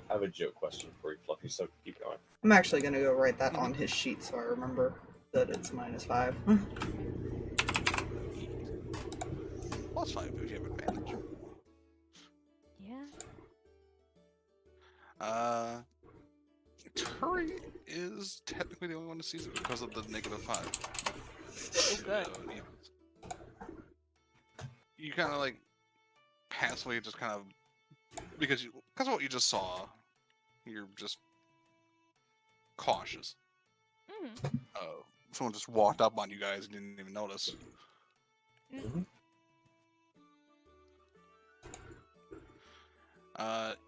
I have a joke question for you, Fluffy. So keep going. I'm actually gonna go write that on his sheet so I remember that it's -5. +5 if you have advantage. Yeah. Turi is technically the only one to see it because of the -5. Oh, good. You kind of like passively just kind of because of what you just saw, you're just cautious. Mm. Someone just walked up on you guys and didn't even notice.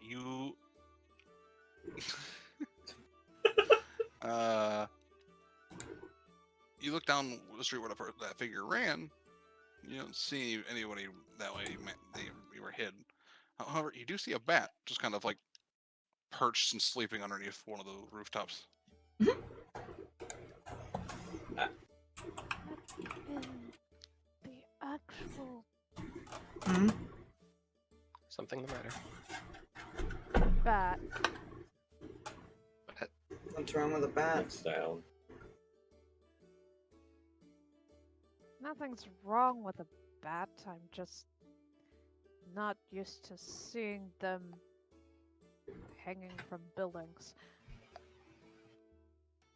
You you look down the street where that figure ran. You don't see anybody that way. You were hidden. However, you do see a bat just kind of like perched and sleeping underneath one of the rooftops. The actual Hmm? Something the matter. bat. What's wrong with a bat? It's down. Nothing's wrong with a bat. I'm just not used to seeing them hanging from buildings.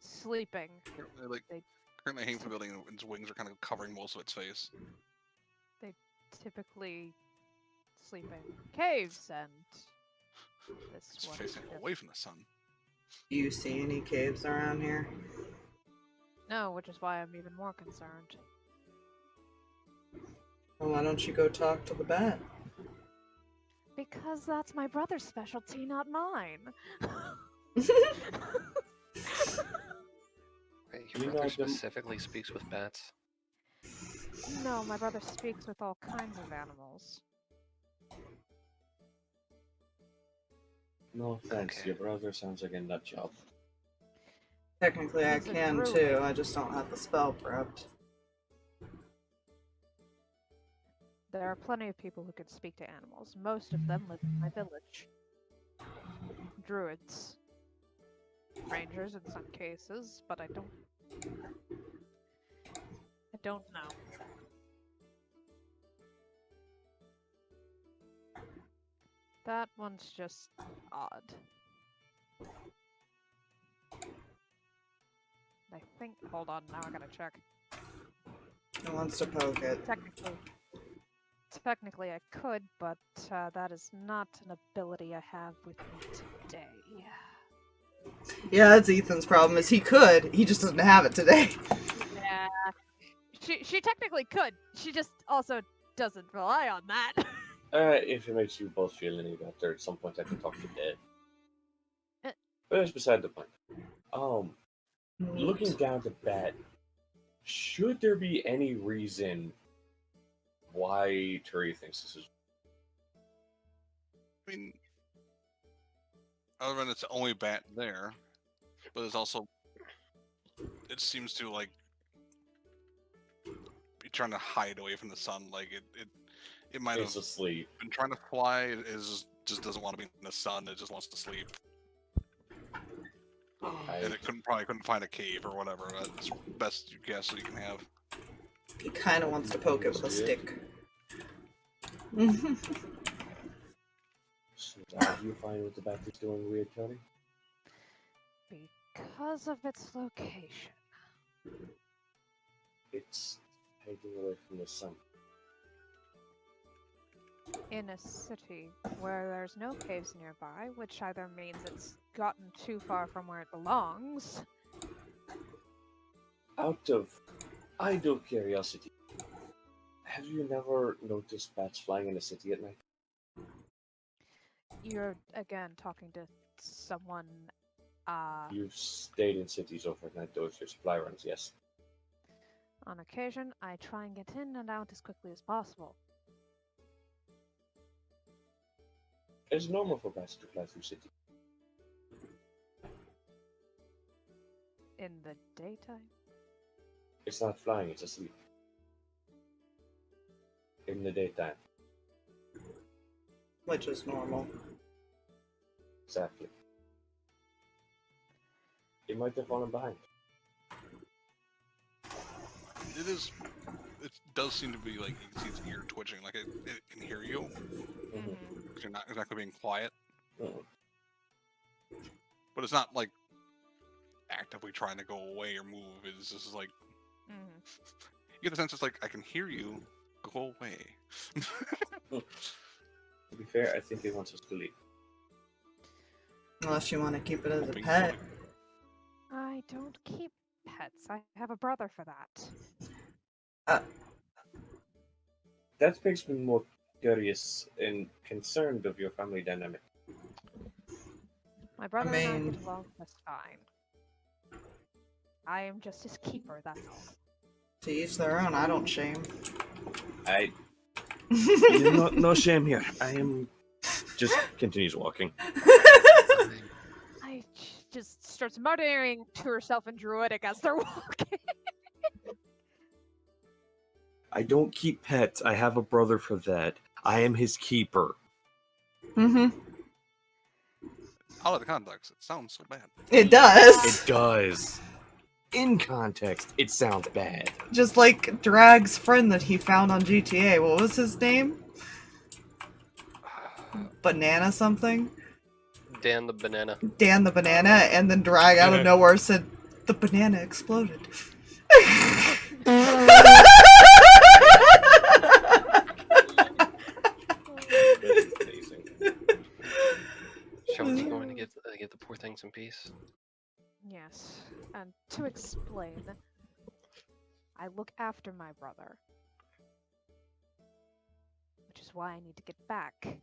Sleeping. They're like They- currently hanging from the building, and its wings are kind of covering most of its face. Typically sleep in caves, and this It's one facing just- away from the sun. Do you see any caves around here? No, which is why I'm even more concerned. Well, why don't you go talk to the bat? Because that's my brother's specialty, not mine. Wait, You your know brother them- specifically speaks with bats? No, my brother speaks with all kinds of animals. No offense, Okay. your brother sounds like a nut job. Technically, I He's a can druid. too. I just don't have the spell prepped. There are plenty of people who can speak to animals. Most of them live in my village. Druids. Rangers in some cases, but I don't know. That one's just odd. I think, hold on, now I gotta check. He wants to poke it. Technically I could, but that is not an ability I have with me today. Yeah, that's Ethan's problem. Is he could, he just doesn't have it today. Yeah. She technically could. She just also doesn't rely on that. If it makes you both feel any better, at some point I can talk to Dead. Uh. But that's beside the point. Looking down the bat, should there be any reason why Turi thinks this is? I mean, other than it's the only bat there, but it's also, it seems to like be trying to hide away from the sun. Like it might It's have asleep. been trying to fly. It just doesn't want to be in the sun. It just wants to sleep, and it probably couldn't find a cave or whatever. That's the best you guess that you can have. He kind of wants to poke it with a stick. So are you fine with the bat is doing weird, Tony? Because of its location. It's hiding away from the sun. In a city where there's no caves nearby, which either means it's gotten too far from where it belongs. Out of idle curiosity, have you never noticed bats flying in the city at night? You're again talking to someone You've stayed in cities overnight, though, if your supply runs, yes. on occasion. I try and get in and out as quickly as possible. It's normal for bats to fly through cities. In the daytime? It's not flying, it's asleep. In the daytime. Which is normal. Exactly. It might have fallen behind. It does seem to be like you can see its ear twitching, like it can hear you. Mhm. You're not exactly being quiet, Mhm. but it's not like actively trying to go away or move. It's just like Mm-hmm. you get the sense it's like I can hear you, go away. To be fair, I think it wants us to leave. Unless you want to keep it as a Hoping pet. I don't keep pets. I have a brother for that. That makes me more curious and concerned of your family dynamic. My brother and I mean- get along just fine. I am just his keeper, that's all. To each their own, I don't shame. I No shame here. I am Just continues walking. I just starts muttering to herself in Druidic as they're walking. I don't keep pets. I have a brother for that. I am his keeper. Mm-hmm. Out of the context, it sounds so bad. It does. It does. In context, it sounds bad. Just like Drag's friend that he found on GTA. What was his name? Banana something? Dan the banana. Dan the banana, and then Drag out of nowhere said, "The banana exploded." Shall we be going to get the poor things in peace? Yes, and to explain, I look after my brother, which is why I need to get back.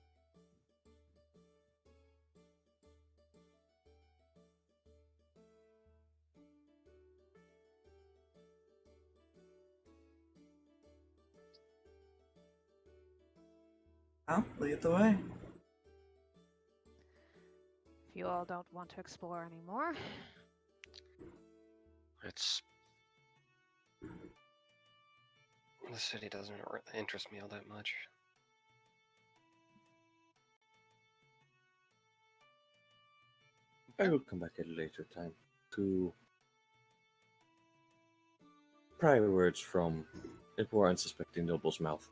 Well, lead the way. If you all don't want to explore anymore, It's... The city doesn't really interest me all that much. I will come back at a later time to pry words from a poor unsuspecting noble's mouth.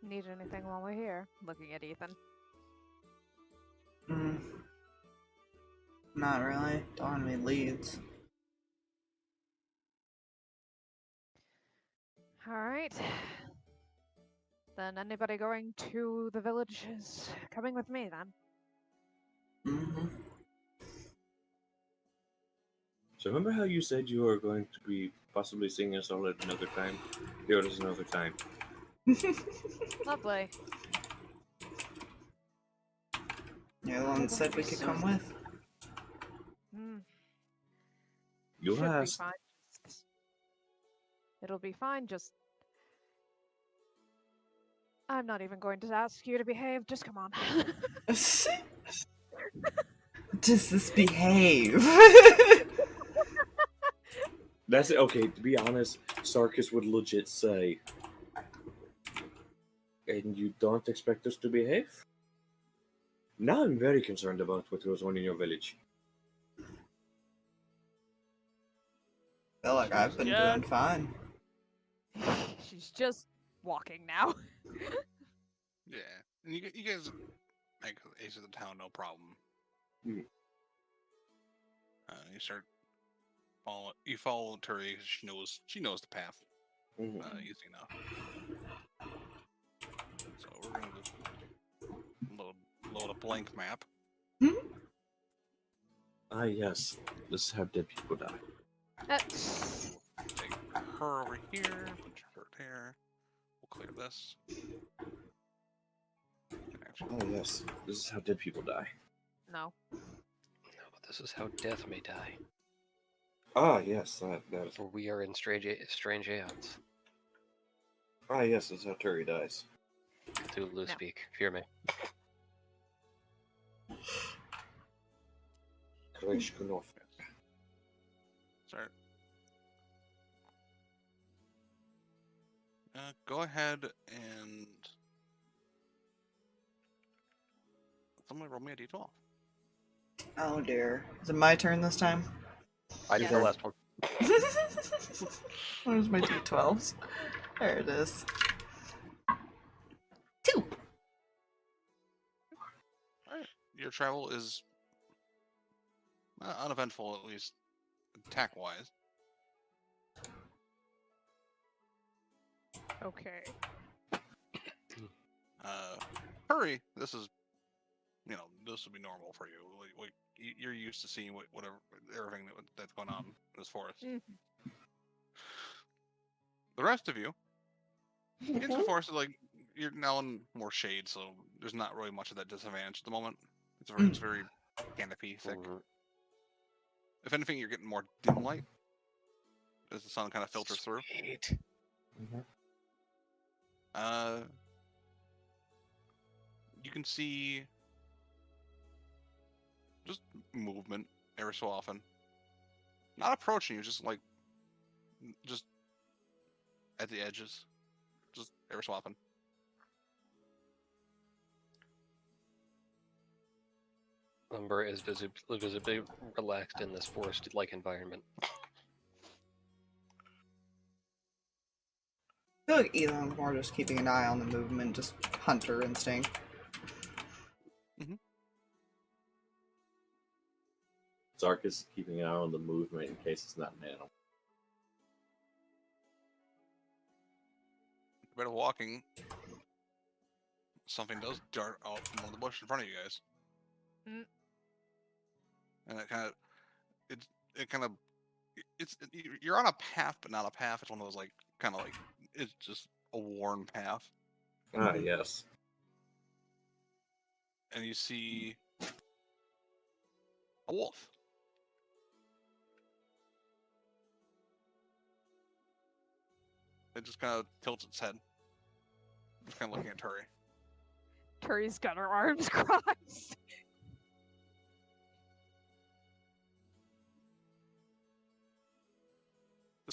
need anything while we're here? Looking at Ethan. Not really. Don't want any leads. Alright. Then anybody going to the village is coming with me then. Mm-hmm. So remember how you said you were going to be possibly seeing us all at another time? Here it is another time. Lovely. You're the one that said we could come with. You Should be asked. fine. It'll be fine, just... I'm not even going to ask you to behave, just come on. Does this behave? That's it. Okay, to be honest, Sarkas would legit say, and you don't expect us to behave? Now I'm very concerned about what goes on in your village. I feel like I've been doing fine. She's just walking now. Yeah, and you guys make the edge of the town, no problem. Hmm. You start follow. You follow Turi. She knows the path. Mhm. Easy enough. So we're gonna just load a blank map. Ah, yes. This is how dead people die. Take her over here. Put her there. We'll clear this. Actually, Oh, yes. This is how dead people die. No. No, this is how death may die. Ah, yes. That. For we are in strange aeons. Ah, yes. This is how Turi dies. Cthulhu No. speak. Fear me. Kreshkunov. start. Go ahead and somebody roll me a d12. Oh dear. Is it my turn this time? I did the last one. Where's my d12s? There it is. 2. Alright. Your travel is uneventful, at least attack-wise. Okay. Hurry! This is, this would be normal for you. You're used to seeing whatever everything that's going on in this forest. Mm-hmm. The rest of you, into the forest, you're now in more shade, so there's not really much of that disadvantage at the moment. It's very canopy thick. If anything, you're getting more dim light as the sun kind of filters through. Sweet. You can see just movement every so often. Not approaching you, just like just at the edges, just every so often. Umbra is visibly relaxed in this forest-like environment. I feel like Elon's more just keeping an eye on the movement, just hunter instinct. Sarkas is keeping an eye on the movement in case it's not an animal. Bit of walking, something does dart out from one of the bushes in front of you guys. Mm. And you're on a path, but not a path. It's one of those it's just a worn path. Ah, yes. And you see a wolf. It just kind of tilts its head. Just kind of looking at Turi. Turi's got her arms crossed.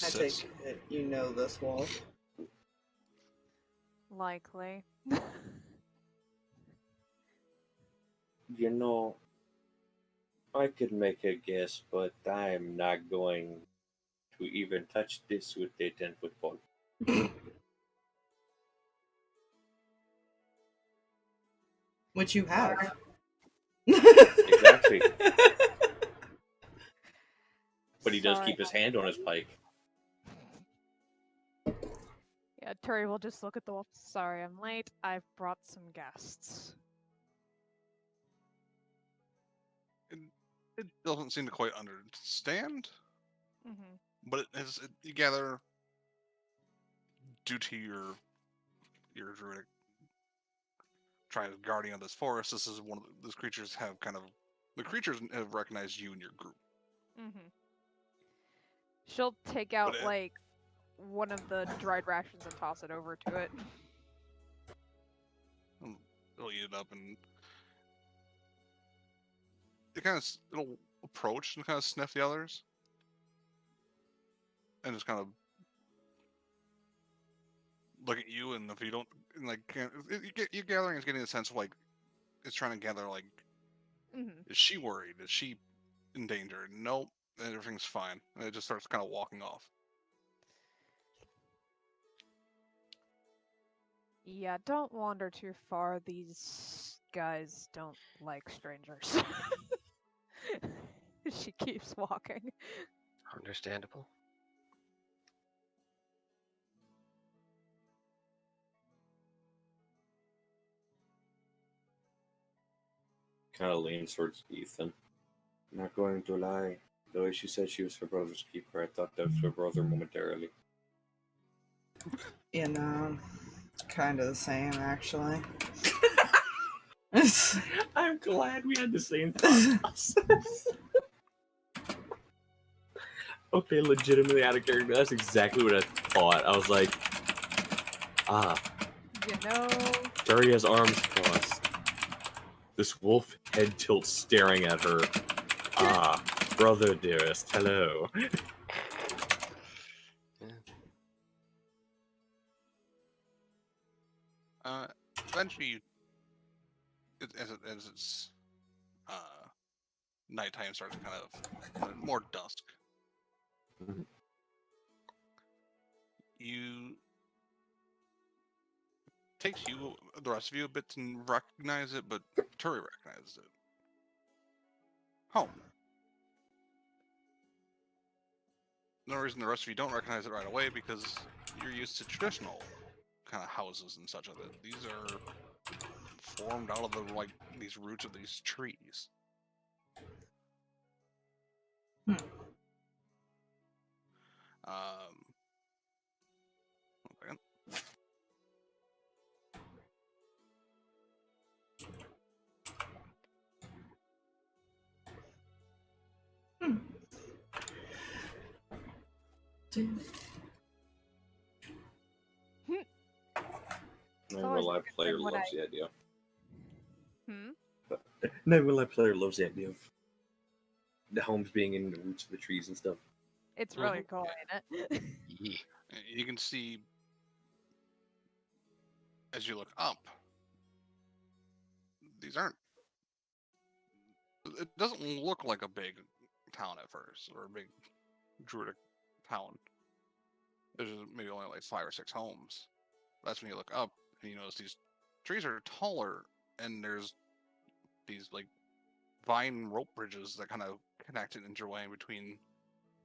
I take it you know this wolf. Likely. You know, I could make a guess, but I'm not going to even touch this with a 10-foot pole. Which you have. Exactly. But he does Sorry. keep his hand on his pike. Yeah, Turi will just look at the wolf. Sorry, I'm late. I've brought some guests. It doesn't seem to quite understand, Mm-hmm. but you gather, due to your druidic tribe guardian of this forest, this is one of these creatures have the creatures have recognized you and your group. Mm-hmm. She'll take out But like one of the dried rations and toss it over to it. It'll eat it up, and it'll approach and kind of sniff the others, and just kind of look at you. And if you don't, your gathering is getting a sense of like it's trying to gather like, Mm-hmm. is she worried? Is she in danger? Nope, everything's fine. And it just starts kind of walking off. Yeah, don't wander too far. These guys don't like strangers. She keeps walking. Understandable. Kind of leans towards Ethan. Not going to lie. The way she said she was her brother's keeper, I thought that was her brother momentarily. You know, kind of the same, actually. I'm glad we had the same thought process. Okay, legitimately out of character, that's exactly what I thought. I was like, You know, Turi has arms crossed. This wolf head tilt staring at her. Brother dearest, hello. Eventually, as it's nighttime starts kind of more dusk. Mhm. Takes you, the rest of you, a bit to recognize it, but Turi recognizes it. Home. No reason the rest of you don't recognize it right away, because you're used to traditional kind of houses and such of it. These are formed out of these roots of these trees. Hmm. One second. my player than what loves the idea. No, my player loves the idea of the homes being in the roots of the trees and stuff. It's really cool, ain't it? Yeah. You can see as you look up, these aren't. It doesn't look like a big town at first, or a big druidic town. There's maybe only like 5 or 6 homes. That's when you look up and you notice these trees are taller, and there's these like vine rope bridges that kind of connect and intertwine between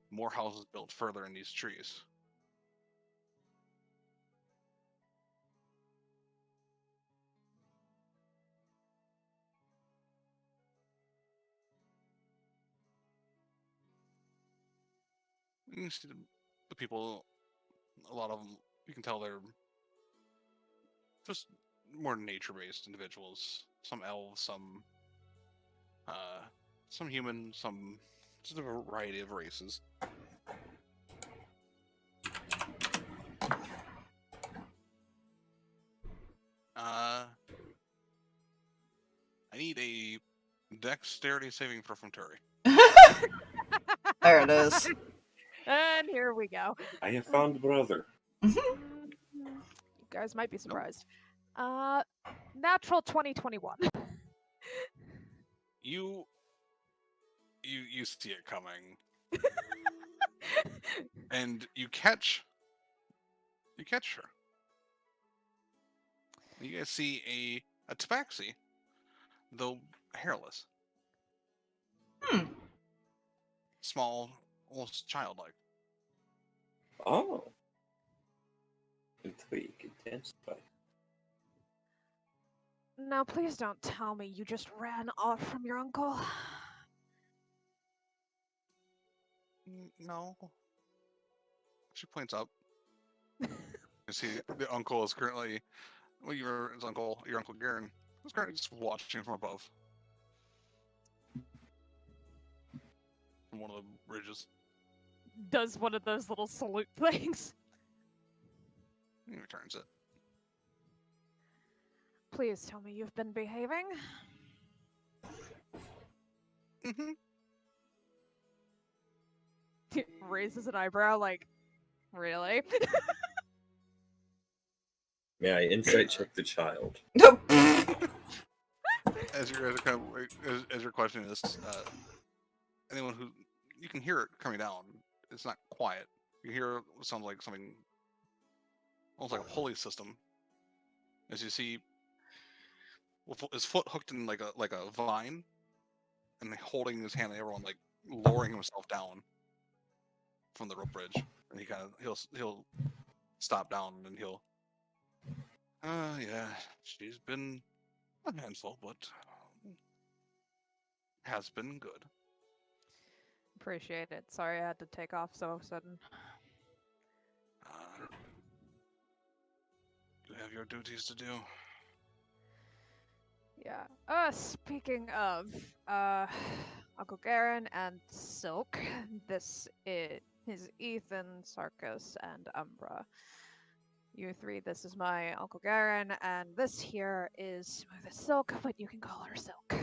more houses built further in these trees. You can see the people, a lot of them, you can tell they're just more nature-based individuals. Some elves, some human, some just a variety of races. I need a dexterity saving throw from Turi. There it is. And here we go. I have found a brother. You guys might be surprised. Natural 2021. You see it coming, and you catch her. You guys see a tabaxi, though hairless. Small, almost childlike. Oh. Intrigue intensified. Now, please don't tell me you just ran off from your uncle. No. She points up. You see, the uncle is currently, well, your uncle Garen, is currently just watching from above. From one of the bridges. Does one of those little salute things. He returns it. Please tell me you've been behaving. Mm-hmm. Raises an eyebrow like, really? May I insight check the child? Nope. As your question is, anyone who you can hear it coming down. It's not quiet. You hear it sounds like something, almost like a pulley system. As you see, with his foot hooked in like a vine, and holding his hand, everyone like lowering himself down from the rope bridge, and he'll stop down and he'll. Yeah, she's been a handful, but has been good. Appreciate it. Sorry I had to take off so sudden. You have your duties to do. Yeah. Speaking of, Uncle Garen and Silk, this is Ethan, Sarkas, and Umbra. You three, this is my Uncle Garen, and this here is Silk, but you can call her Silk.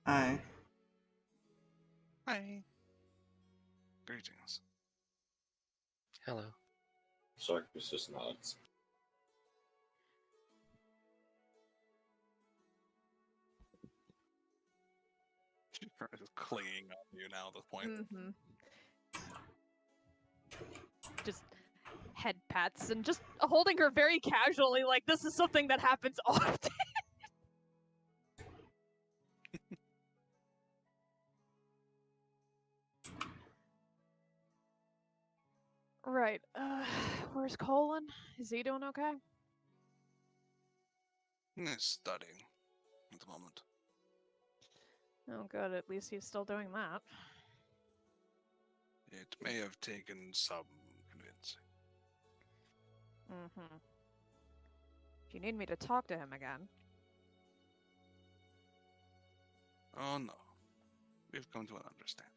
Hi. Hi. Greetings. Hello. Sarkas just nods. She's just clinging on you now at this point. Just head pats and just holding her very casually, like this is something that happens often. Right. Where's Colin? Is he doing okay? He's studying at the moment. Oh, good. At least he's still doing that. It may have taken some convincing. If you need me to talk to him again. Oh no. We've come to an understanding.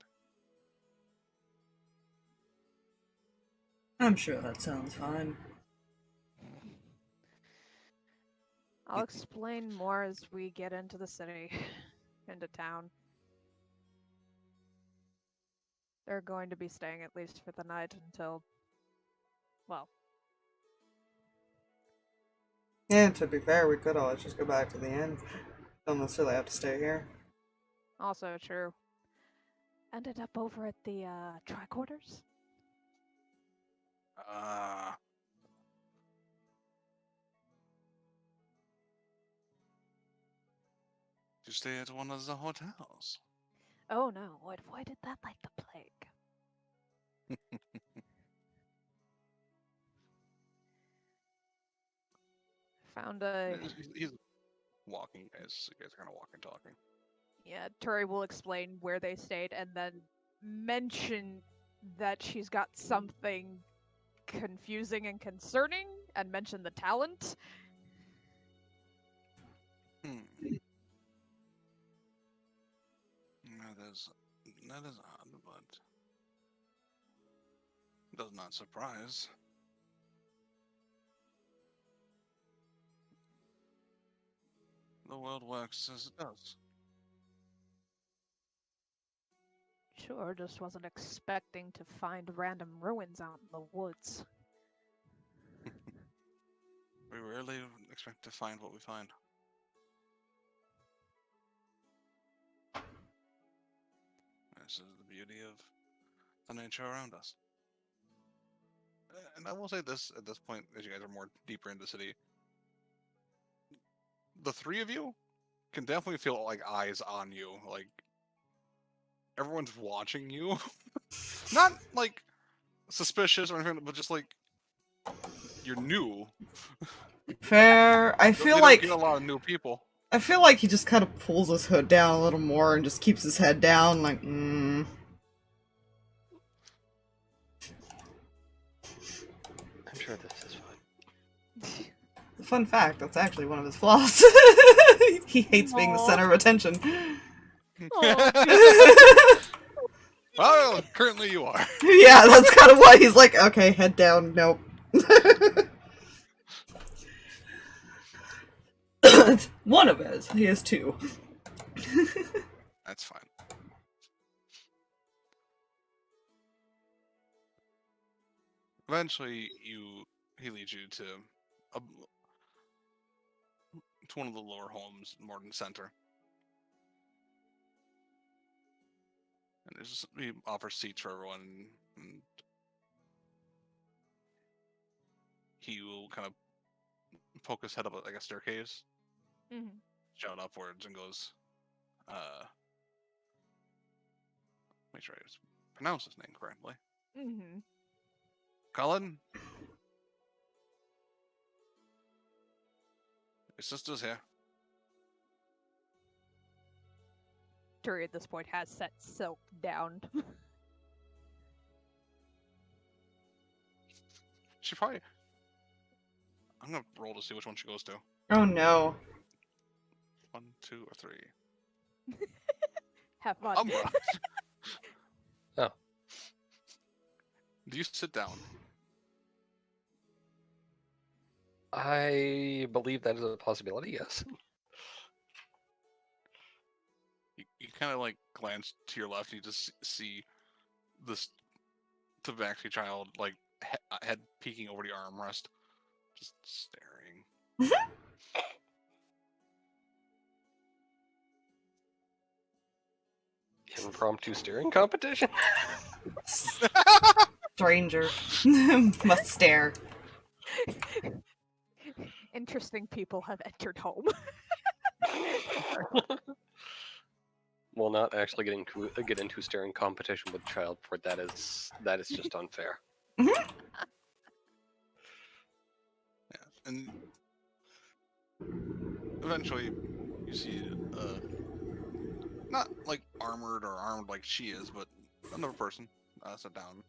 I'm sure that sounds fine. I'll explain more as we get into the city, into town. They're going to be staying at least for the night until, well. Yeah, to be fair, we could always just go back to the inn. Don't necessarily have to stay here. Also true. Ended up over at the tricorders. You stay at one of the hotels. Oh no, I avoided that like the plague. Found a... He's walking, guys. You guys are kind of walking, talking. Yeah, Turi will explain where they stayed and then mention that she's got something confusing and concerning and mention the talent. That is odd, but does not surprise. The world works as it does. Sure, just wasn't expecting to find random ruins out in the woods. We rarely expect to find what we find. This is the beauty of the nature around us. And I will say this at this point, as you guys are more deeper into the city, the three of you can definitely feel like eyes on you. Like everyone's watching you. Not like suspicious or anything, but just like you're new. Fair. I feel like get a lot of new people. I feel like he just kind of pulls his hood down a little more and just keeps his head down, like, I'm sure this is fine. Fun fact, that's actually one of his flaws. He hates being the center of attention. Well, currently you are. Yeah, that's kind of why he's like, okay, head down, nope. One of his. He has two. That's fine. Eventually, he leads you to one of the lower homes, more in the center. And he offers seats for everyone, and he will kind of poke his head up like a staircase, shout upwards, and goes, make sure I pronounce his name correctly. Colin? Your sister's here. Turi at this point has set Silk down. She probably... I'm gonna roll to see which one she goes to. Oh no. 1, 2, or 3. Have fun. Umbra. Oh. Do you sit down? I believe that is a possibility, yes. You kind of like glance to your left and you just see this Tabaxi child like head peeking over the armrest, just staring. Impromptu steering competition? Stranger. Must stare. Interesting people have entered home. Well, not actually get into staring competition with child, for that is just unfair. Yeah, and eventually you see not like armored like she is, but another person sit down.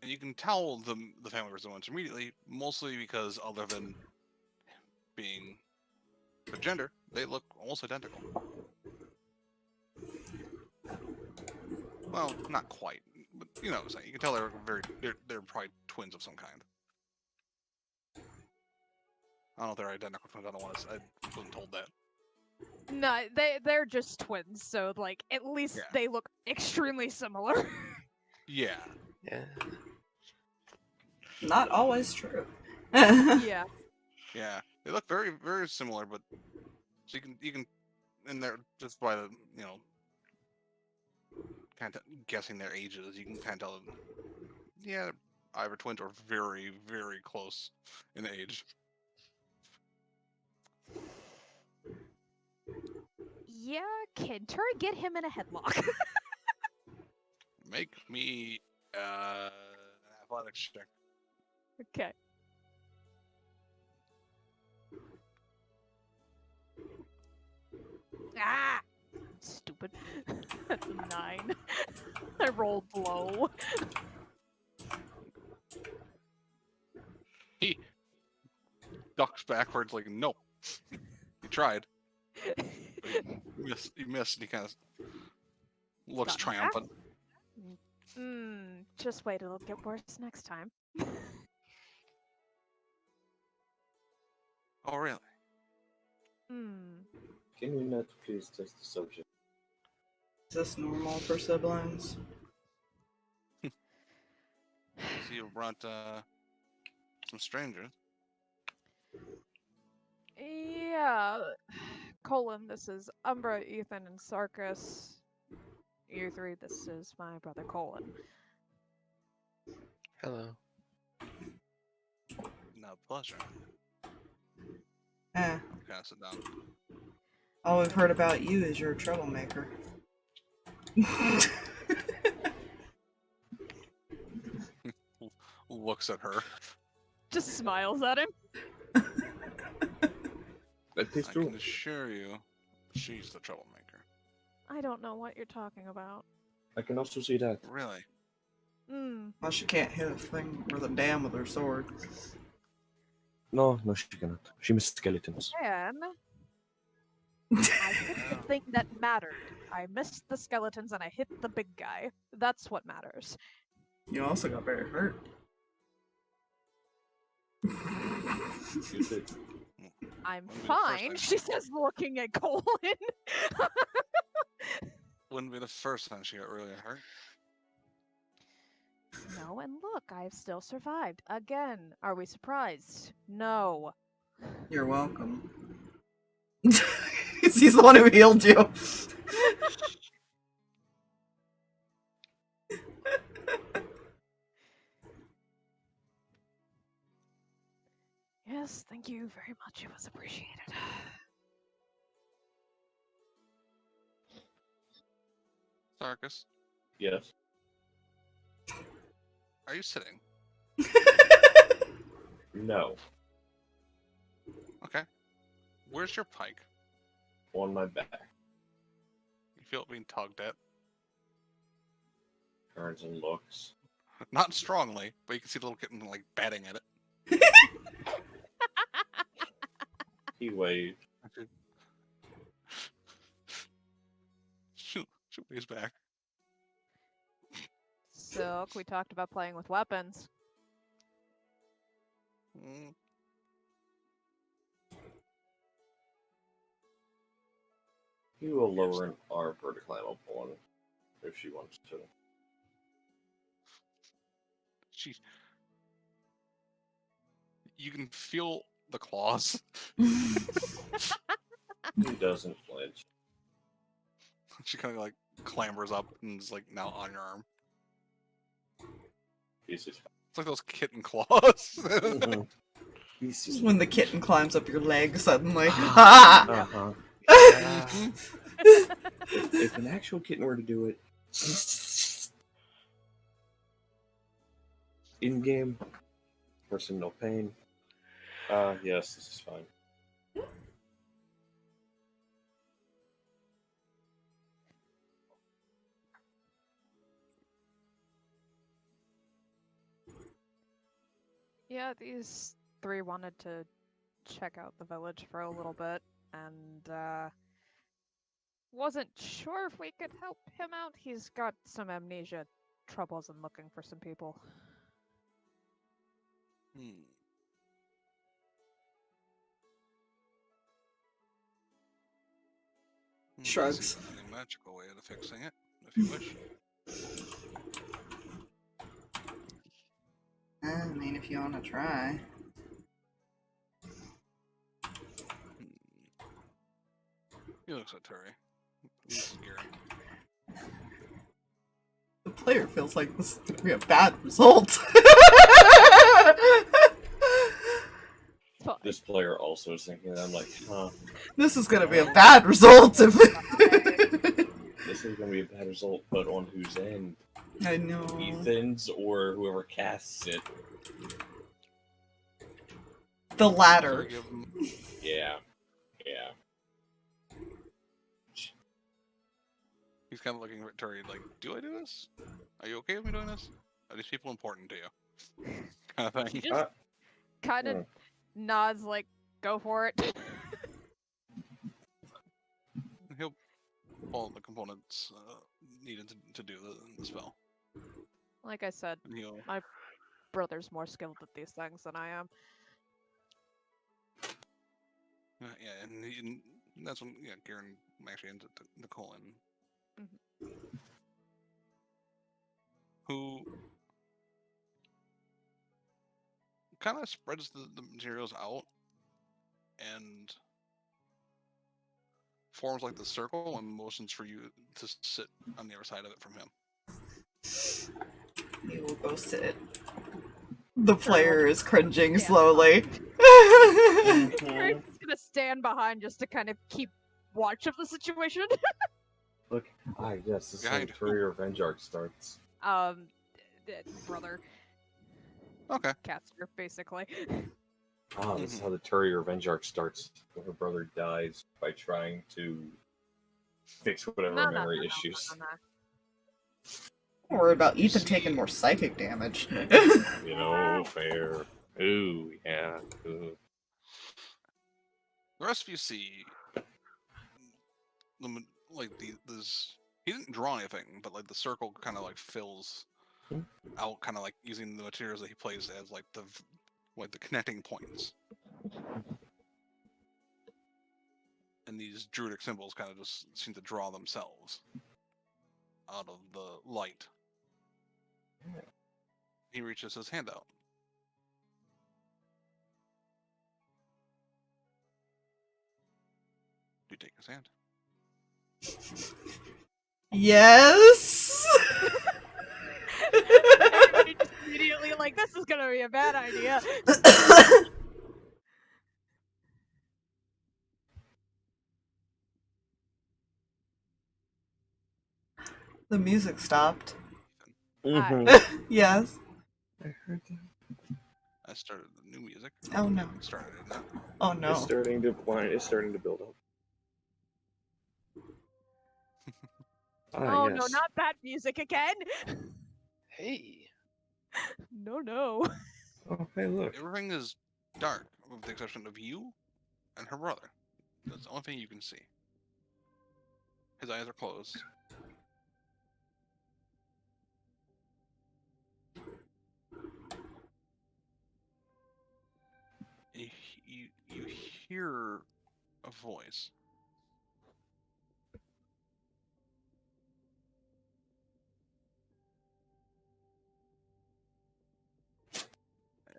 And you can tell the family resemblance immediately, mostly because other than being the gender, they look almost identical. Well, not quite, but you know what I'm saying. You can tell they're probably twins of some kind. I don't know if they're identical twins. I wasn't told that. No, they're just twins, so like at least Yeah. they look extremely similar. Yeah. Yeah. Not always true. Yeah. Yeah. They look very, very similar, but so you can, and they're just by the kind of guessing their ages, you can kind of tell them. Yeah, either twins are very, very close in age. Yeah, can Turi get him in a headlock? Make me an athletics check. Okay. Ah! Stupid. That's a 9. I rolled low. He ducks backwards like, no. He tried. He missed, and he kind of looks Got triumphant. Just wait, it'll get worse next time. Oh, really? Can we not please test the subject? Is this normal for siblings? So you brought some strangers. Yeah. Colin, this is Umbra, Ethan, and Sarkas. You three, this is my brother Colin. Hello. No pleasure. Pass it down. All we've heard about you is you're a troublemaker. Looks at her. Just smiles at him. That is I true. can assure you, she's the troublemaker. I don't know what you're talking about. I can also see that. Really? Well, she can't hit a thing with a dam with her sword. No, she cannot. She missed skeletons. Then I hit the thing that mattered. I missed the skeletons and I hit the big guy. That's what matters. You also got very hurt. You did. I'm Wouldn't be the first fine, time. she says, looking at Colin. Wouldn't be the first time she got really hurt. No, and look, I've still survived. Again, are we surprised? No. You're welcome. He's the one who healed you. Yes, thank you very much. It was appreciated. Sarkas, Yes. are you sitting? No. Okay. Where's your pike? On my back. You feel it being tugged at. Turns and looks. Not strongly, but you can see the little kitten like batting at it. He waved. She waves back. Silk, we talked about playing with weapons. Mm, He will lower an arm for her to climb up on if she wants to. she. You can feel the claws. He doesn't flinch. She kind of like clambers up and is like now on your arm. He's just It's like those kitten claws. This is when the kitten climbs up your leg suddenly. Uh-huh. If an actual kitten were to do it, in-game, person no pain. yes, this is fine. Yeah, these three wanted to check out the village for a little bit, and wasn't sure if we could help him out. He's got some amnesia troubles and looking for some people. Shrugs. Any magical way of fixing it, if you wish. I mean, if you want to try. He looks at Turi. He's scared. The player feels like this is going to be a bad result. This player also is thinking that. I'm like, huh. This is going to be a bad result. If This is going to be a bad result, but on whose end? I know. Ethan's or whoever casts it? The latter. Give him- Yeah. Yeah. He's kind of looking at Turi like, do I do this? Are you okay with me doing this? Are these people important to you? Kind of She thing. just kind of nods like, go for it. He'll pull the components needed to do the spell. Like I said, And he'll... my brother's more skilled at these things than I am. yeah, and that's when Garen actually ends up Nicole in. Who kind of spreads the materials out and forms like the circle and motions for you to sit on the other side of it from him. You will go sit. The player is cringing Yeah. slowly. Karen's gonna stand behind just to kind of keep watch of the situation. Look, yes, this is how Behind the who? Turi Revenge arc starts. Brother, Okay. caster, basically. This is how the Turi Revenge arc starts. When her brother dies by trying to fix whatever memory issues. Don't worry about Ethan taking more psychic damage. You know, fair. Ooh, yeah. Ooh. The rest of you see, this. He didn't draw anything, but like the circle kind of like fills out, kind of like using the materials that he plays as like the connecting points. And these druidic symbols kind of just seem to draw themselves out of the light. He reaches his hand out. Do you take his hand? Yes! Everybody just immediately like, this is gonna be a bad idea. The music stopped. Yes. I heard that. I started the new music. Oh no. Started it now. Oh no. It's starting to build up. Oh no, not that music again! Hey. No. Oh, hey, look. Everything is dark, with the exception of you and her brother. That's the only thing you can see. His eyes are closed. You hear a voice.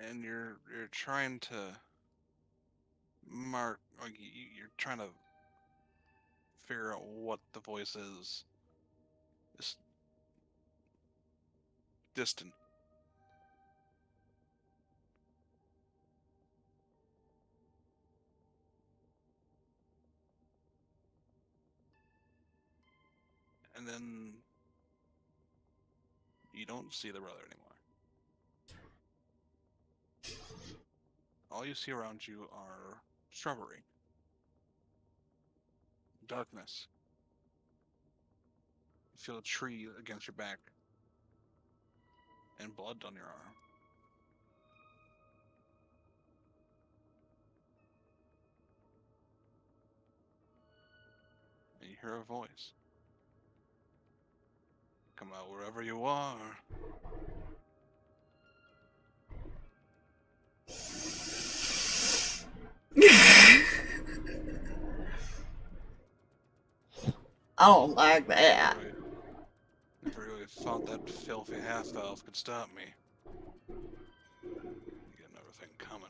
And you're trying to mark, like you're trying to figure out what the voice is. It's distant. And then you don't see the brother anymore. All you see around you are shrubbery, darkness. You feel a tree against your back, and blood on your arm. And you hear a voice. Come out wherever you are. I don't like that. If I really thought that filthy half-elf could stop me, you get another thing coming.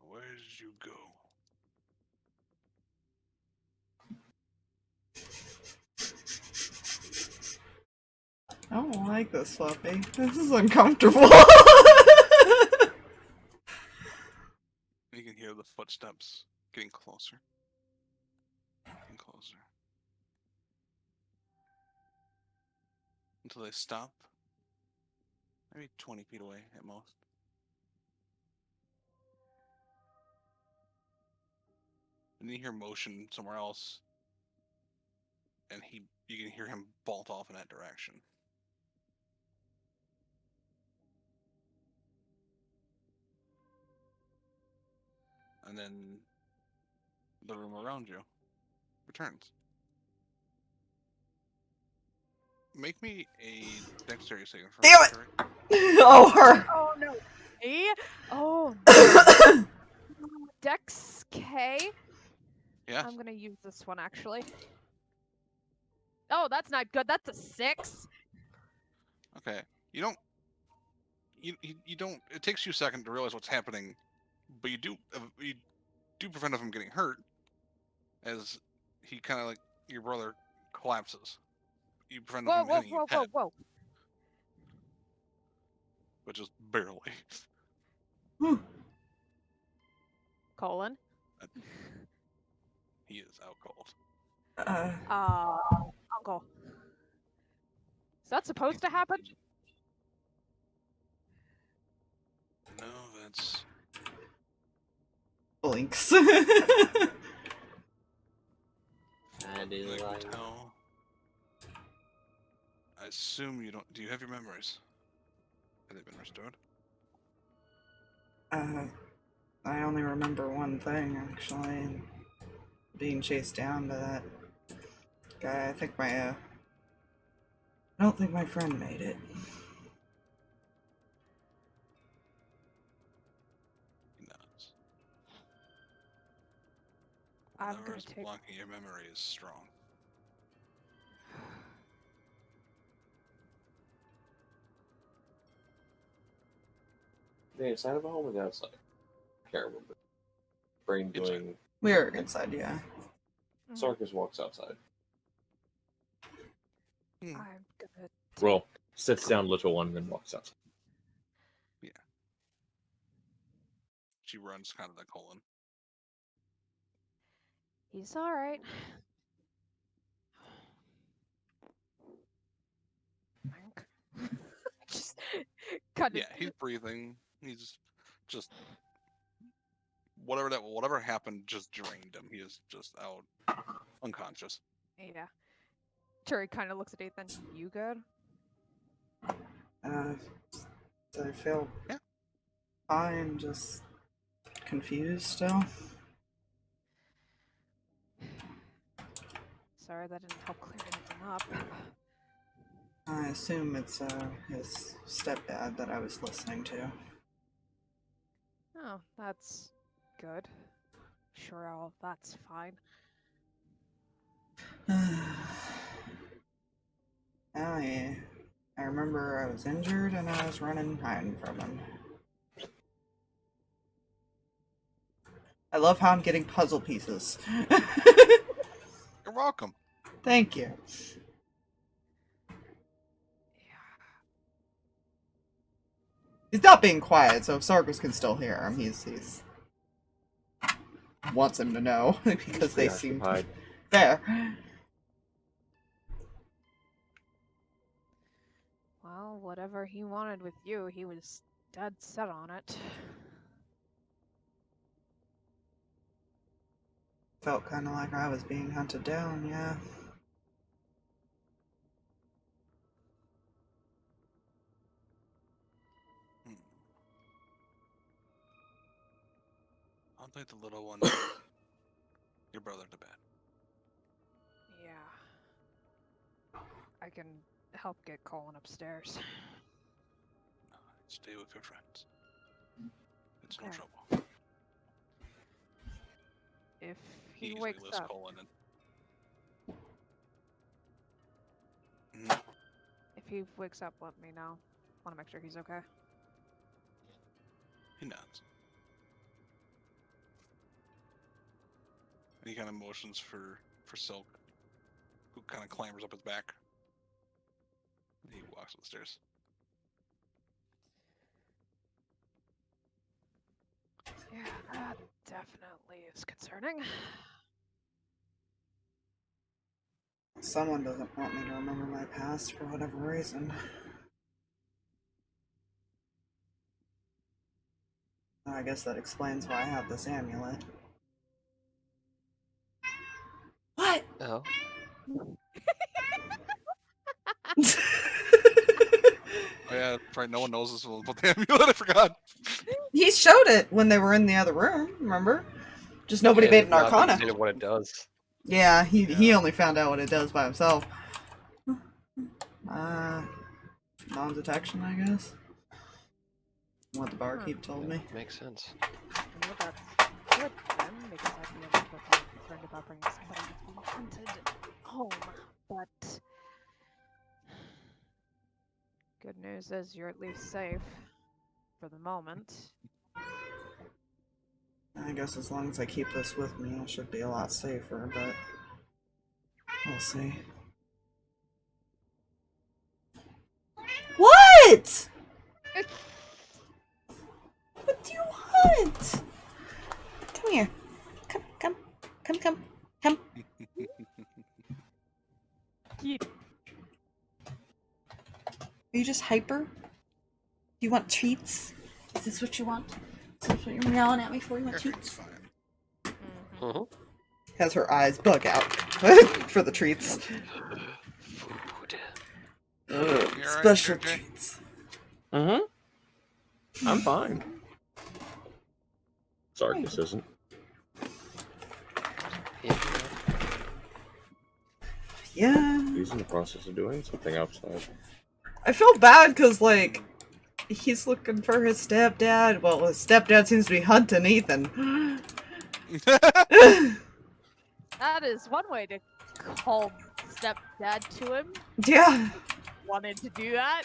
Where did you go? I don't like this, Fluffy. This is uncomfortable. You can hear the footsteps getting closer and closer until they stop, maybe 20 feet away at most. And then you hear motion somewhere else, and you can hear him bolt off in that direction. And then the room around you returns. Make me a dexterity saving throw. Damn it! Oh, her. Oh no. Me? Oh no. Dex K? Yes. I'm gonna use this one actually. Oh, that's not good. That's a 6. Okay. You don't. You don't. It takes you a second to realize what's happening, but you do prevent him from getting hurt, as he kind of like your brother collapses. You prevent him from hitting his head, Whoa. but just barely. Colon. He is out cold. Uncle. Is that supposed to happen? No, that's. Blinks. I I do can like. tell. I assume you don't. Do you have your memories? Have they been restored? I only remember one thing, actually. Being chased down by that guy. I don't think my friend made it. He nods. I'm Whatever gonna is take. blocking your memory is strong. The inside of a home or the outside? I can't remember. Brain Inside. doing. We're inside, yeah. Sarkas walks outside. I'm gonna. Well, sits down, little one, then walks outside. Yeah. She runs kind of the colon. He's alright. Just kind of. Yeah, he's breathing. He's just whatever happened just drained him. He is just out unconscious. Yeah. Turi kind of looks at Ethan. You good? I feel Yeah. fine, just confused still. Sorry, that didn't help clear anything up. I assume it's his stepdad that I was listening to. Oh, that's good. Sure, all that's fine. I remember I was injured and I was running hiding from him. I love how I'm getting puzzle pieces. You're welcome. Thank you. He's not being quiet, so if Sarkas can still hear him, he's wants him to know because they seem fair. Well, whatever he wanted with you, he was dead set on it. Felt kind of like I was being hunted down, yeah. I'll take the little one, your brother, to bed. Yeah. I can help get Colin upstairs. Stay with your friends. It's no Okay. trouble. If he Easily wakes lifts up, Colin and... if he wakes up, let me know. Want to make sure he's okay. He nods. And he kind of motions for Silk, who kind of clambers up his back. And he walks up the stairs. Yeah, that definitely is concerning. Someone doesn't want me to remember my past for whatever reason. I guess that explains why I have this amulet. What? Oh. Oh yeah, right. No one knows this about the amulet. I forgot. He showed it when they were in the other room, remember? Just nobody made an Not arcana. stated what it does. Yeah, he only found out what it does by himself. Non-detection, I guess. What the barkeep told me. Makes sense. Well, that's good then, because I'd be a little bit more concerned about bringing somebody that's being hunted home. But good news is you're at least safe for the moment. I guess as long as I keep this with me, I should be a lot safer, but we'll see. What? What do you want? Come here. Come. Are you just hyper? Do you want treats? Is this what you want? Is this what you're yelling at me for? You want Everything's treats? fine. Mm-hmm. Has her eyes bug out for the treats. Food. alright, Special JJ? treats. Mm-hmm. I'm fine. Sarkas isn't. Yeah. Yeah. He's in the process of doing something outside. I feel bad because, like, he's looking for his stepdad. Well, his stepdad seems to be hunting Ethan. That is one way to call stepdad to him. Yeah. Wanted to do that.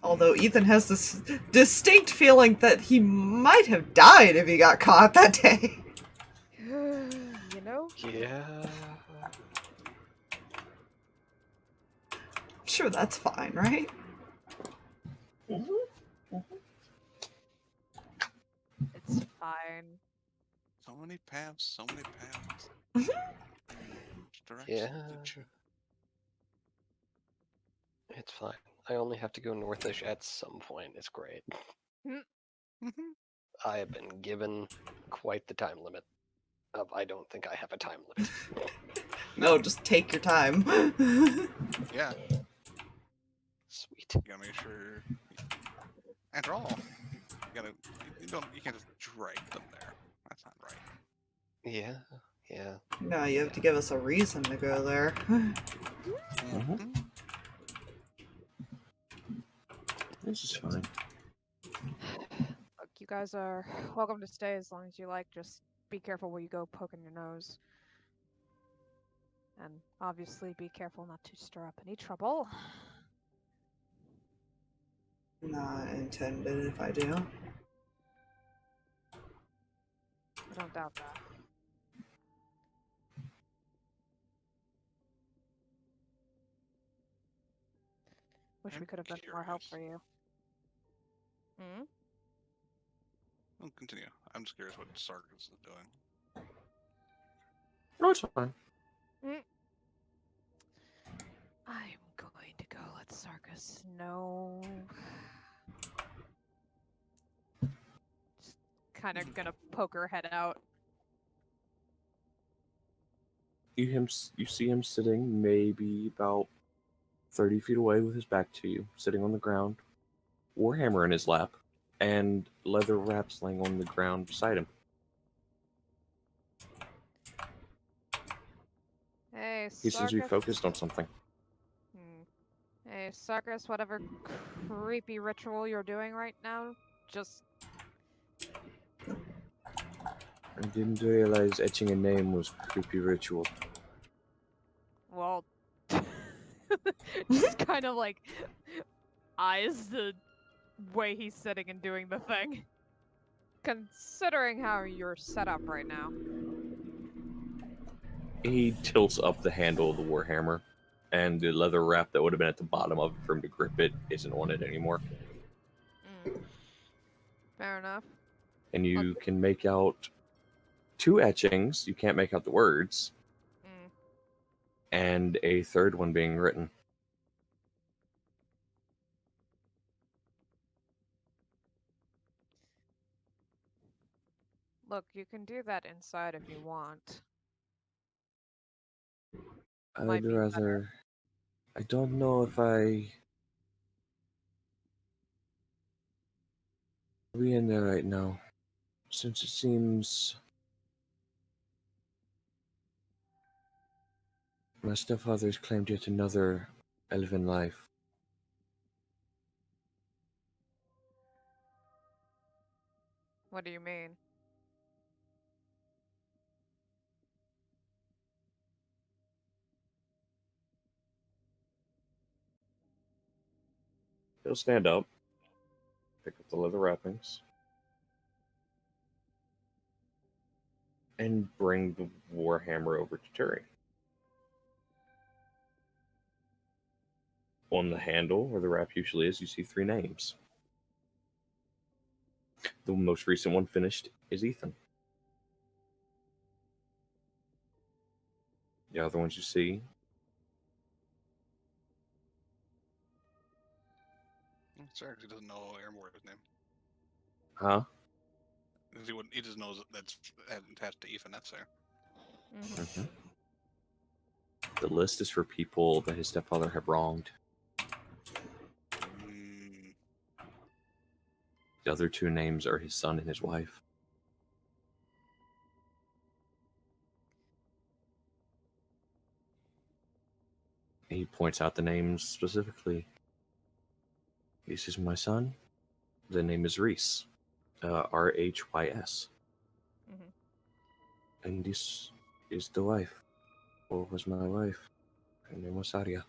Although Ethan has this distinct feeling that he might have died if he got caught that day. You know? Yeah. I'm sure that's fine, right? It's fine. So many paths, so many paths. Which direction Yeah. to choose? It's fine. I only have to go northish at some point. It's great. I have been given quite the time limit. I don't think I have a time limit. No, just take your time. Yeah, Sweet. you gotta make sure. After all, you can't just drag them there. That's not right. Yeah. Yeah. No, you have to give us a reason to go there. Mm-hmm. This is fine. Look, you guys are welcome to stay as long as you like. Just be careful where you go poking your nose. And obviously be careful not to stir up any trouble. Not intended if I do. I don't doubt that. Wish we I'm could have been more help for curious. you. Hmm? I'll continue. I'm just curious what Sarkas is doing. No, it's fine. I'm going to go let Sarkas know. Just kind of gonna poke her head out. You see him sitting maybe about 30 feet away with his back to you, sitting on the ground, warhammer in his lap, and leather wraps laying on the ground beside him. Hey, He seems to be Sarkas. focused on something. Sarkas, whatever creepy ritual you're doing right now, just... I didn't realize etching a name was a creepy ritual. Well... just kind of like... eyes the way he's sitting and doing the thing. Considering how you're set up right now. He tilts up the handle of the warhammer, and the leather wrap that would have been at the bottom of it for him to grip it isn't on it anymore. Fair enough. And you can make out 2 etchings. You can't make out the words. And a third one being written. Look, you can do that inside if you want. Might I'd be rather... better. I don't know if I... I'll be in there right now, since it seems... my stepfather's claimed yet another elven life. What do you mean? He'll stand up, pick up the leather wrappings, and bring the warhammer over to Turi. On the handle, where the wrap usually is, you see 3 names. The most recent one finished is Ethan. The other ones you see... Sorry, he doesn't know Airmore's name. Huh? He just knows that's attached to Ethan, that's fair. Mm-hmm. The list is for people that his stepfather had wronged. The other 2 names are his son and his wife. He points out the names specifically. This is my son. The name is Rhys. R-H-Y-S. And this is the wife. Or was my wife. Her name was Arya.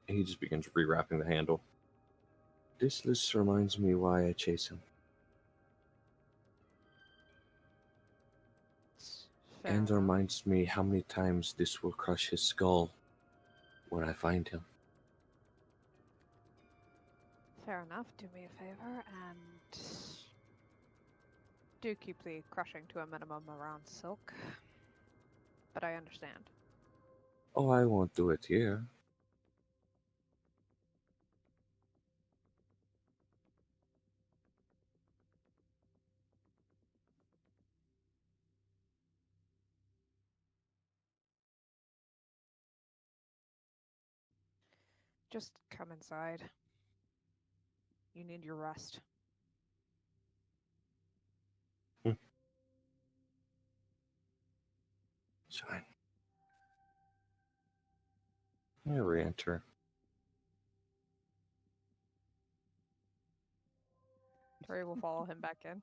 And he just begins rewrapping the handle. This list reminds me why I chase him. And reminds me how many times this will crush his skull when I find him. Fair enough. Do me a favor and do keep the crushing to a minimum around Silk. But I understand. Oh, I won't do it here. Just come inside. You need your rest. It's fine. I re-enter. Turi will follow him back in.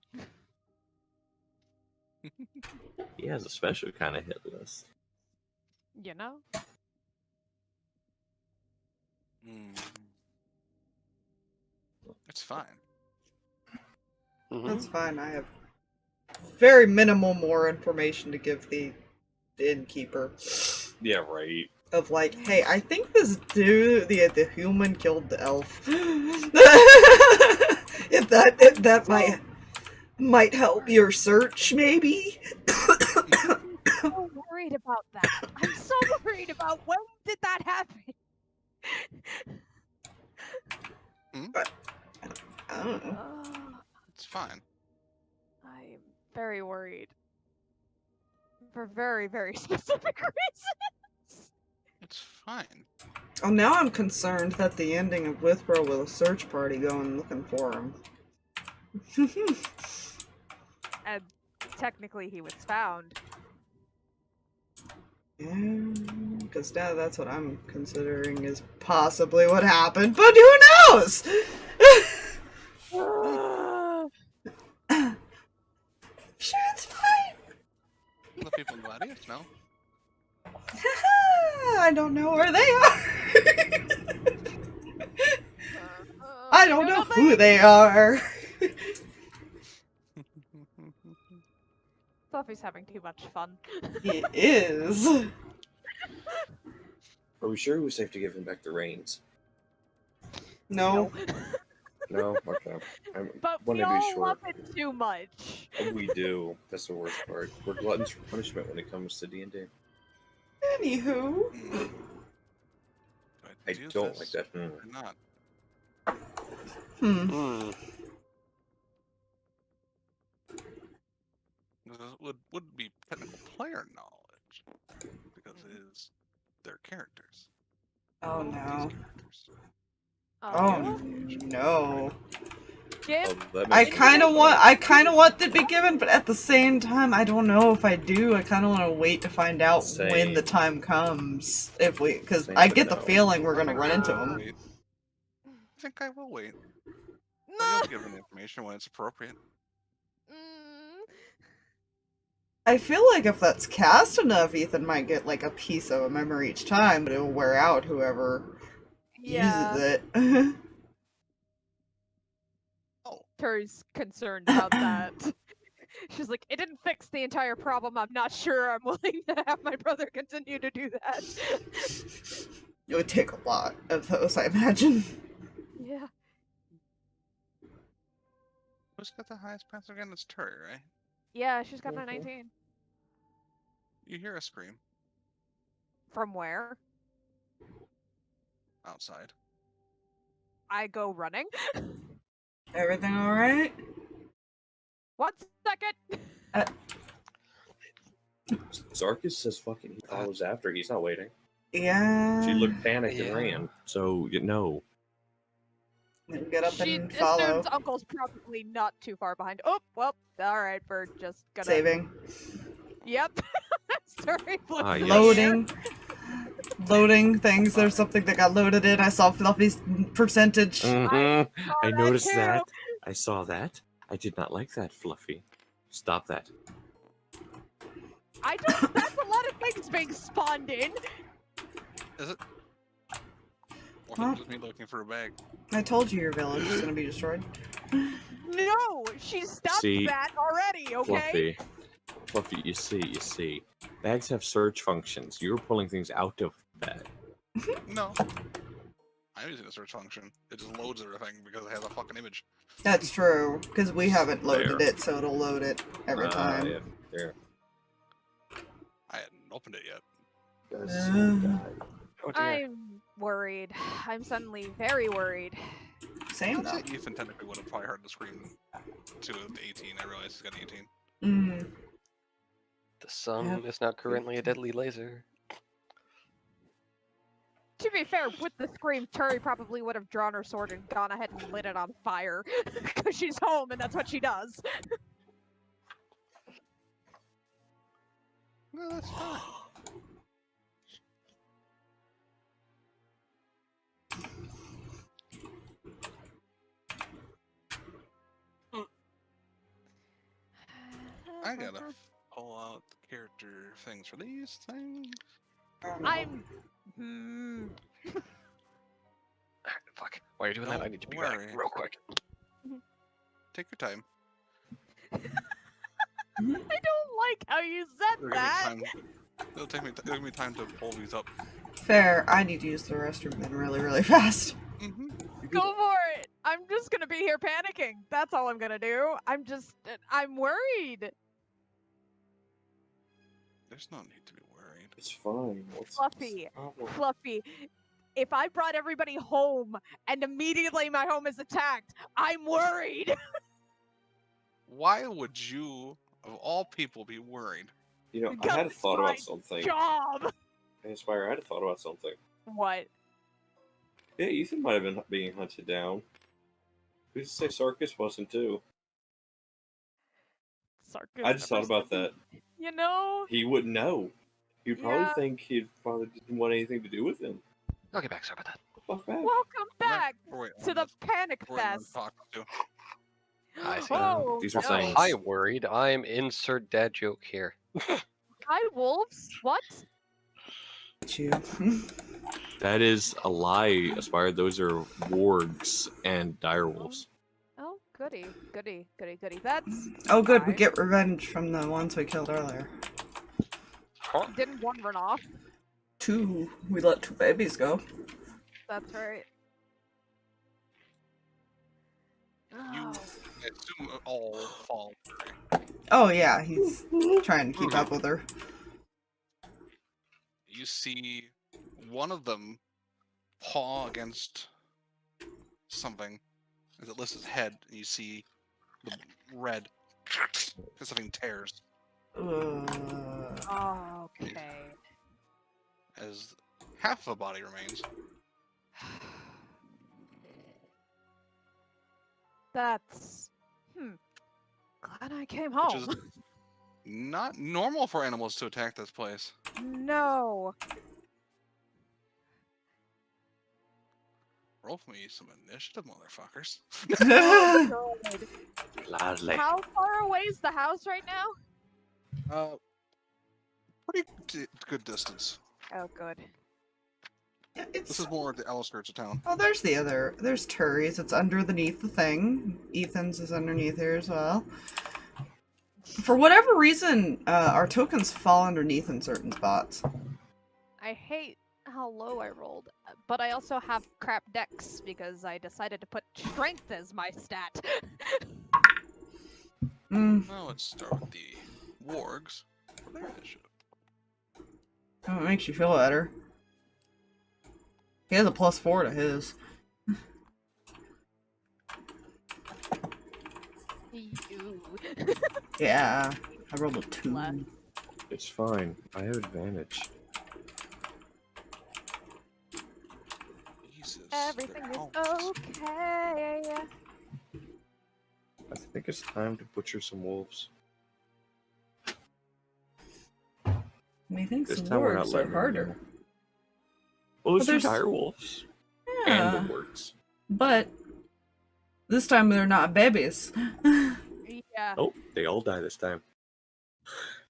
He has a special kind of hit list. You know? It's fine. That's fine. I have very minimal more information to give the innkeeper. Yeah, right. Of like, hey, I think this dude, the human killed the elf. if that might help your search, maybe. I'm so worried about that. I'm so worried about when did that happen. I don't know. It's fine. I'm very worried. For very, very specific reasons. It's fine. Oh, now I'm concerned that the ending of Withrow with a search party going looking for him. And technically he was found Because now that's what I'm considering is possibly what happened, but who knows? Sure, it's fine. The people in the audience know. I don't know where they are. I don't know who they are. Fluffy's having too much fun. He is. Are we sure it was safe to give him back the reins? No. No? Okay. I But want we to be all sure. love it too much. We do. That's the worst part. We're gluttons for punishment when it comes to D&D. Anywho. Mm. I Do don't this like that. or not. This would be technical player knowledge because it is their characters. Oh These no. characters. Oh no. Give I kind of want to be given, but at the same time, I don't know if I do. I kind of want to wait to find out when the time comes. Because I get the feeling we're gonna run into him. I think I will wait. But you'll be given the information when it's appropriate. I feel like if that's cast enough, Ethan might get like a piece of a memory each time, but it'll wear out whoever uses it. Turi's concerned about that. She's like, it didn't fix the entire problem. I'm not sure I'm willing to have my brother continue to do that. It would take a lot of those, I imagine. Yeah. Who's got the highest pass again? It's Turi, right? Yeah, she's got a 19. You hear a scream. From where? Outside. I go running. Everything alright? 1 second! Sarkas says fucking he follows after. He's not waiting. Yeah. She looked panicked and ran. So, no. Get up She and follow. assumes Uncle's probably not too far behind. Oh, well, alright, we're just gonna... Saving. Yep. Sorry, yes. Loading. Loading things. There's something that got loaded in. I saw Fluffy's percentage. I noticed too. that. I saw that. I did not like that, Fluffy. Stop that. I don't... That's a lot of things being spawned in. Is it? Or just me looking for a bag? I told you your village is gonna be destroyed. No! She stopped that already, okay? Fluffy, you see. Bags have search functions. You're pulling things out of the bag. No. I'm using a search function. It just loads everything because it has a fucking image. That's true, because we haven't loaded it, so it'll load it every time. Yeah. There. I hadn't opened it yet. I'm worried. I'm suddenly very worried. Same though. Ethan technically would have probably heard the scream to the 18. I realized he's got an 18. The sun is not currently a deadly laser. To be fair, with the scream, Turi probably would have drawn her sword and gone ahead and lit it on fire. Because she's home and that's what she does. No, that's fine. I gotta pull out the character things for these things. I'm... Fuck. While you're doing that, I need to be back real quick. Take your time. I don't like how you said that! It'll take me time to pull these up. Fair. I need to use the restroom then really, really fast. Go for it! I'm just gonna be here panicking. That's all I'm gonna do. I'm worried. There's no need to be worried. It's fine. Fluffy, if I brought everybody home and immediately my home is attacked, I'm worried. Why would you, of all people, be worried? You know, I had a thought about something. Job. Inspire, I had a thought about something. What? Yeah, Ethan might have been being hunted down. Who's to say Sarkas wasn't too? Sarkas. I just thought about that. You know? He wouldn't know. You'd probably Yeah. think his father didn't want anything to do with him. I'll get back. Sorry about that. Fuck back. Welcome back We're to the Panic waiting on Fest. Fox too. I see. Oh, These are no. sayings. I'm worried. I'm insert dad joke here. Hi, wolves. What? You. That is a lie, Aspire. Those are wargs and direwolves. Oh, goody, goody, goody, goody. That's Oh, good. We fine. get revenge from the ones we killed earlier. Huh? Didn't one run off? 2. We let 2 babies go. That's right. You Oh. assume all fall. Oh yeah, he's trying to keep up with her. You see one of them paw against something as it lifts its head, and you see the red as something tears Okay. as half of a body remains. That's glad I came Which home. is not normal for animals to attack this place. No. Roll for me some initiative, motherfuckers. Oh, good. Gladly. How far away is the house right now? Pretty good distance. Oh, good. Yeah, This it's. is more at the outskirts of town. Oh, there's the other. There's Turi's. It's underneath the thing. Ethan's is underneath here as well. For whatever reason, our tokens fall underneath in certain spots. I hate how low I rolled, but I also have crap dex because I decided to put strength as my stat. Well, let's start with the wargs. Their initiative. Oh, it makes you feel better. He has a +4 to his. You. Yeah, I rolled a 2. Less. It's fine. I have advantage. Jesus. Everything they're is homeless. okay. I think it's time to butcher some wolves. Methinks This the time we're not wargs letting are them harder. go. Well, there's Well, two there's- dire wolves Yeah, and the wargs. but this time they're not babies. Yeah. Oh, they all die this time.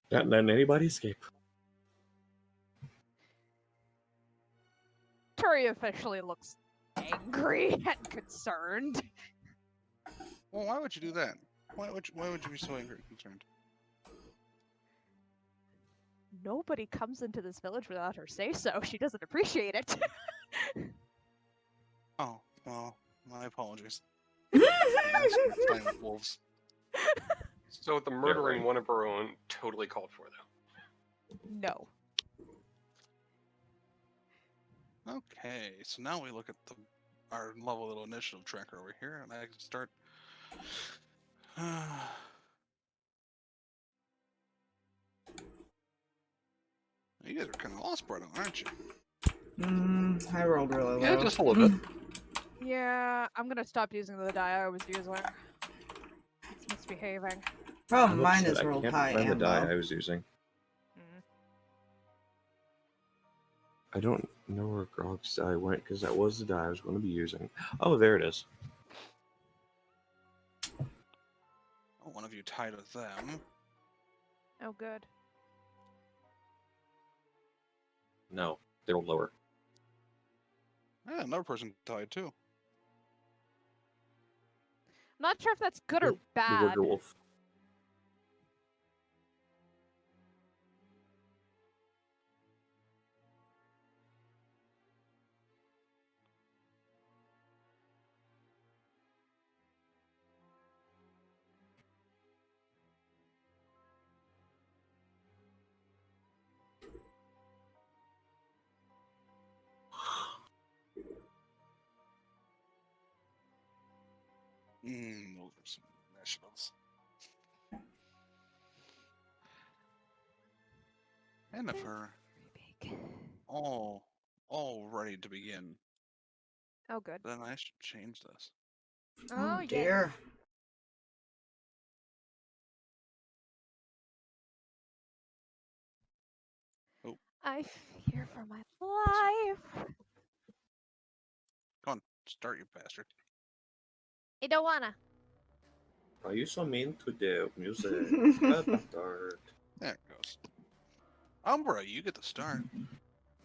Not letting anybody escape. Turi officially looks angry and concerned. Well, why would you do that? Why would you be so angry and concerned? Nobody comes into this village without her say so. She doesn't appreciate it. Oh, well, my apologies. Playing with wolves. So the murdering right. one of her own totally called for, though. No. Okay, so now we look at our lovely little initiative tracker over here, and I can start. You guys are kind of lost, Bardo, aren't you? I rolled really low. Yeah, just a little bit. Yeah, I'm gonna stop using the die I was using. It's misbehaving. Problem I'm mine upset is I rolled can't high find the and die low. I was using. Mm. I don't know where Grog's die went because that was the die I was going to be using. Oh, there it is. Oh, one of you tied with them. Oh, good. No, they rolled lower. Yeah, another person tied too. Not sure if that's good or The bad. Wigger Wolf. Those are some initiatives. And if we're Big. all ready to begin, Oh, good. then I should change this. Oh, yeah. dear. I fear for my life. Come on, start, you bastard. I don't wanna. Are you so mean to the music? Bastard. There it goes. Umbra, you get the start.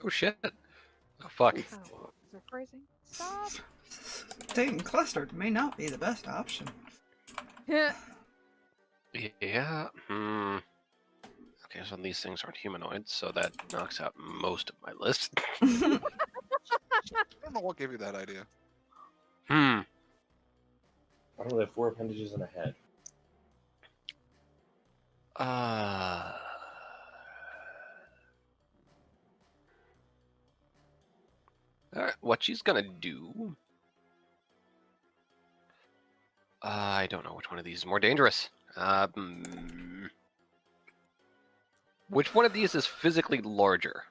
Oh shit. Oh fuck. Oh, is it freezing? Stop. Staying clustered may not be the best option. Yeah. Okay, so these things aren't humanoids, so that knocks out most of my list. I don't know what gave you that idea. I don't know, they have 4 appendages and a head. Alright, what she's gonna do... I don't know which one of these is more dangerous. Which one of these is physically larger?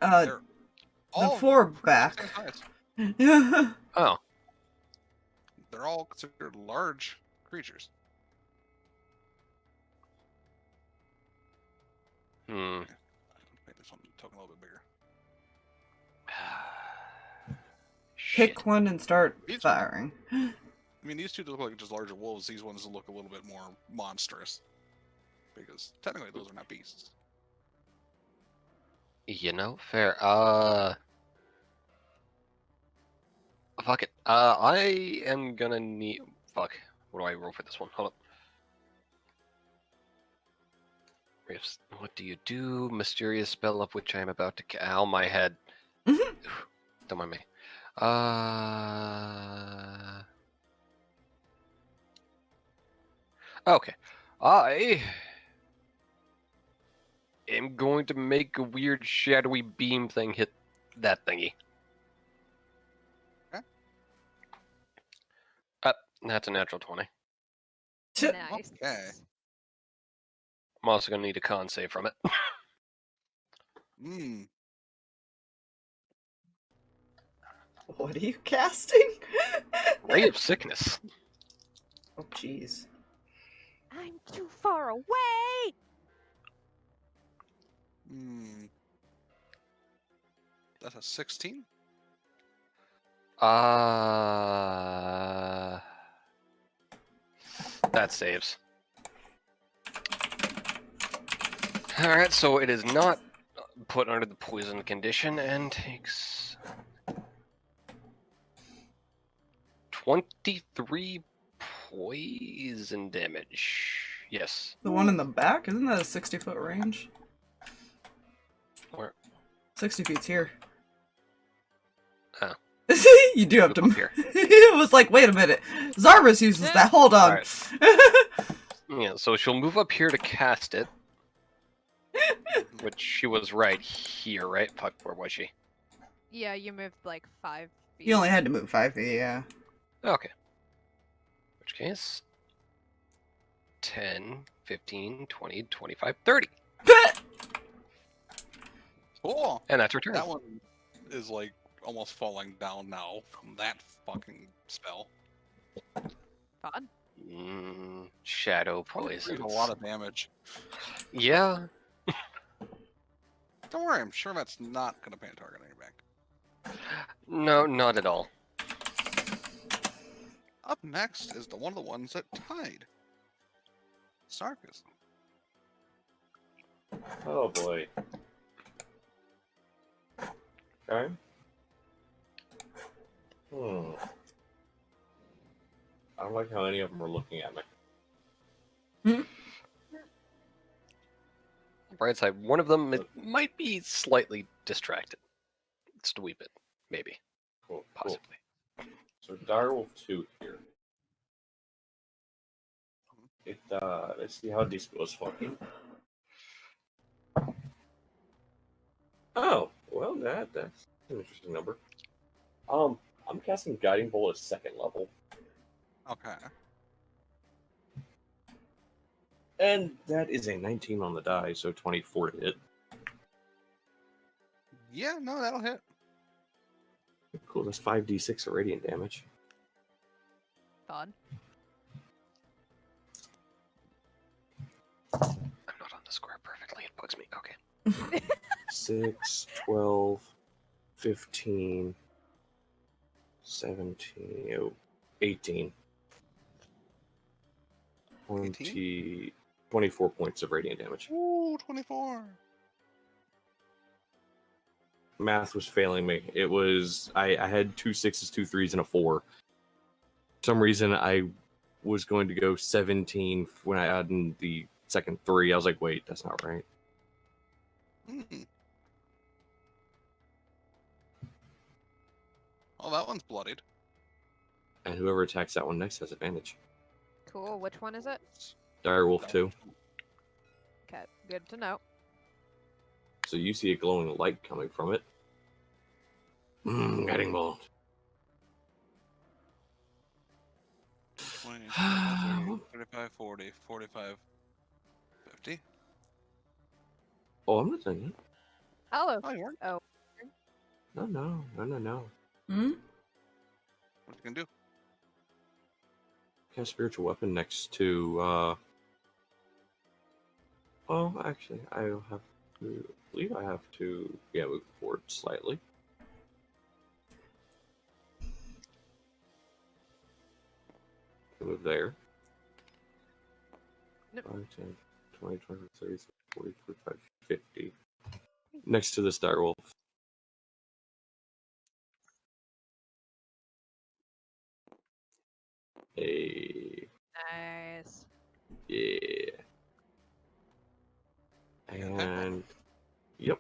The They're all 4 pretty much back. the same size. Oh. They're all considered large creatures. Make this one token a little bit bigger. Shit. Pick one and start These- firing. I mean, these two look like just larger wolves. These ones look a little bit more monstrous. Because technically those are not beasts. You know, fair. Fuck it. I am gonna need... Fuck. What do I roll for this one? Hold up. What do you do? Mysterious spell of which I am about to... Ow, my head. Don't mind me. Okay. I am going to make a weird shadowy beam thing hit that thingy. Okay. That's a natural 20. Nice. Okay. I'm also going to need a con save from it. What are you casting? Ray of Sickness. Oh, jeez. I'm too far away. That's a 16? That saves. Alright, so it is not put under the poison condition and takes 23 poison damage. Yes. The one in the back? Isn't that a 60-foot range? Where? 60 feet's here. Oh. You do have to... Up here. It was like, wait a minute. Zarvus uses that. Hold on. Alright. Yeah, so she'll move up here to cast it. Which she was right here, right? Fuck, where was she? Yeah, you moved like 5 feet. You only had to move 5 feet, yeah. Okay. In which case... 10, 15, 20, 25, 30. Cool. And that's her turn. That one is like almost falling down now from that fucking spell. Fun. Shadow Probably poison. a lot of damage. Yeah. Don't worry, I'm sure that's not going to paint a target on your back. No, not at all. Up next is one of the ones that tied. Sarkas. Oh boy. Okay. I don't like how any of them are looking at me. Bright side, one of them might be slightly distracted. Just a wee bit, maybe. Cool. Possibly. So direwolf 2 here. Let's see how this goes for him. Oh, well that's an interesting number. I'm casting Guiding Bolt at 2nd level. Okay. And that is a 19 on the die, so 24 to hit. Yeah, no, that'll hit. Cool, that's 5d6 of radiant damage. Fun. I'm not on the square perfectly. It bugs me. Okay. 6, 12, 15, 17, oh, 18. 20, 24 points of radiant damage. Ooh, 24. Math was failing me. It was I had 2 6s, 2 3s, and a 4. For some reason, I was going to go 17 when I added in the second 3. I was like, wait, that's not right. Oh, that one's bloodied. And whoever attacks that one next has advantage. Cool. Which one is it? Direwolf 2. Okay, good to know. So you see a glowing light coming from it. Getting mauled. 20, 25, 30, 35, 40, 45, 50. Oh, I'm not done yet. Hello. Oh, you are? Oh. No. Hmm? What you can do? Cast spiritual weapon next to oh, actually, I'll have to believe I have to move forward slightly. Move there. Nope. 5, 10, 20, 20, 30, 40, 45, 50. Next to this direwolf. Hey. Nice. Yeah. And yep.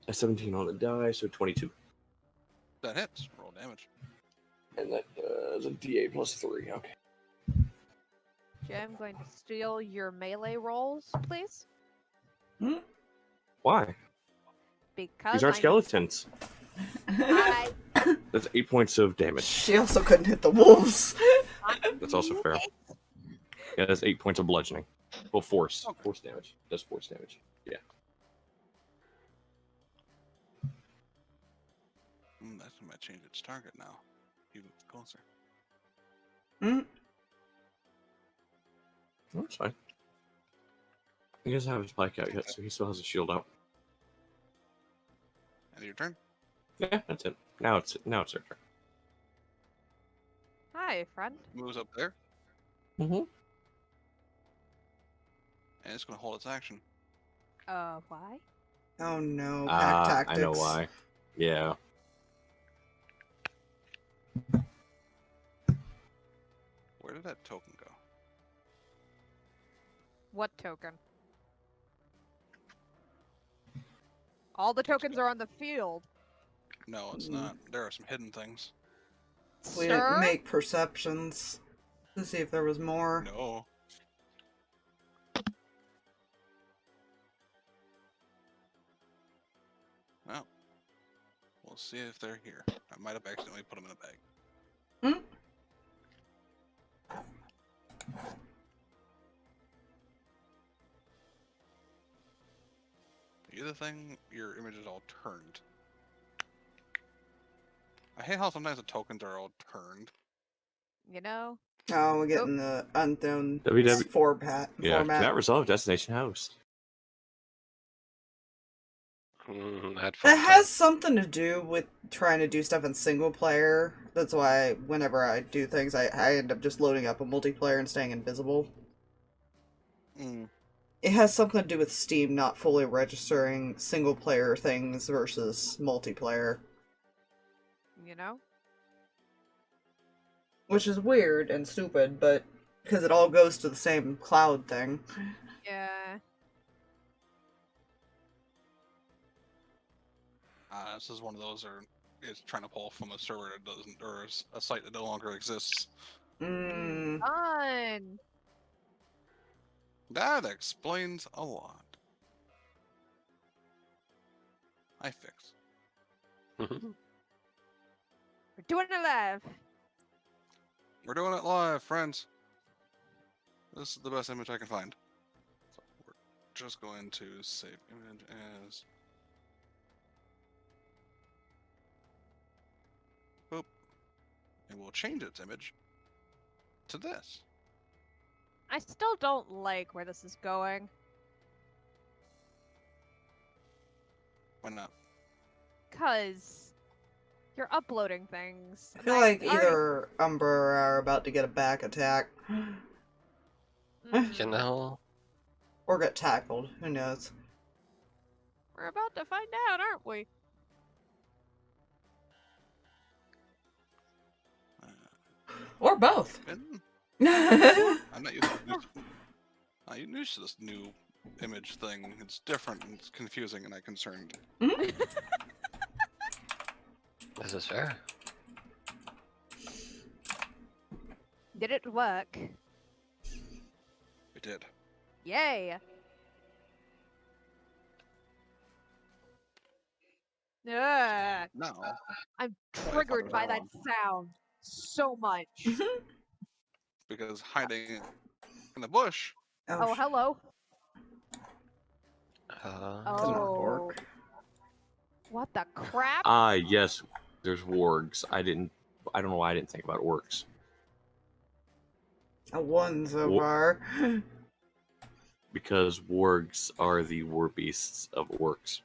A 17 on the die, so 22. That hits. Roll damage. And that is a DA plus 3. Okay. Okay, I'm going to steal your melee rolls, please. Why? Because These aren't skeletons. I That's 8 points of damage. She also couldn't hit the wolves. That's also fair. Yeah, that's 8 points of bludgeoning. Well, force. Okay. Force damage. That's force damage. Yeah. That's might change its target now. You move closer. That's fine. He doesn't have his pike out yet, so he still has a shield out. End of your turn. Yeah, that's it. Now it's their turn. Hi, friend. Moves up there, Mm-hmm. and it's going to hold its action. Why? Oh no, pack tactics. I know why. Yeah. Where did that token go? What token? All the tokens are on the field. No, it's not. There are some hidden things. We Sir? didn't make perceptions to see if there was more. No. Well, we'll see if they're here. I might have accidentally put them in a bag. The other thing, your image is all turned. I hate how sometimes the tokens are all turned. You know? Oh, we're getting the unknown WW format. Cannot resolve destination host. That That has something to do with trying to do stuff in single player. That's why whenever I do things, I end up just loading up a multiplayer and staying invisible. It has something to do with Steam not fully registering single player things versus multiplayer. You know? Which is weird and stupid, but because it all goes to the same cloud thing. Yeah. This is one of those, or it's trying to pull from a server that doesn't, or a site that no longer exists. Fun! That explains a lot. I fix. We're doing it live! We're doing it live, friends. This is the best image I can find. So we're just going to save image as... Boop. And we'll change its image to this. I still don't like where this is going. Why not? Cause you're uploading things. I and feel like already- either Umbra are about to get a back attack. Mm, You know, Or get tackled. Who knows? we're about to find out, aren't we? Or both. And Yeah. I'm not used to this new image thing. It's different and it's confusing, and I'm concerned. this is fair. Did it work? It did. Yay! Ugh, No. I'm thought triggered it by was that wrong. sound so much. Because hiding in the bush. Oh, hello. Oh. What the crap? Ah, yes, there's wargs. I don't know why I didn't think about orcs. A 1 so Wha- far. Because wargs are the war beasts of orcs.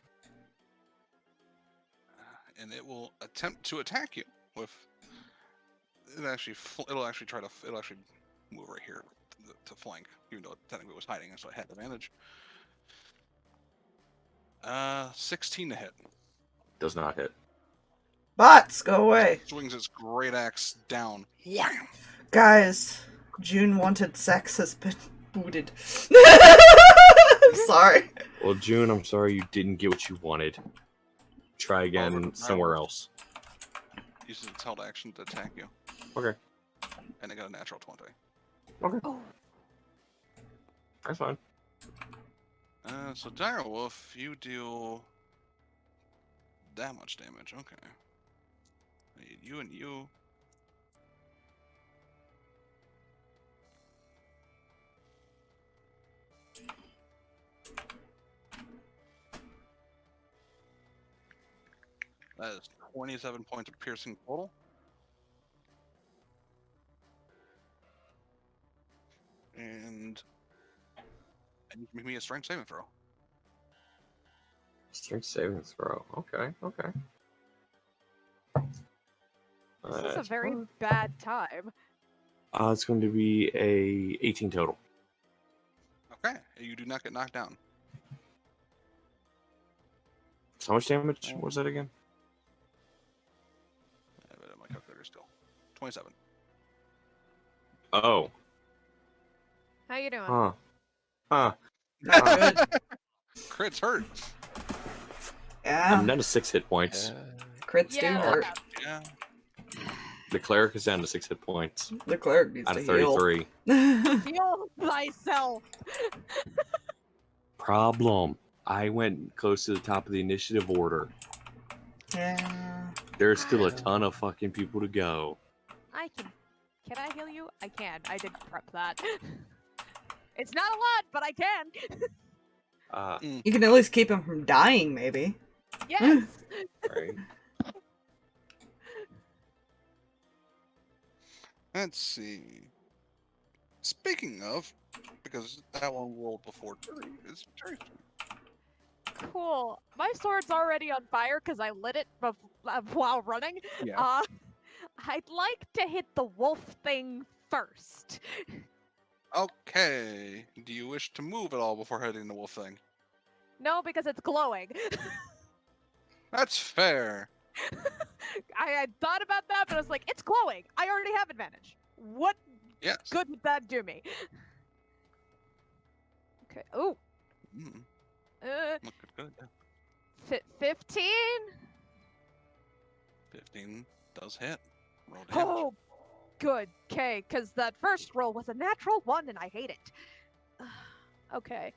And it will attempt to attack you with. It'll actually move right here to flank, even though technically it was hiding, so it had advantage. 16 to hit. Does not hit. Bots, go away. Swings its great axe down. Wham! Guys, June wanted sex has been booted. I'm sorry. Well, June, I'm sorry you didn't get what you wanted. Try again somewhere else. Uses its held action to attack you. Okay. And it got a natural 20. Oh, That's fine. So Direwolf, you deal that much damage. Okay. You and you. That is 27 points of piercing total. And you can make me a strength saving throw. Strength saving throw. Okay, okay. this is a That's very fine. bad time. It's going to be a 18 total. Okay, you do not get knocked down. So how much damage was that again? I have it in my calculator still. 27. Oh. How you doing? Huh. Huh. Not good. Crits hurt. Yeah. I'm down to 6 hit points. Crits do Yeah. hurt. Yeah. The cleric is down to 6 hit points The cleric needs out to of heal. 33. Heal thyself. Problem. I went close to the top of the initiative order. Yeah. There's still a ton of fucking people to go. I can. Can I heal you? I can. I did prep that. It's not a lot, but I can. You can at least keep him from dying, maybe. Yes. Right. Let's see. Speaking of, because that one rolled before Turi, it's Turi's turn. Cool. My sword's already on fire because I lit it while running. Yeah. I'd like to hit the wolf thing first. Okay. Do you wish to move at all before hitting the wolf thing? No, because it's glowing. That's fair. I had thought about that, but I was like, it's glowing. I already have advantage. What Yes. good would that do me? Okay. Oh. Mm, Uh, good. 15? 15 does hit. Roll damage. Oh, good. Okay, because that first roll was a natural 1 and I hate it. Okay.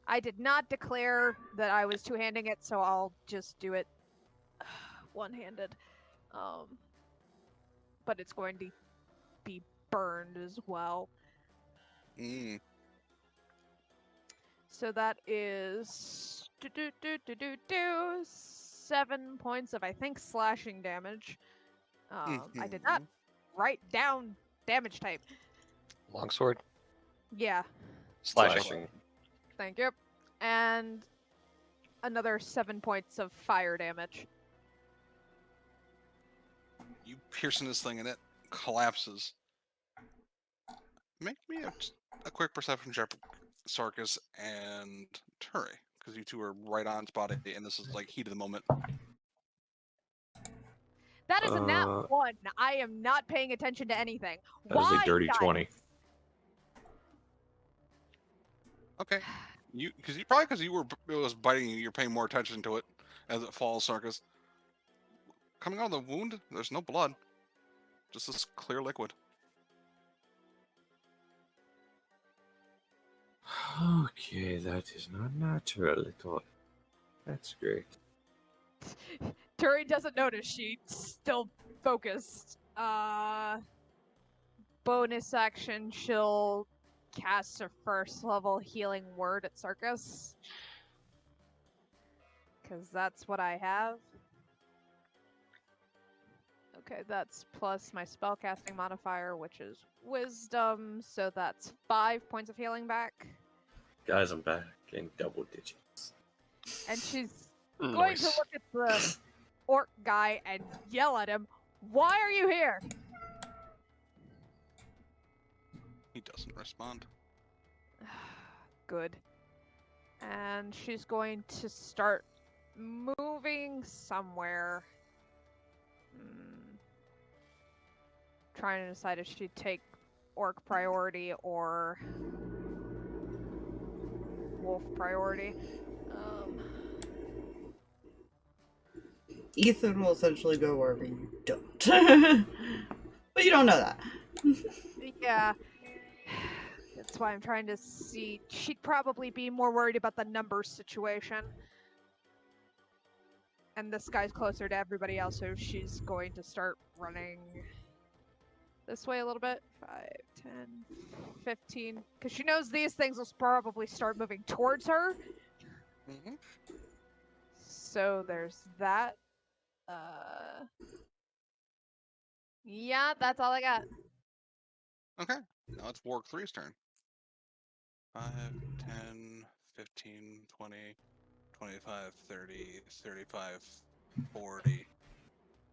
I did not declare that I was two-handing it, so I'll just do it one-handed. But it's going to be burned as well. Mm. So that is 7 points of, I think, slashing damage. I did not write down damage type. Longsword. Yeah, Slashing. thank you. And another 7 points of fire damage. You piercing this thing and it collapses. Make me a quick perception check, Sarkas and Turi, because you two are right on spot, and this is like heat of the moment. That is a nat 1. I am not paying attention to anything. That is a Why, dirty guys? 20. Okay, because it was biting you. You're paying more attention to it as it falls, Sarkas. Coming out of the wound, there's no blood, just this clear liquid. Okay, that is not natural at all. That's great. Turi doesn't notice. She's still focused. Bonus action, she'll cast a first level healing word at Sarkas. Because that's what I have. Okay, that's plus my spellcasting modifier, which is wisdom, so that's 5 points of healing back. Guys, I'm back in double digits. And she's going to look at the orc guy and yell at him, "Why are you here?" He doesn't respond. Good. And she's going to start moving somewhere. Trying to decide if she'd take orc priority or wolf priority. Ethan will essentially go wherever you don't. But you don't know that. Yeah. That's why I'm trying to see. She'd probably be more worried about the numbers situation. And this guy's closer to everybody else, so she's going to start running this way a little bit. 5, 10, 15. Because she knows these things will probably start moving towards her. Mm-hmm. So there's that. Yeah, that's all I got. Okay, now it's Warg 3's turn. 5, 10, 15, 20, 25, 30, 35, 40,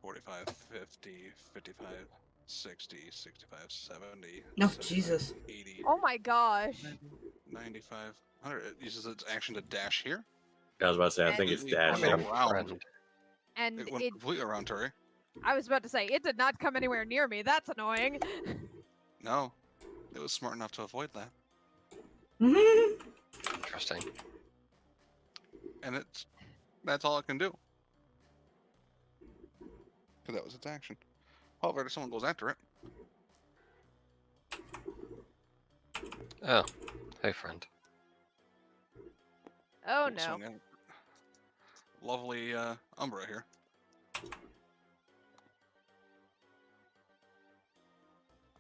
45, 50, 55, 60, 65, 70, No, 75, Jesus. 80, Oh my gosh. 95, 100. It uses its action to dash here. I was about to say, I think it's dashing. Around. And It went completely around Turi. I was about to say, it did not come anywhere near me. That's annoying. No, it was smart enough to avoid that. Interesting. And that's all it can do. Because that was its action. However, if someone goes after it, Oh, hey friend. Oh we'll no. swing at lovely Umbra here.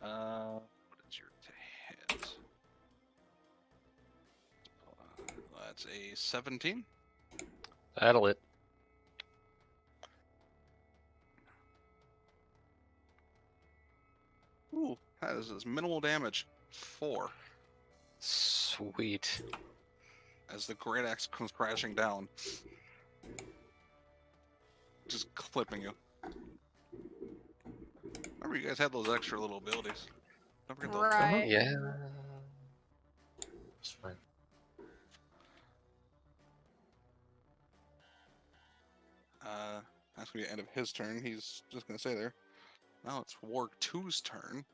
What is your hit? That's a 17. That'll it. Ooh, that is as minimal damage. 4. Sweet. As the great axe comes crashing down. Just clipping you. Remember, you guys had those extra little abilities. Don't forget those. Right. Yeah. It's fine. That's gonna be the end of his turn. He's just gonna stay there. Now it's Warg 2's turn.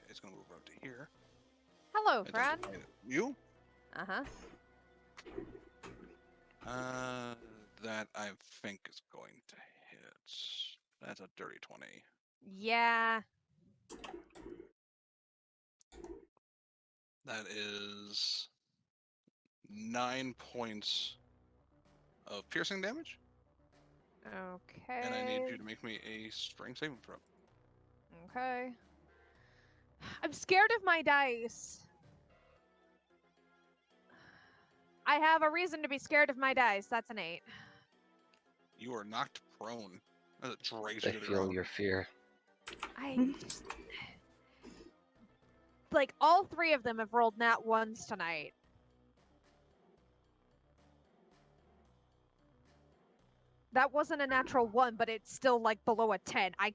It's gonna move up to here. Hello, It friend. doesn't hit you? Uh-huh. That I think is going to hit. That's a dirty 20. Yeah. That is 9 points of piercing damage. Okay. And I need you to make me a strength saving throw. Okay. I'm scared of my dice. I have a reason to be scared of my dice. That's an 8. You are knocked prone as it drags I you to the feel ground. your fear. I just... Like, all 3 of them have rolled nat 1s tonight. That wasn't a natural 1, but it's still, like, below a 10. I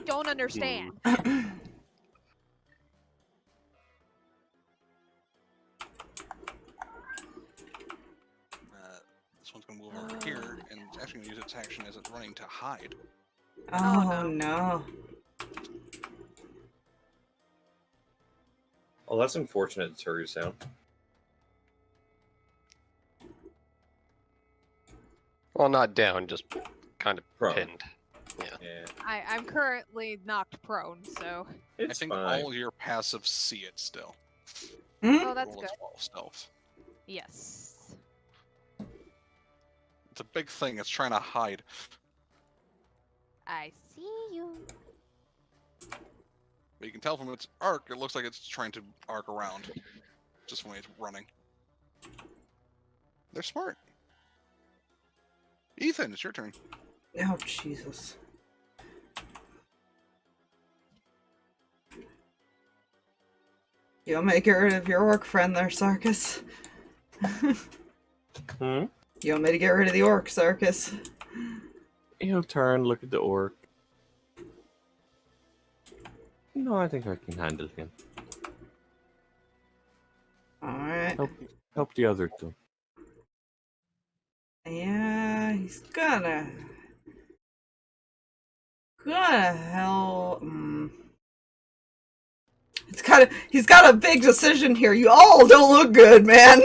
don't understand. This one's going to move over here, and it's actually going to use its action as it's running to hide. Oh, no. Oh, that's unfortunate, Turi sound. Well, not down, just kind of Prone. pinned. Yeah. I'm currently knocked prone, so... It's I think fine. all your passives see it still. Oh, that's Roll good. a 12 stealth. Yes. It's a big thing. It's trying to hide. I see you. But you can tell from its arc, it looks like it's trying to arc around. Just when it's running. They're smart. Ethan, it's your turn. Oh, Jesus. You want me to get rid of your orc friend there, Sarkas? Hmm? You want me to get rid of the orc, Sarkas? He'll turn, look at the orc. No, I think I can handle him. Alright. Help the other two. Yeah, he's gonna help. He's got a big decision here. You all don't look good, man.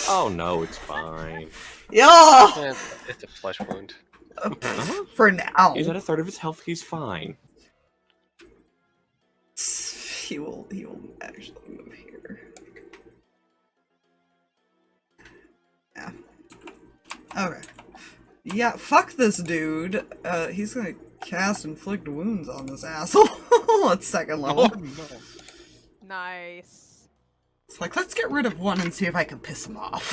Oh no, it's fine. Yeah. It's a flesh wound. For now. He's at a third of his health, he's fine. He will actually move here. Yeah. Okay. Yeah, fuck this dude. He's gonna cast Inflict Wounds on this asshole at 2nd level. Oh, no. Nice. It's like, let's get rid of one and see if I can piss him off.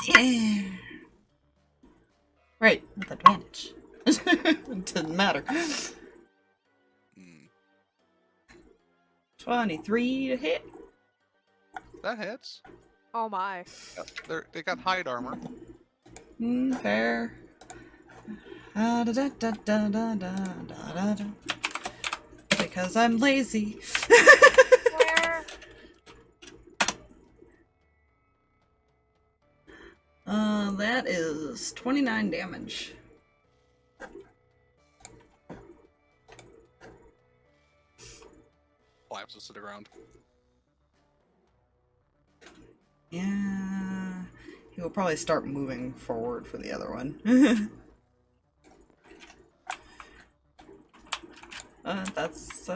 Yeah. Right, with advantage. It didn't matter. 23 to hit. That hits. Oh my. They got hide armor. Fair. Because I'm lazy. Where? That is 29 damage. Collapses to the ground. Yeah. He will probably start moving forward for the other one. That's,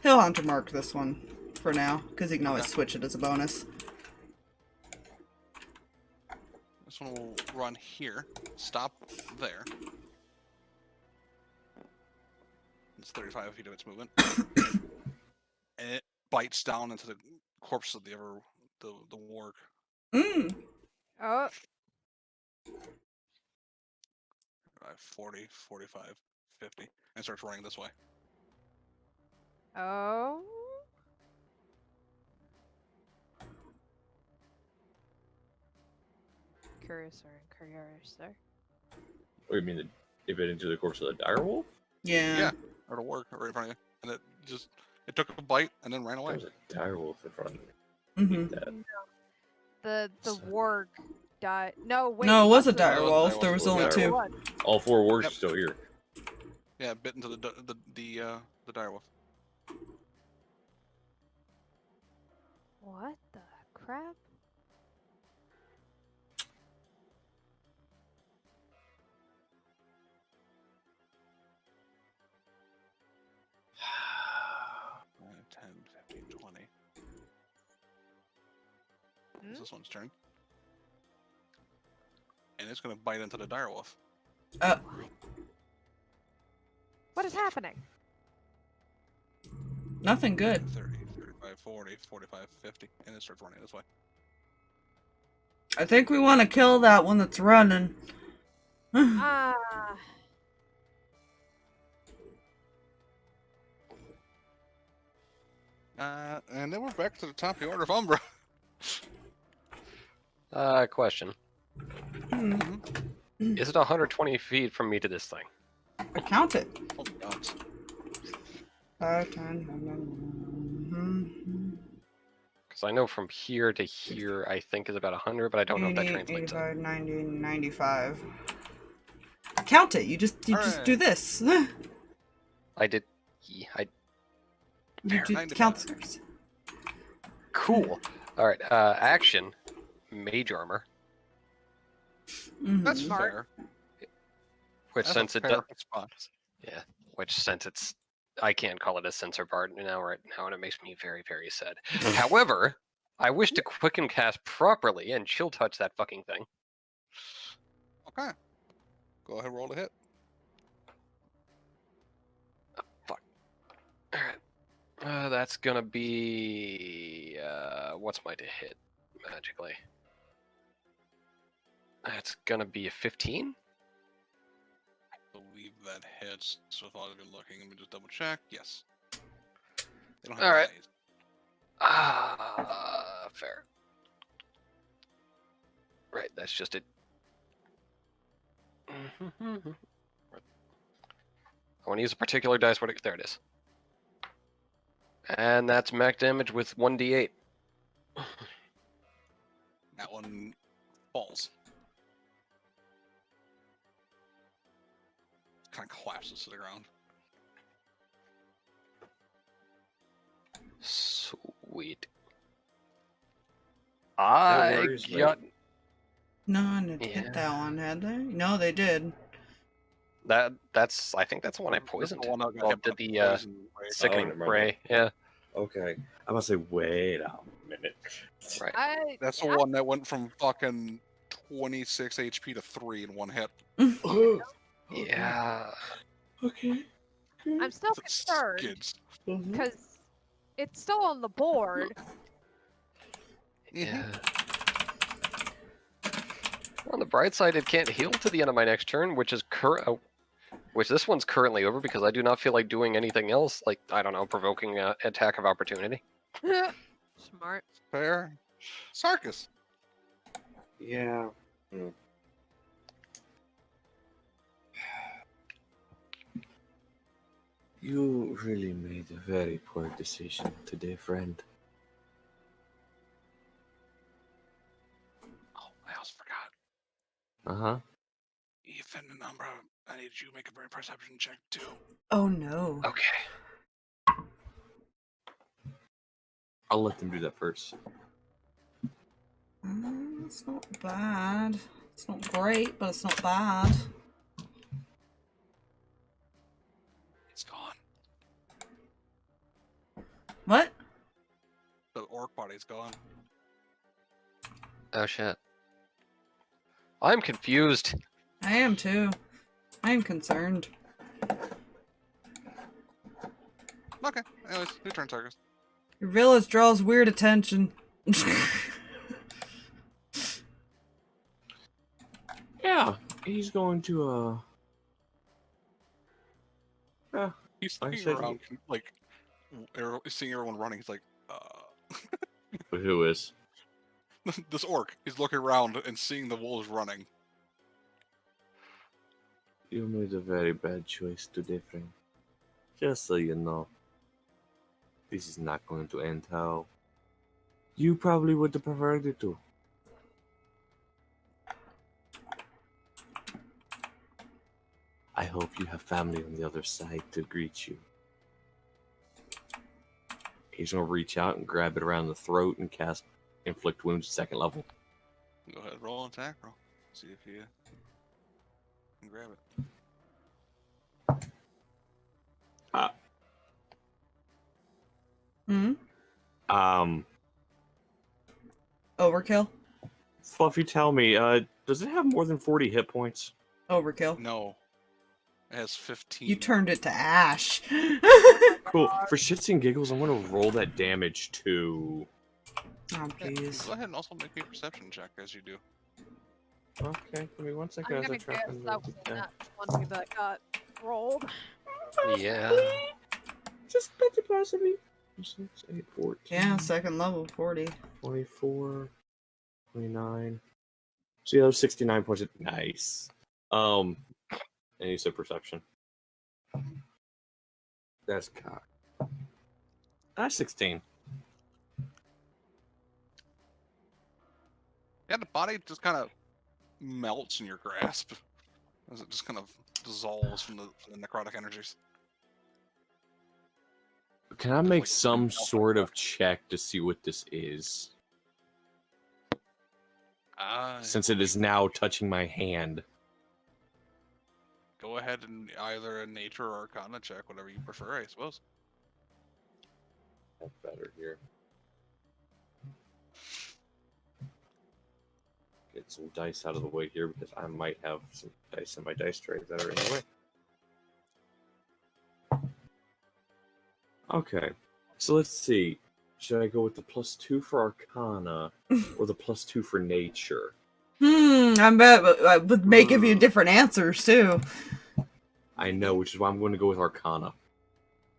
He'll Hunter Mark this one for now, because he can always switch it as a bonus. This one will run here. Stop there. It's 35 feet of its movement. And it bites down into the corpse of the warg. Oh. 40, 45, 50. And starts running this way. Oh. Curious there. What do you mean, it bit into the corpse of the direwolf? Yeah. Or the warg right in front of you. And it took a bite and then ran away. There's a direwolf in front of me. Mm-hmm. The warg died. No, wait. No, it was a dire- direwolf. There was it was only a two. What? All 4 wargs Yep. are still here. Yeah, it bit into the direwolf. What the crap? Nine, 10, 15, 20. It's this one's turn. and it's going to bite into the direwolf. What is happening? Nothing good. 30, 35, 40, 45, 50, and it starts running this way. I think we want to kill that one that's running. Ah. And then we're back to the top of the order of Umbra. Question. Hmm. Is it 120 feet from me to this thing? I count it. Oh, God. 5, 10, Because I know from here to here, I think is about 100, but I don't know if that 80, translates. 85, 90, 95. Count it. You just do this. I did. You just count the squares. Cool. All right. Action. Mage armor. That's Smart. fair. Which That's since a it fair does, response. yeah. Which since it's, I can't call it a sensor part now right now, and it makes me very, very sad. However, I wish to quicken cast properly and chill touch that fucking thing. Okay. Go ahead, roll to hit. All right. That's gonna be what's my to hit magically? That's gonna be a 15. I believe that hits. So if I was looking, let me just double check. Yes. They don't have All right. eyes. Fair. Right, that's just it. I want to use a particular dice. There it is. And that's max damage with 1d8. That one falls. Kind of collapses to the ground. Sweet. I worries, got No one had hit that one, had they? No, they did. that's. I think that's the one I poisoned. That's the one that got Well, hit by did the the poison ray. sickening remember. ray? Yeah. Okay. I'm gonna say, wait a minute. Right. That's the one that went from fucking 26 HP to 3 in one hit. Yeah. Okay. I'm still concerned Skids. because it's still on the board. Yeah. On the bright side, it can't heal to the end of my next turn, which is which this one's currently over because I do not feel like doing anything else. Like, I don't know, provoking an attack of opportunity. Smart. Fair. Sarkas. Yeah. You really made a very poor decision today, friend. Oh, I also forgot. Uh-huh. Ethan and Umbra, I need you to make a brain perception check too. Oh no. Okay. I'll let them do that first. It's not bad. It's not great, but it's not bad. It's gone. What? The orc body's gone. Oh shit. I'm confused. I am too. I am concerned. Okay. Anyways, your turn, Sarkas. Your village draws weird attention. Yeah, he's going to, yeah, He's I looking said around, like, seeing everyone running. He's like, But who is? this orc. He's looking around and seeing the wolves running. you made a very bad choice today, friend. Just so you know, this is not going to end how you probably would have preferred it to. I hope you have family on the other side to greet you. He's gonna reach out and grab it around the throat and cast Inflict Wounds 2nd level. Go ahead, roll an attack roll. See if you can grab it. Overkill? Fluffy, tell me, Does it have more than 40 hit points? Overkill. No. It has 15. You turned it to ash. Cool. For shits and giggles, I'm gonna roll that damage too. Oh, Yeah, jeez. go ahead and also make me a perception check as you do. Okay, give me 1 second I'm as I gonna try guess and that was not 20 that got rolled. Yeah. Just possibly. 6, 8, 14. Yeah, second level, 40. 24, 29. See, that was 69 points. Nice. And you said perception. That's cock. That's 16. Yeah, the body just kind of melts in your grasp as it just kind of dissolves from the necrotic energies. Can I make some sort of check to see what this is? Since it is now touching my hand. Go ahead and either a nature or arcana check, whatever you prefer, I suppose. That's better here. Get some dice out of the way here because I might have some dice in my dice tray that are in the way. Okay, so let's see. Should I go with the +2 for Arcana or the +2 for Nature? I bet I would make give you different answers too. I know, which is why I'm going to go with Arcana.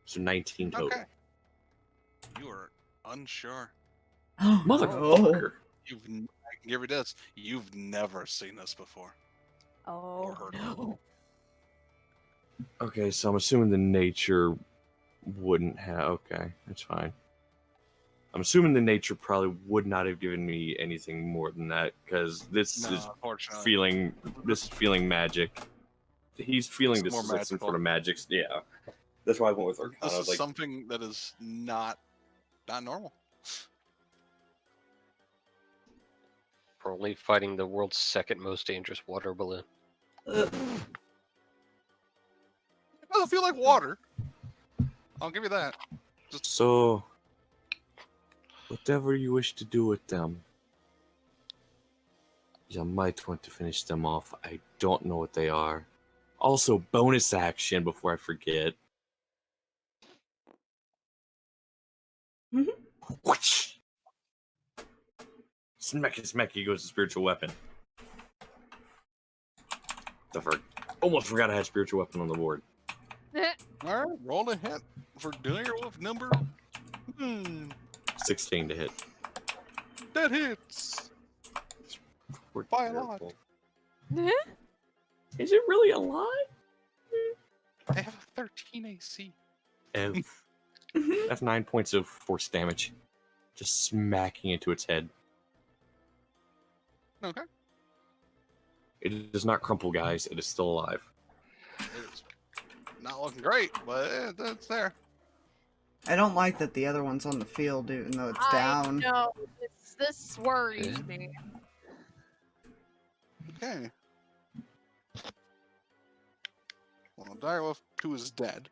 So 19 total. Okay. You are unsure. Motherfucker. I can give you this. You've never seen this before. Oh, Or heard of it. no. Okay, so I'm assuming the Nature wouldn't have... Okay, that's fine. I'm assuming the Nature probably would not have given me anything more than that, because this is feeling magic. He's feeling It's this more is like some magical. sort of magic. Yeah, that's why I went with Arcana. This is Like, something that is not normal. Probably fighting the world's second most dangerous water balloon. It doesn't feel like water. I'll give you that. so, whatever you wish to do with them, you might want to finish them off. I don't know what they are. Also, bonus action before I forget. Whoosh! Smacky goes to spiritual weapon. Almost forgot I had spiritual weapon on the board. Alright, roll a hit for dealing with number 16 to hit. that hits. By a lot. Is it really a lot? I have a 13 AC. That's 9 points of force damage. Just smacking into its head. Okay. It does not crumple, guys. It is still alive. It's not looking great, but it's there. I don't like that the other one's on the field, even though it's down. No, this worries me. Okay. Well, Direwolf 2 is dead.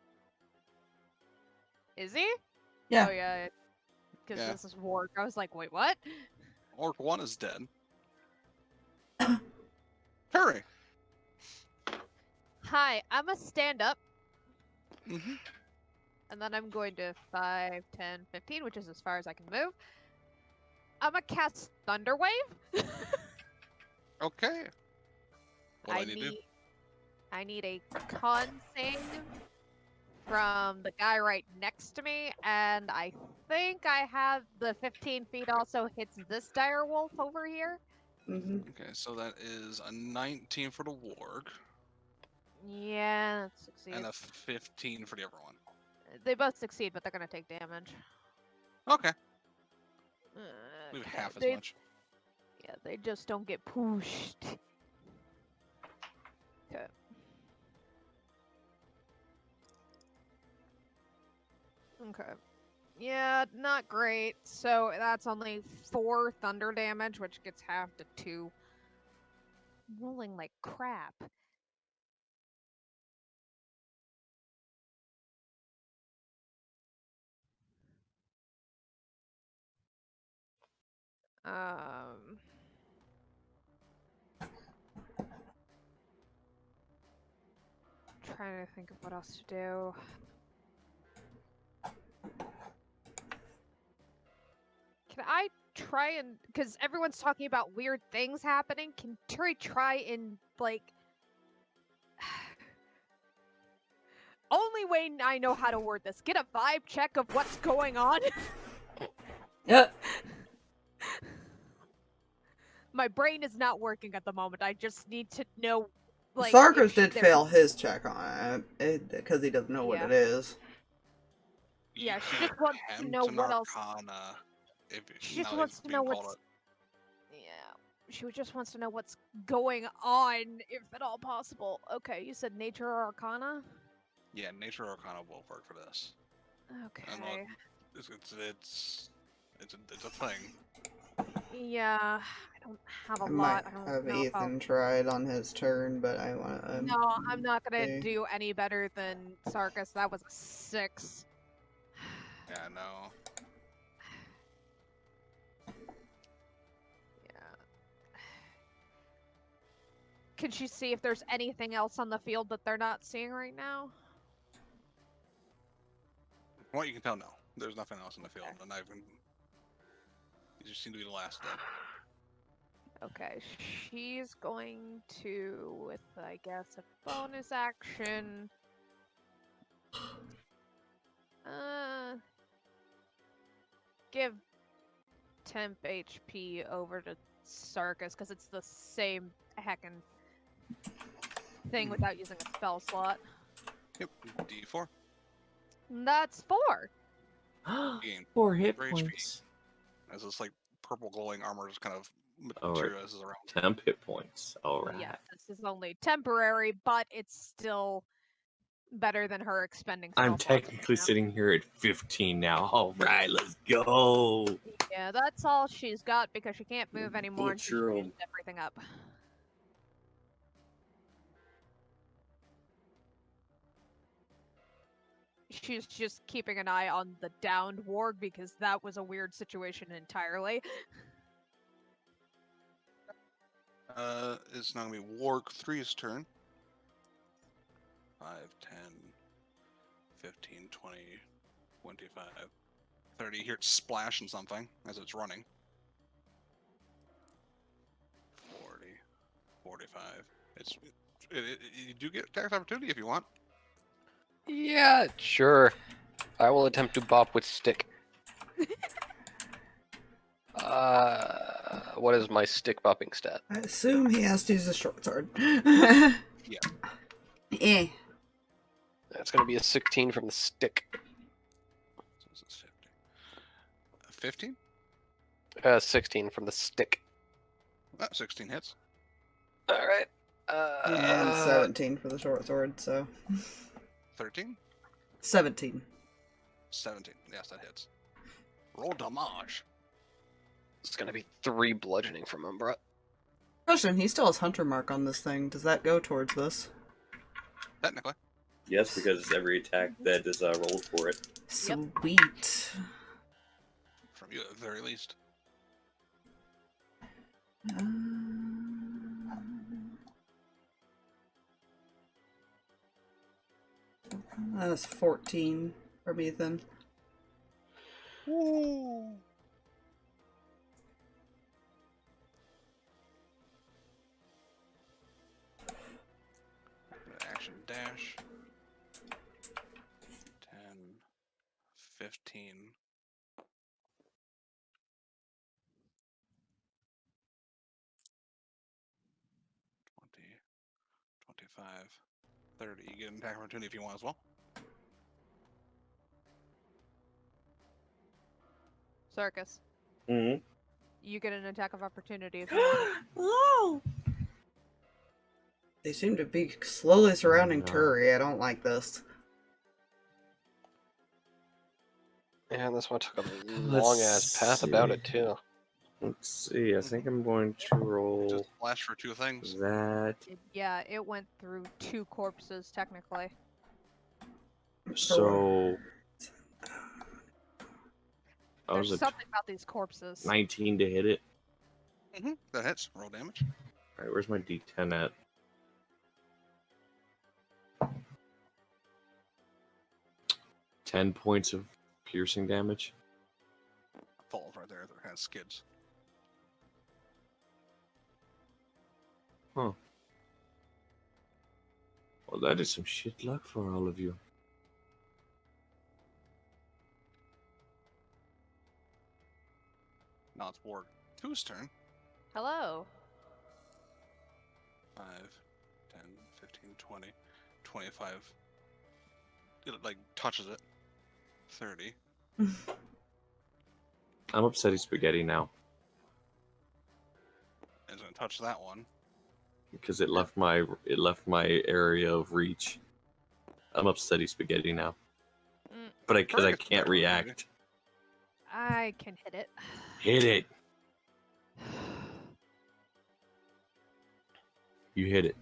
Is he? Yeah. Oh, yeah. Because Yeah. this is Warg. I was like, wait, what? Orc 1 is dead. Hurry! Hi, I'm a stand up, Mm-hmm. and then I'm going to 5, 10, 15, which is as far as I can move. I'm gonna cast Thunder Wave. Okay. What do I need to do? I need a con save from the guy right next to me, and I think I have the 15 feet also hits this dire wolf over here. Okay, so that is a 19 for the warg Yeah, that succeeds. and a 15 for the other one. They both succeed, but they're gonna take damage. Okay. We have half as they, much. Yeah, they just don't get pushed. Okay. Okay. Yeah, not great. So that's only 4 thunder damage, which gets half to 2. I'm rolling like crap. trying to think of what else to do. Can I try and... Because everyone's talking about weird things happening. Can Turi try and, like... Only way I know how to word this. Get a vibe check of what's going on. Yeah. My brain is not working at the moment. I just need to know, like... Sarkas did fail his check on it because he doesn't know what Yeah. it is. Yeah, You she can't just wants to attempt know an what else. Arcana if She just now wants it's to being know called what's... Yeah. She just wants to know what's going on, if at all possible. Okay, you said nature or arcana? Yeah, nature arcana will work for this. Okay. It's a thing. Yeah, I don't have a I lot. might I don't have know if I'll... Ethan try it on his turn, but I want to. No, I'm not gonna see. do any better than Sarkas. That was a 6. Yeah, no. Can she see if there's anything else on the field that they're not seeing right now? From what you can tell, no. There's nothing else in the field, and you just seem to be the last thing. Okay, she's going to, with, I guess, a bonus action... give temp HP over to Sarkas, because it's the same heckin' thing without using a spell slot. Yep, D4. That's 4! Gain 4 hit HP. points. As this like purple glowing armor just kind of Alright. materializes around. 10 hit points. Alright. Yeah, this is only temporary, but it's still better than her expending spell I'm slots technically right now. sitting here at 15 now. Alright, let's go. Yeah, that's all she's got because she can't move anymore and she's Butcher 'em. used everything up. She's just keeping an eye on the downed warg because that was a weird situation entirely. It's now gonna be Warg 3's turn. 5, 10, 15, 20, 25, 30. You hear it splashing something as it's running. 40, 45. You do get attack opportunity if you want. Yeah, sure. I will attempt to bop with stick. What is my stick bopping stat? I assume he has to use a short sword. Yeah. Eh. That's going to be a 16 from the stick. So this is 50. 15? 16 from the stick. 16 hits. Alright. And 17 for the short sword, so. 13? 17. 17. Yes, that hits. Roll damage. It's going to be 3 bludgeoning from Umbra. Question, he still has Hunter Mark on this thing. Does that go towards this? Technically. Yes, because every attack that is rolled for it. Sweet. From you at the very least. That's 14 from Ethan. Woo! Action dash. 10, 15. 20, 25, 30. You get an attack opportunity if you want as well. Sarkas, Mm-hmm. you get an attack of opportunity if you want. Oh! They seem to be slowly surrounding No. Turi. I don't like this. And this one took a Let's long-ass path about see. it, too. Let's see. I think I'm going to roll Just flash for 2 things. that. Yeah, it went through 2 corpses, technically. So I There's was at something about these corpses. 19 to hit it. That hits. Roll damage. All right, where's my D10 at? 10 points of piercing damage. Falls right there. It has skids. Huh. Well, that is some shit luck for all of you. Now it's Ward 2's turn. Hello. 5, 10, 15, 20, 25. It like touches it. 30. I'm upsetty spaghetti now It's gonna touch that one. because it left my area of reach. I'm upsetty spaghetti now, but because I Target's can't there, react. I can hit it. Hit it. You hit it.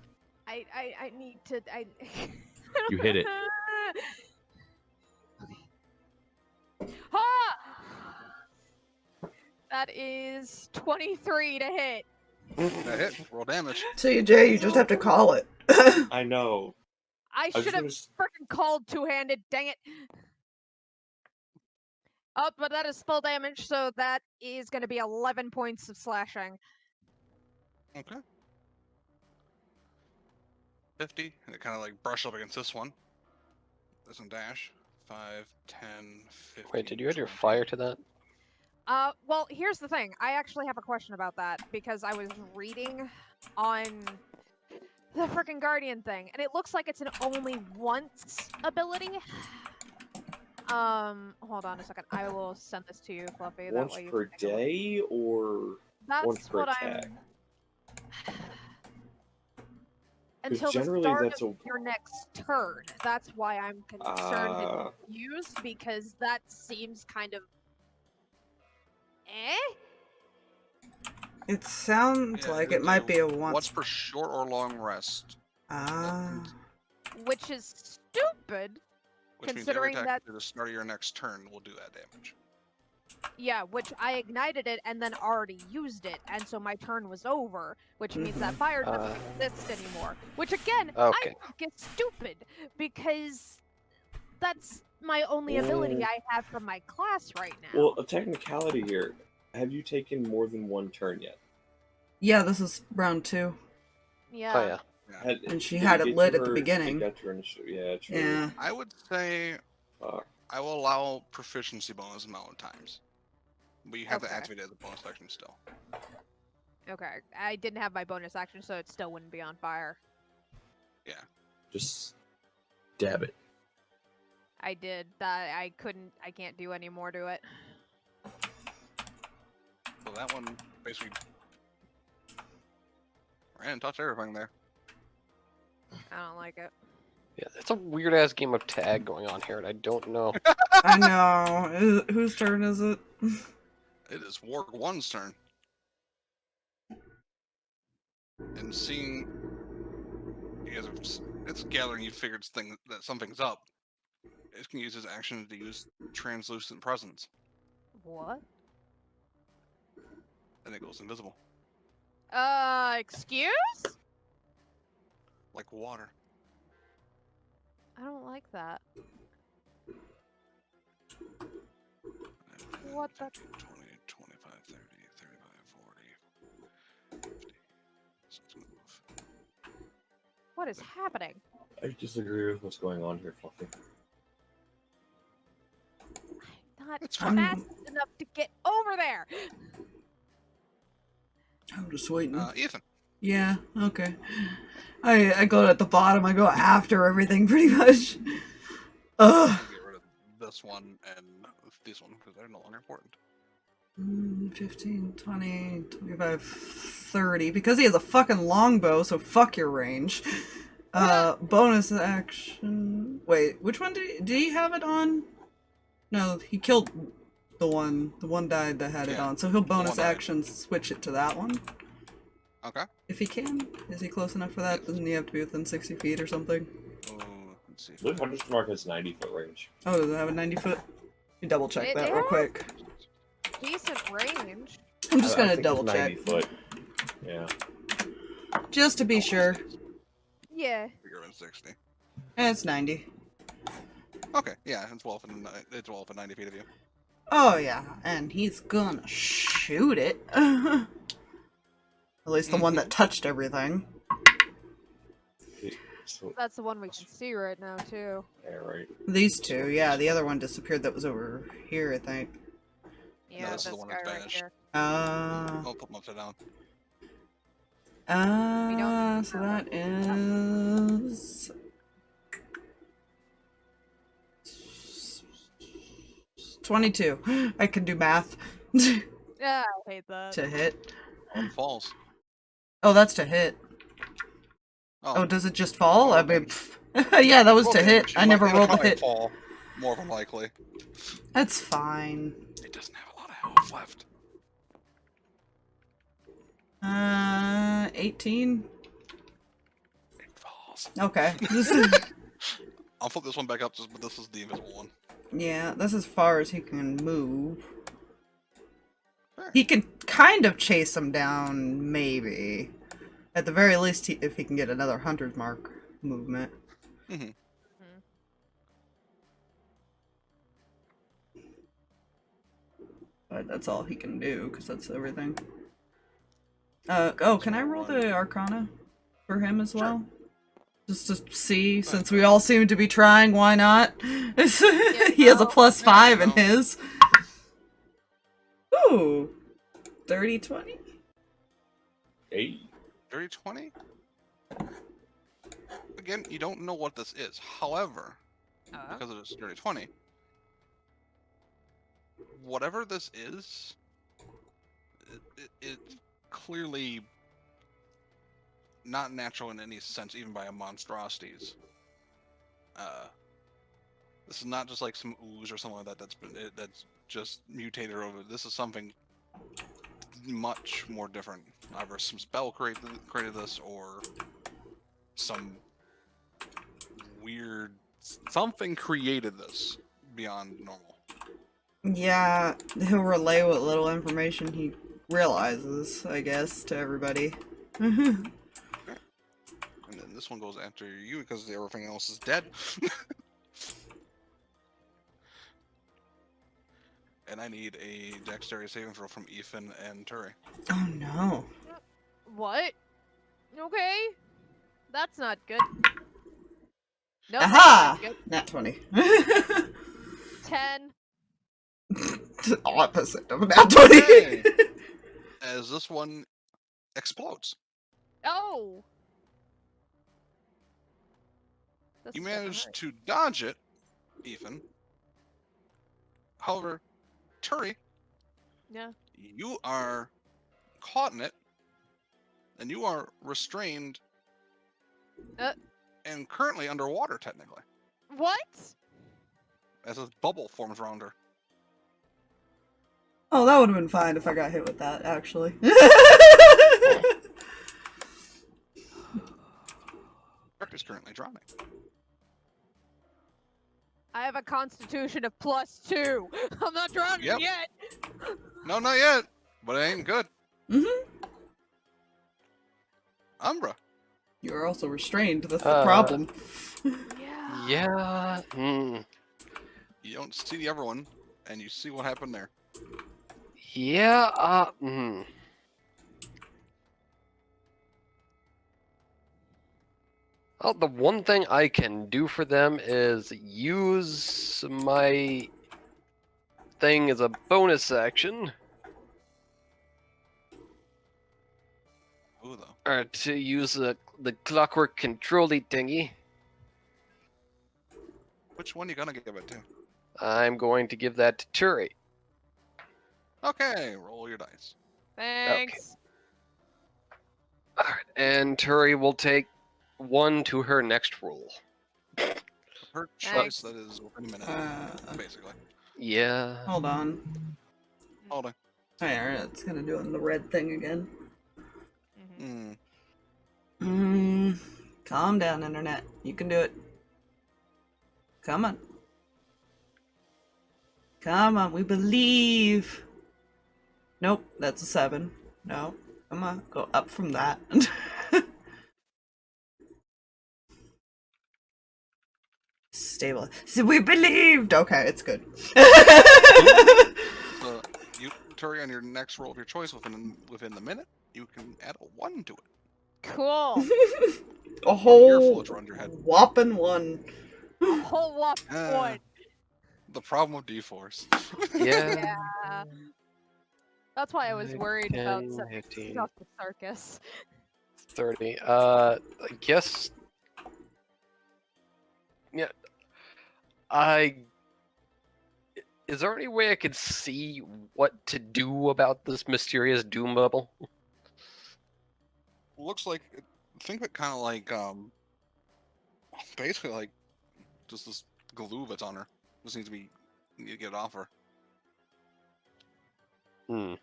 I need to. You hit it. Ha! That is 23 to hit. That hit. Roll damage. TJ, you just have to call it. I know. I was should have gonna freaking called two-handed. Dang it. Oh, but that is full damage, so that is going to be 11 points of slashing. Okay. 50, and it kind of like brush up against this one. Doesn't dash. 5, 10, 15. Wait, did you add your 20. fire to that? Well, here's the thing. I actually have a question about that, because I was reading on the frickin' Guardian thing, and it looks like it's an only once ability. Hold on a second. I will send this to you, Fluffy. That Once way you per can take a look. day or That's once per what attack? Until the generally start that's of your next turn. That's why I'm concerned and confused, because that seems kind of... It sounds Yeah, like you it might do be a once once. per short or long rest. Ah. Which is stupid, Which means every considering attack that... to the start of your next turn will do that damage. Yeah, which I ignited it and then already used it, and so my turn was over, which means that fire doesn't exist anymore. Which again, I Okay. think is stupid, because that's my only ability I have from my class right now. Well, a technicality here. Have you taken more than one turn yet? Yeah, this is round 2. Yeah. Oh yeah. And she did had you it get lit to at the her- beginning. you got to her initial- yeah, true. Yeah. I would say Fuck. I will allow proficiency bonus amount of times. But you have to Okay. activate it as a bonus action still. Okay, I didn't have my bonus action, so it still wouldn't be on fire. Yeah. Just dab it. I did. I can't do any more to it. So that one basically ran and touched everything there. I don't like it. Yeah, it's a weird ass game of tag going on here, and I don't know. I know. Whose turn is it? It is Ward 1's turn. And seeing you guys it's gathering you figured that something's up. It can use his action to use translucent presence. What? And it goes invisible. Excuse? Like water. I don't like that. What the? 15, 20, 25, 30, 35, 40, 50. So it's gonna move. What is happening? I disagree with what's going on here, Fluffy. I'm not It's fine. fast enough to get over there. I'm just waiting. Ethan. Yeah, okay. I go at the bottom, I go after everything pretty much. Ugh. Get rid of this one and this one because they're no longer important. 15, 20, 25, 30. Because he has a fucking longbow, so fuck your range. Bonus action. Wait, which one did he have it on? No, he killed the one. The one died that had it Yeah, on. So he'll bonus one died. action switch it to that one. Okay. If he can. Is he close enough for that? Doesn't he have to be within 60 feet or something? Oh, let's see. Look, Hunter's Mark has 90-foot range. Oh, does it have a 90 foot? You double check It that real has quick. Decent range. I'm just I gonna think it's double 90 check. foot. Yeah. Just to be sure. Yeah. Bigger than 60. And it's 90. Okay, yeah, it's well within 90 feet of you. Oh yeah, and he's gonna shoot it. At least the one that touched everything. So, That's the one we can see right now, too. yeah, right. These two, yeah. The other one disappeared. That was over here, I think. Yeah, this is this the one guy that right vanished. here. I'll put them upside down. So that is 22. I can do math. Yeah, I hate that. To hit. One falls. Oh, that's to hit. Oh, does it just fall? I mean, yeah, that was Roll to hit. damage. I never It'll rolled the probably hit. Fall, more than likely. That's fine. It doesn't have a lot of health left. 18. It falls. Okay. I'll flip this one back up, but this is the invisible one. Yeah, that's as far as he can move. Sure. He can kind of chase him down, maybe. At the very least, if he can get another 100 mark movement. Mm-hmm. But that's all he can do, because that's everything. Oh, can I roll the Arcana for him as well? Just to see, since we all seem to be trying, why not? He has a +5 in his. Ooh. 30-20? 8. 30-20? Again, you don't know what this is. However, because it is 30-20, whatever this is, it's clearly not natural in any sense, even by a monstrosities. This is not just like some ooze or something like that that's just mutated over. This is something much more different. Either some spell created this, or some weird something created this beyond normal. Yeah, he'll relay what little information he realizes, I guess, to everybody. And then this one goes after you because everything else is dead. And I need a dexterity saving throw from Ethan and Turi. Oh no. What? Okay. That's not good. No, Aha! that's Nat 20. not good. 10. Opposite of nat 20. Okay. As this one explodes. Oh! That's You gonna managed hurt. to dodge it, Ethan. However, Turi, Yeah. you are caught in it, and you are restrained and currently underwater, technically, What? as a bubble forms around her. Oh, that would have been fine if I got hit with that, actually. Kirk is currently drowning. I have a constitution of +2. I'm not drowning Yep. yet. No, not yet, but it ain't good. Mm-hmm. Umbra. You're also restrained, that's the problem. Yeah. Yeah. You don't see the other one, and you see what happened there. Yeah. Well, the one thing I can do for them is use my thing as a bonus action, Who though? or to use the clockwork control-y thingy. Which one you gonna give it to? I'm going to give that to Turi. Okay, roll your dice. Thanks. Alright, and Turi will take 1 to her next roll. Her Thanks. choice, that is within a minute, basically. Yeah. Hold on. Hold on. Alright, it's gonna do the red thing again. Hmm. Calm down, internet. You can do it. Come on. Come on, we believe. Nope, that's a 7. No, come on, go up from that. Stable. So we believed. Okay, it's good. So you, Turi, on your next roll of your choice within the minute, you can add a 1 to it. Cool. A One year whole floats around your head. whopping one. A whole lot one. The problem of D-Force. Yeah. Yeah. That's why I was worried about 10, some 15. stuff with Sarkas. 30. I guess. Yeah. Is there any way I could see what to do about this mysterious doom bubble? Looks like, think of it kind of like, basically like just this glue that's on her. Just needs to be, you need to get it off her. Hmm.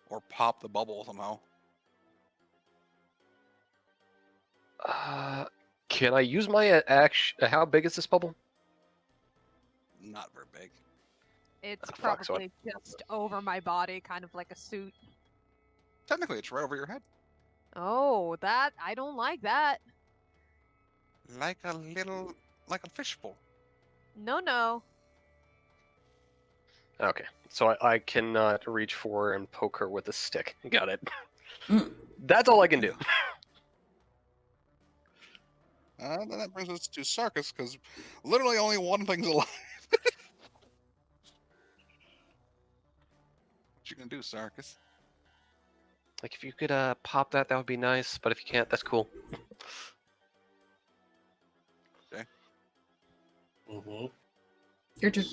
Or pop the bubble somehow. Can I use my action? How big is this bubble? Not very big. It's Fuck, so probably just over my body, kind of like a suit. Technically, it's right over your head. Oh, that I don't like that. Like a fishbowl. No. Okay, so I cannot reach for her and poke her with a stick. Got it. That's all I can do. Then that brings us to Sarkas, because literally only one thing's alive. What you gonna do, Sarkas? Like, if you could pop that, that would be nice. But if you can't, that's cool. Okay. Mm-hmm. Your turn.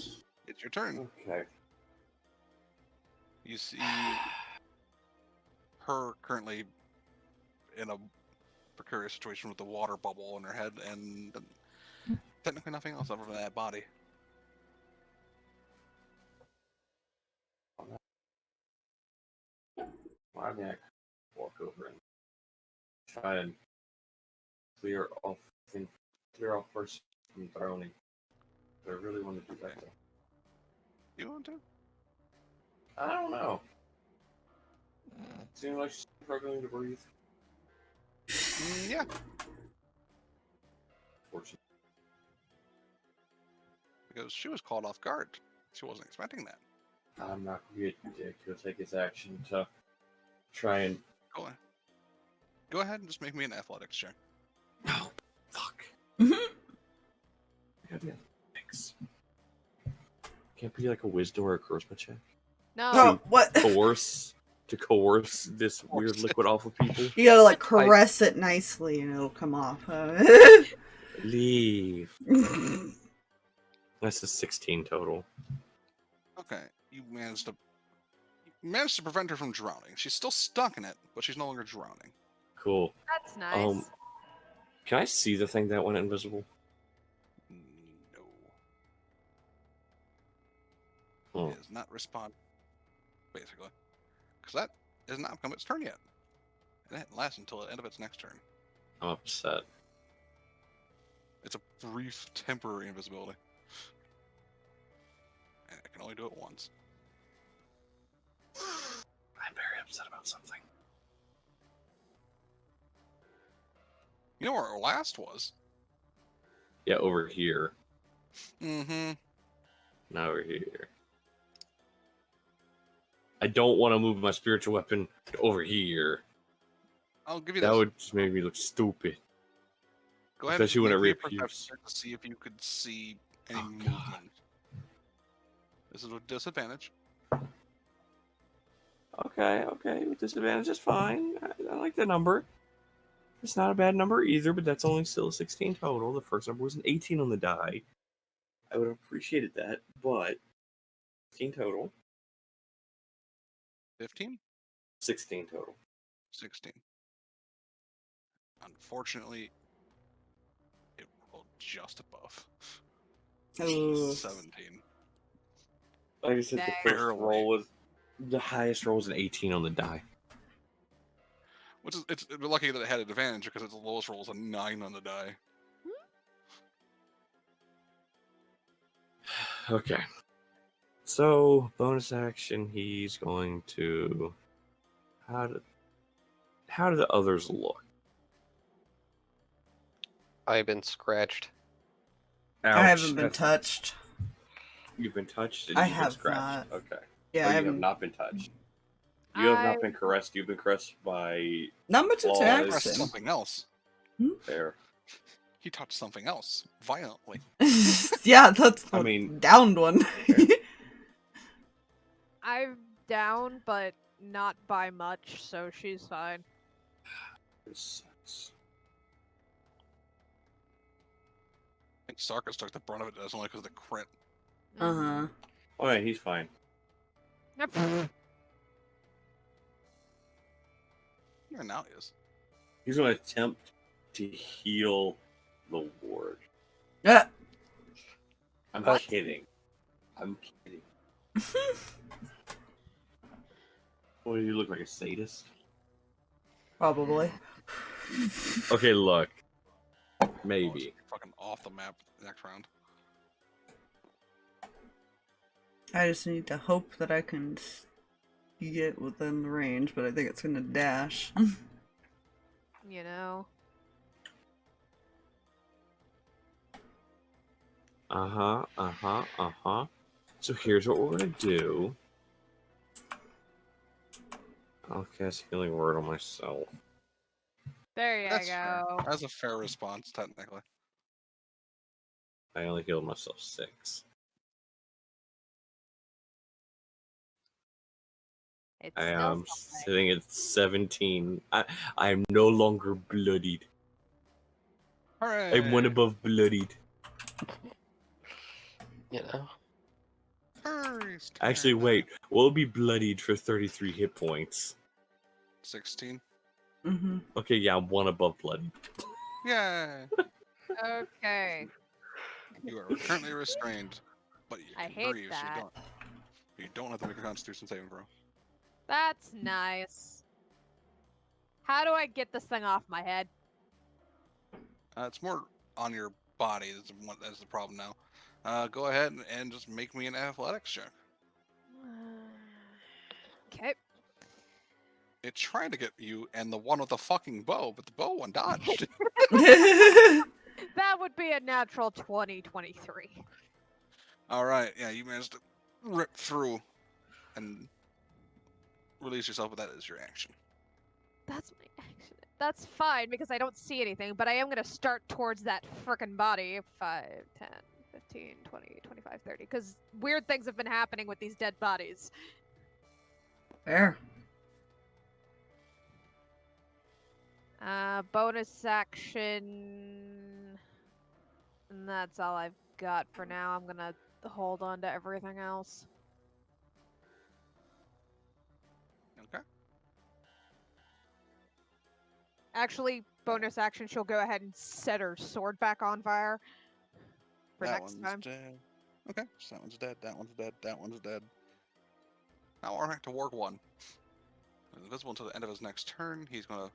It's your turn. Okay. You see her currently in a precarious situation with the water bubble in her head, and technically nothing else other than that body. My neck. Walk over and try and clear off first from drowning. But I really want to do that though. You want to? I don't know. Seems like she's struggling to breathe. Yeah. Fortunately. Because she was caught off guard. She wasn't expecting that. I'm not going to get Dick. He'll take his action to try and. Go ahead and just make me an athletics check. Oh, fuck. Mhm. Gotta be athletics. Can't be like a wisdom or a charisma check. No. Oh, what? To coerce this weird liquid off of people. You gotta like caress it nicely and it'll come off. Leave. That's a 16 total. Okay, you managed to prevent her from drowning. She's still stuck in it, but she's no longer drowning. Cool. That's nice. Can I see the thing that went invisible? No. Oh. It does not respond, basically. Because that has not come its turn yet. And it lasts until the end of its next turn. I'm upset. It's a brief, temporary invisibility. And I can only do it once. I'm very upset about something. You know where our last was? Yeah, over here. Mm-hmm. Not over here. I don't want to move my spiritual weapon over here. I'll give you That this. would just make me look stupid. Go ahead especially and when it make me a reappears. perception check to see if you could see any Oh, movement. God. This is with disadvantage. Okay, with disadvantage is fine. I like the number. It's not a bad number either, but that's only still a 16 total. The first number was an 18 on the die. I would have appreciated that, but 16 total. 15? 16 total. 16. Unfortunately, it rolled just above. Oh. 17. Like I said, the first Barely. roll was the highest roll was an 18 on the die. Which is, it's lucky that it had advantage because its lowest roll is a 9 on the die. Okay. So, bonus action, he's going to... How do the others look? I've been scratched. I haven't been That's- touched. You've been touched and I you've been have scratched. not. Okay. Yeah, But I you have haven't. not been touched. You have I not been caressed. You've been caressed by Not much Claws. Pressed interaction. something else. there. He touched something else violently. Yeah, that's the I mean- downed one. I'm down, but not by much, so she's fine. This sucks. I think Sarkas took the brunt of it. That's only because of the crit. Uh-huh. Oh yeah, he's fine. Yeah, now he is. He's gonna attempt to heal the ward. Yeah. I'm What? kidding. I'm kidding. What, do you look like a sadist? Probably. Okay, look. Oh, Maybe. it's fucking off the map next round. I just need to hope that I can get within the range, but I think it's gonna dash. You know. So here's what we're gonna do. I'll cast Healing Word on myself. There you That's fair. go. That's a fair response, technically. I only healed myself 6. It's I still am something. sitting at 17. I am no longer bloodied. Hooray! I'm one above bloodied. You know. Hurry's Actually, turn. wait. We'll be bloodied for 33 hit points. 16. Mm-hmm. Okay, yeah, I'm one above bloodied. Yay! Okay. You are currently restrained, but you I can hate breathe, that. so you don't have to make a Constitution saving throw. That's nice. How do I get this thing off my head? It's more on your body. That's the problem now. Go ahead and just make me an athletics check. Okay. It tried to get you and the one with the fucking bow, but the bow one dodged. That would be a natural 2023. All right, yeah, you managed to rip through and release yourself, but that is your action. That's my action. That's fine because I don't see anything, but I am going to start towards that frickin' body. 5, 10, 15, 20, 25, 30. Because weird things have been happening with these dead bodies. Fair. Bonus action. And that's all I've got for now. I'm gonna hold on to everything else. Okay. Actually, bonus action, she'll go ahead and set her sword back on fire for That next one's time. dead. Okay, so that one's dead. That one's dead. That one's dead. Now we're back to Warg 1. He's invisible until the end of his next turn. He's gonna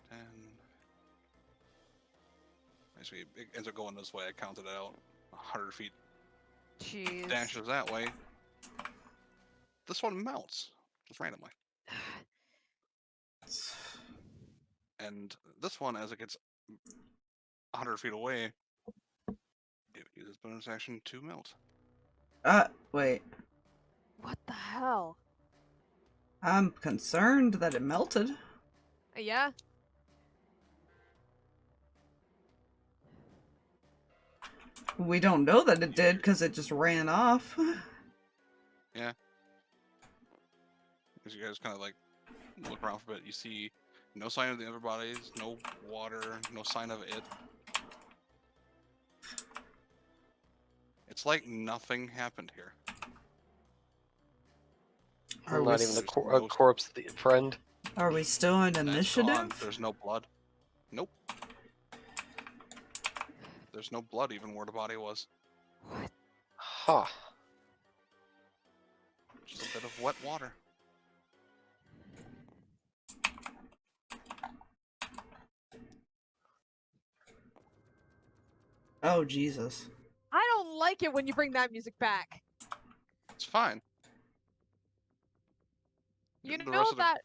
10. Actually, it ends up going this way. I counted it out. 100 feet. Jeez. Dashes that way. This one mounts just randomly, and this one, as it gets 100 feet away, it uses bonus action to melt. Wait. What the hell? I'm concerned that it melted. Yeah? We don't know that it did because it just ran off. As you guys kind of like look around for a bit, you see no sign of the other bodies, no water, no sign of it. It's like nothing happened here. Are Not we even a no- corpse, the friend. Are we still in That's initiative? gone. There's no blood. Nope. There's no blood even where the body was. What? Huh. Just a bit of wet water. Oh, Jesus. I don't like it when you bring that music back. It's fine. You The know rest of the that...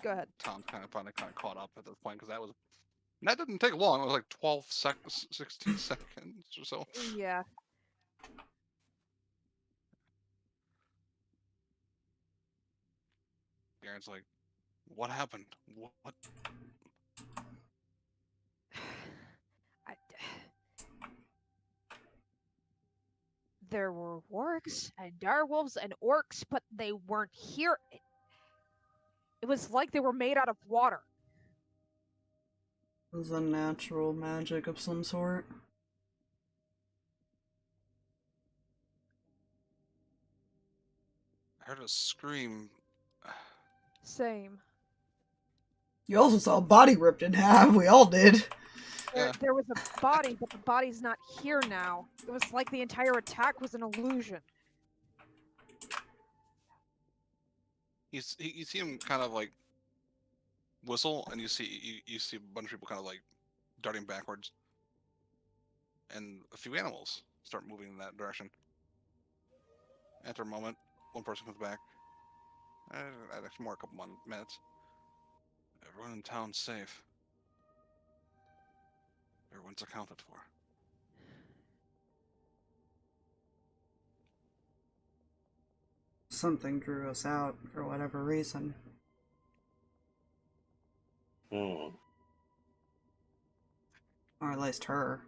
Go ahead. Tom's kind of caught up at this point because that was That didn't take long. It was like 12 seconds, 16 seconds or so. Yeah. Garen's like, what happened? What? I, there were wargs and direwolves and orcs, but they weren't here. It was like they were made out of water. It was a natural magic of some sort. I heard a scream. Same. You also saw a body ripped in half. We all did. There was a body, but the body's not here now. It was like the entire attack was an illusion. You see him kind of like whistle, and you see a bunch of people kind of like darting backwards, and a few animals start moving in that direction. After a moment, one person comes back. Actually, more a couple minutes. Everyone in town's safe. Everyone's accounted for. Something drew us out for whatever reason. Hmm. Or at least her.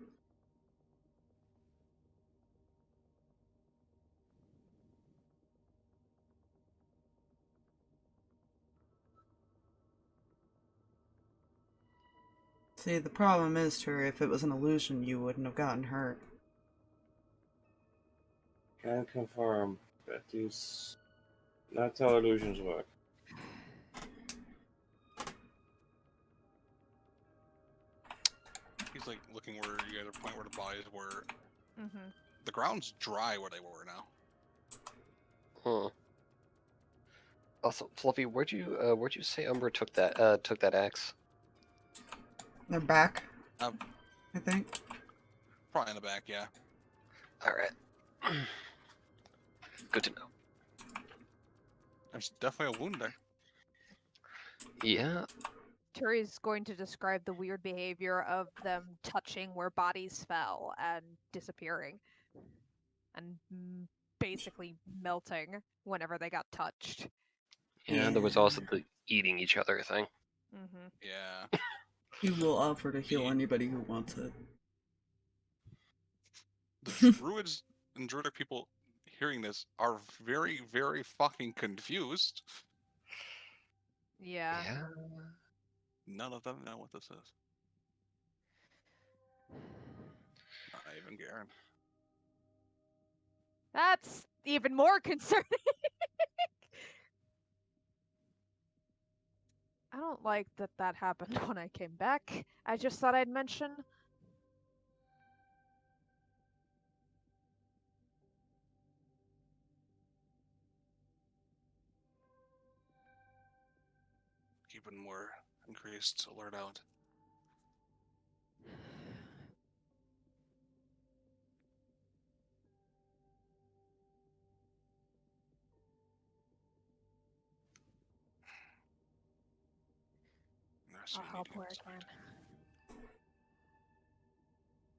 See, the problem is, Turi, if it was an illusion, you wouldn't have gotten hurt. Can confirm that that's how illusions work. He's like looking where you guys are pointing where the bodies were. Mm-hmm. The ground's dry where they were now. Hmm. Also, Fluffy, where'd you say Umbra took that axe? They're back, I think. Probably in the back, yeah. All right. Good to know. There's definitely a wound there. Yeah. Turi's going to describe the weird behavior of them touching where bodies fell and disappearing. And basically melting whenever they got touched. Yeah, there was also the eating each other thing. Mm-hmm. Yeah. He will offer to heal anybody who wants it. The druids and druidic people hearing this are very, very fucking confused. Yeah. Yeah. None of them know what this is. Not even Garen. That's even more concerning. I don't like that happened when I came back. I just thought I'd mention. Keeping more increased alert out. I'll help where I can.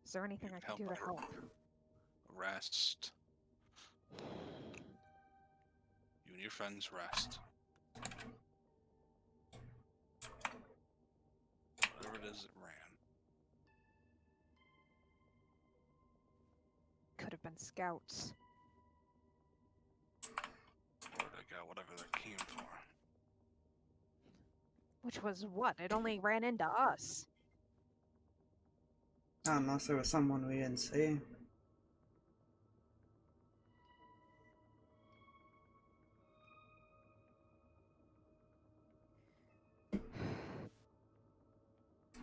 Is there anything I can do to help? Rest. You and your friends rest. Whatever it is, it ran. Could have been scouts. Or they got whatever they came for. Which was what? It only ran into us. Unless there was someone we didn't see.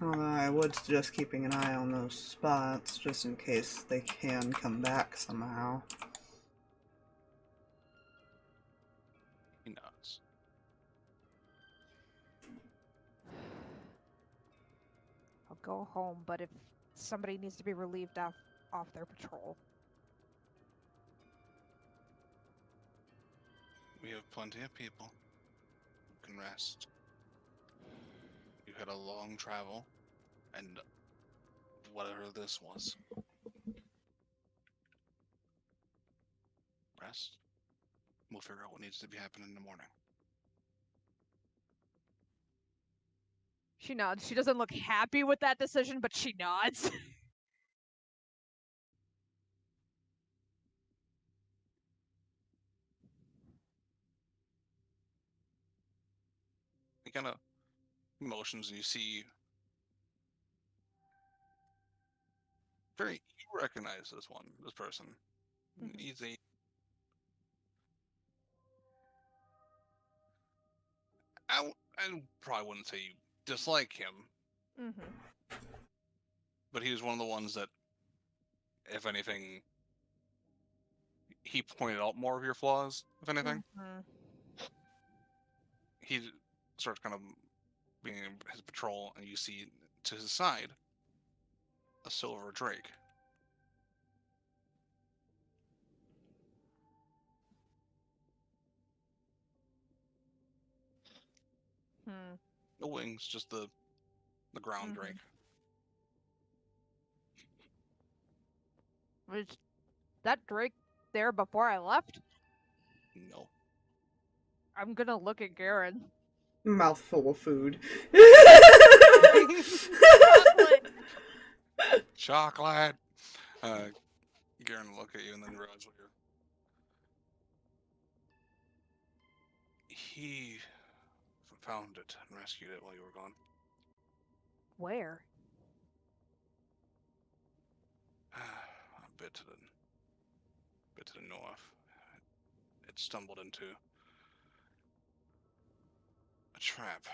Although I would suggest keeping an eye on those spots, just in case they can come back somehow. He knows. I'll go home, but if somebody needs to be relieved off their patrol. We have plenty of people who can rest. You had a long travel. And whatever this was. Rest. We'll figure out what needs to be happening in the morning. She nods. She doesn't look happy with that decision, but she nods. He kind of motions, and you see you recognize this person. Mhm. He's a I probably wouldn't say you dislike him, Mm-hmm. but he was one of the ones that, if anything, he pointed out more of your flaws. If anything, Mm-hmm. he starts kind of being his patrol, and you see to his side a silver drake. Hmm. No wings, just the ground Mhm. drake. Was that Drake there before I left? No. I'm gonna look at Garen. Mouthful of food. Chocolate. Chocolate. Garen will look at you and then realize what you're. He found it and rescued it while you were gone. Where? A bit to the north. It stumbled into a trap.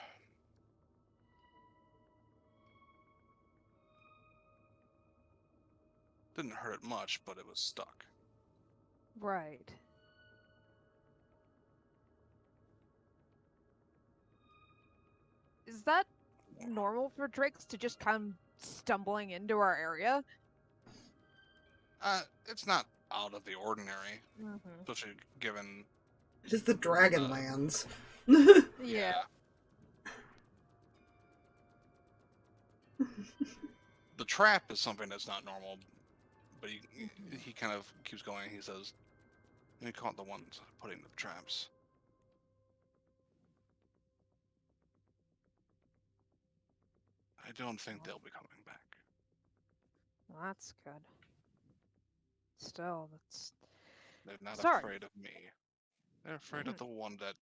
Didn't hurt it much, but it was stuck. Right. Is that normal for drakes to just come stumbling into our area? It's not out of the ordinary, Mm-hmm. especially given. It is the Dragonlands. Yeah. The trap is something that's not normal, but he kind of keeps going. He says, "We caught the ones putting the traps." I don't think they'll be coming back. Well, that's good. Still, that's... They're not Sorry. afraid of me. They're afraid of the one that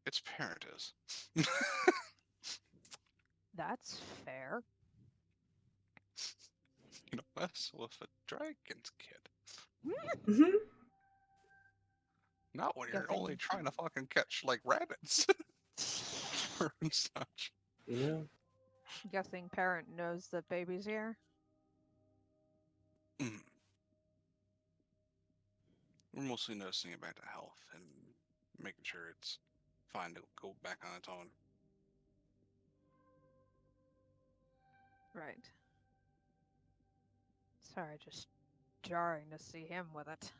its parent is. That's fair. You know, mess with a dragon's kid. Mhm. Not when you're Guessing. only trying to fucking catch, like, rabbits. And such. You know, Guessing parent knows that baby's here. Mm. We're mostly nursing it back to health and making sure it's fine to go back on its own. Right. Sorry, just jarring to see him with it.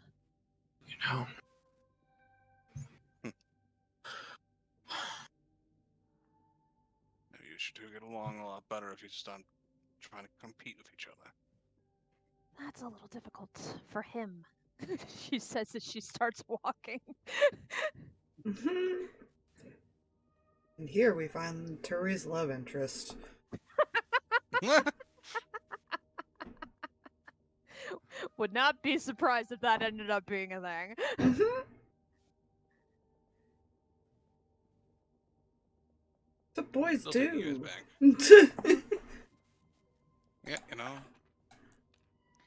you know. Maybe you should two get along a lot better if you stopped trying to compete with each other. That's a little difficult for him. She says as she starts walking. Mhm. And here we find Turi's love interest. Would not be surprised if that ended up being a thing. Mhm. The boys They'll take you do. guys back. Yeah, you know.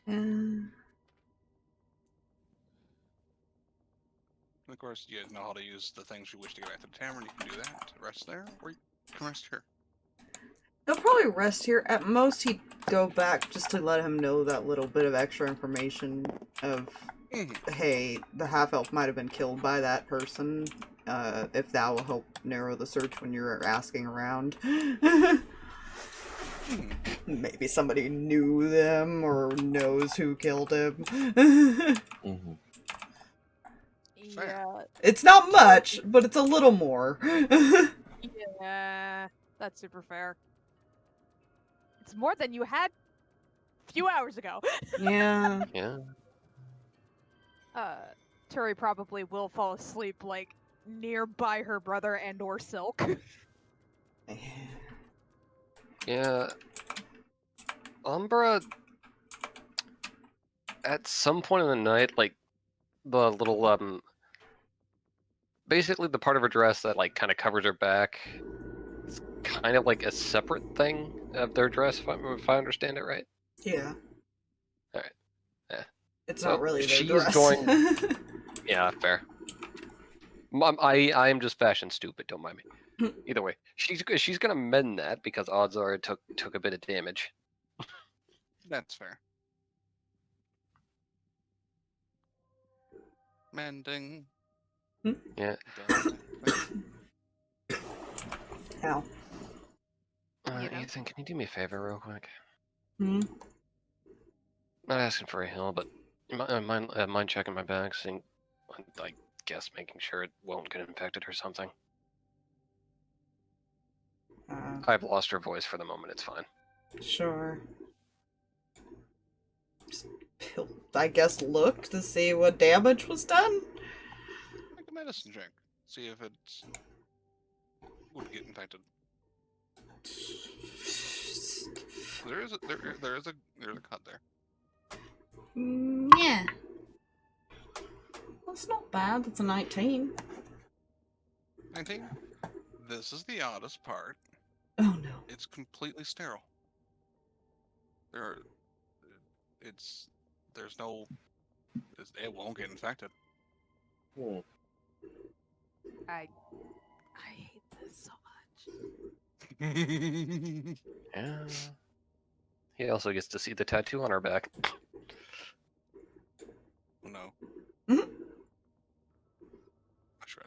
And Of course, you guys know how to use the things you wish to get back to the tavern. You can do that. Rest there, or you can rest here. he'll probably rest here. At most, he'd go back just to let him know that little bit of extra information of, hey, the half-elf might have been killed by that person. If that will help narrow the search when you're asking around. Maybe somebody knew them or knows who killed him. Mm-hmm. Yeah. It's not much, but it's a little more. Yeah. That's super fair. It's more than you had a few hours ago. Yeah. Yeah. Turi probably will fall asleep, like, nearby her brother and or Silk. Yeah. Umbra, at some point in the night, like, the little, basically the part of her dress that, like, kind of covers her back, it's kind of like a separate thing of their dress, if I understand it right. Yeah. Alright. Yeah. It's So not really their she's dress. going- Yeah, fair. I am just fashion stupid, don't mind me. Either way, she's gonna mend that because odds are it took a bit of damage. That's fair. Mending. Yeah. Ow. You know? Ethan, can you do me a favor real quick? Hmm? Not asking for a heal, but you mind checking my bag, seeing, I guess, making sure it won't get infected or something. I've lost her voice for the moment. It's fine. Sure. Just, I guess look to see what damage was done. Make a medicine check. See if it's would get infected. There's a cut there. Yeah. That's not bad. That's a 19. 19. This is the oddest part. Oh no. It's completely sterile. It won't get infected. Hmm. I hate this so much. Yeah. He also gets to see the tattoo on her back. No. Mhm.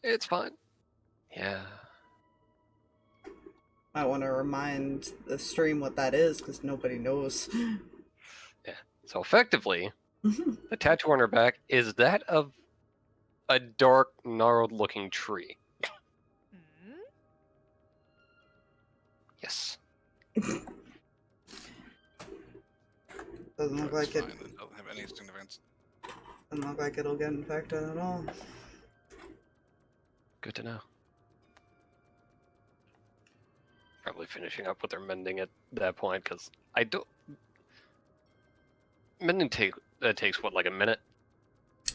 It's fine. Yeah. I want to remind the stream what that is because nobody knows. Yeah. So effectively, Mhm. the tattoo on her back is that of a dark, gnarled-looking tree. Hmm? Yes. Doesn't look like it. Fine, it doesn't have any significance. Doesn't look like it'll get infected at all. Good to know. Probably finishing up with their mending at that point, because I don't... Mending takes, what, like a minute?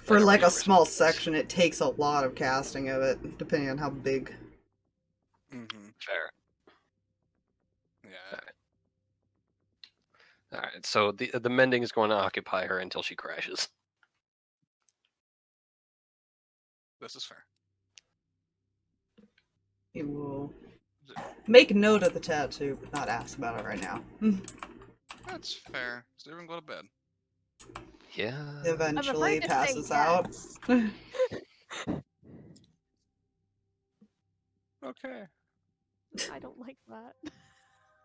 For like a resource. small section, it takes a lot of casting of it, depending on how big. Mm-hmm. Fair. Yeah. Alright, so the mending is going to occupy her until she crashes. This is fair. He will make note of the tattoo, but not ask about it right now. That's fair. So everyone go to bed. Yeah. Eventually to say passes out. yes. Okay. I don't like that.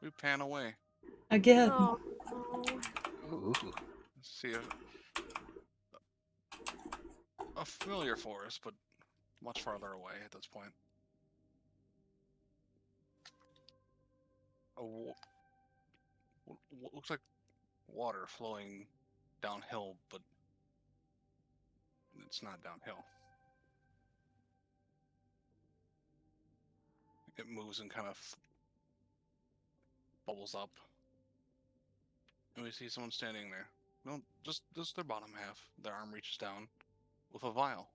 We pan away. Again. Oh, no. Ooh. See a familiar forest, but much farther away at this point. What looks like water flowing downhill, but it's not downhill. It moves and kind of bubbles up. And we see someone standing there. No, just their bottom half. Their arm reaches down with a vial.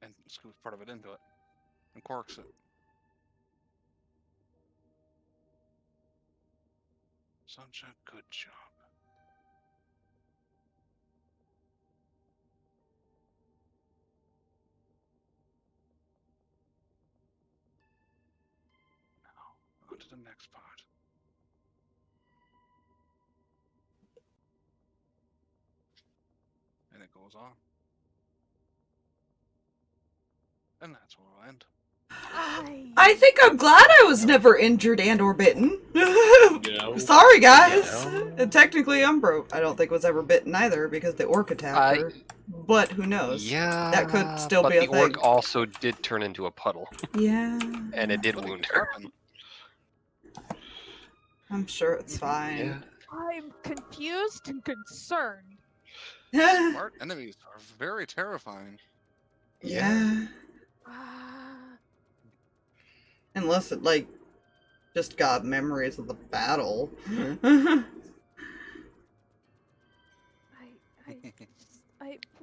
And scoops part of it into it. And corks it. Such a good job. Now, on to the next part. And it goes on. And that's where we'll end. I think I'm glad I was never injured and or bitten. Yeah. Sorry, guys. Yeah. And technically, Umbra, I don't think was ever bitten either because the orc attacked her. But who knows? Yeah. That could still but be a the orc thing. also did turn into a puddle, Yeah. and it did Well, wound her. I'm sure it's fine. Yeah. I'm confused and concerned. Smart enemies are very terrifying. Yeah. Unless it, like, just got memories of the battle.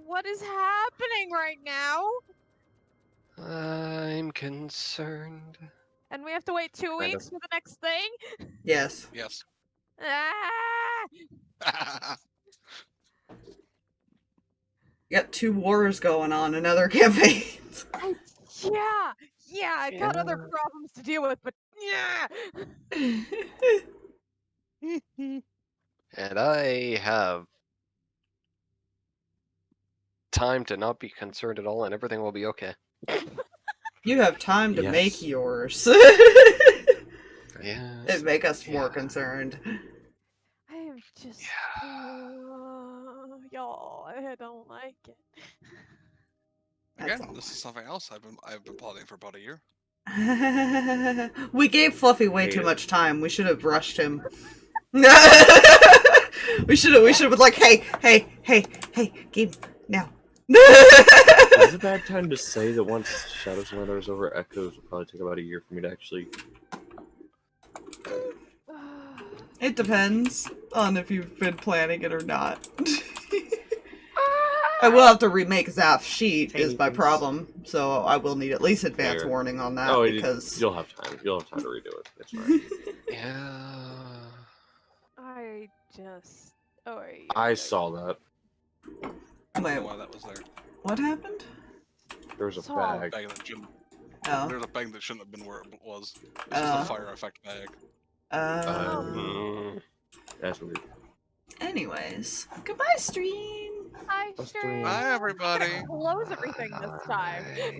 What is happening right now? I'm concerned. And we have to wait 2 Kind weeks for the next thing? Yes. Yes. Ah! You got 2 wars going on in other campaigns. Yeah, I got other problems to deal with, but yeah. And I have time to not be concerned at all, and everything will be okay. You have time to Yes. make yours. Yeah. It'd make us more concerned. I am just... y'all, I don't like it. That's Again, all. this is something else I've been plotting for about a year. We gave Fluffy way too Yeah. much time. We should have rushed him. we should have been like, hey, game now. Is it a bad time to say that once Shadows and Elondar is over, Echoes will probably take about a year for me to actually... It depends on if you've been planning it or not. I will have to remake Zaf's sheet is my problem, so I will need at least advance Fair. warning on that Oh, because you'll have time. You'll have time to redo it. It's fine. Yeah. I just... I saw that. I don't Wait, know why that was there. what happened? There was a So- bag. Bag that shouldn't. Oh. There's a bag that shouldn't have been where it was. This is a fire effect bag. That's weird. Anyways, goodbye, stream. Hi, Let's stream. do- Bye, everybody. Close everything this time.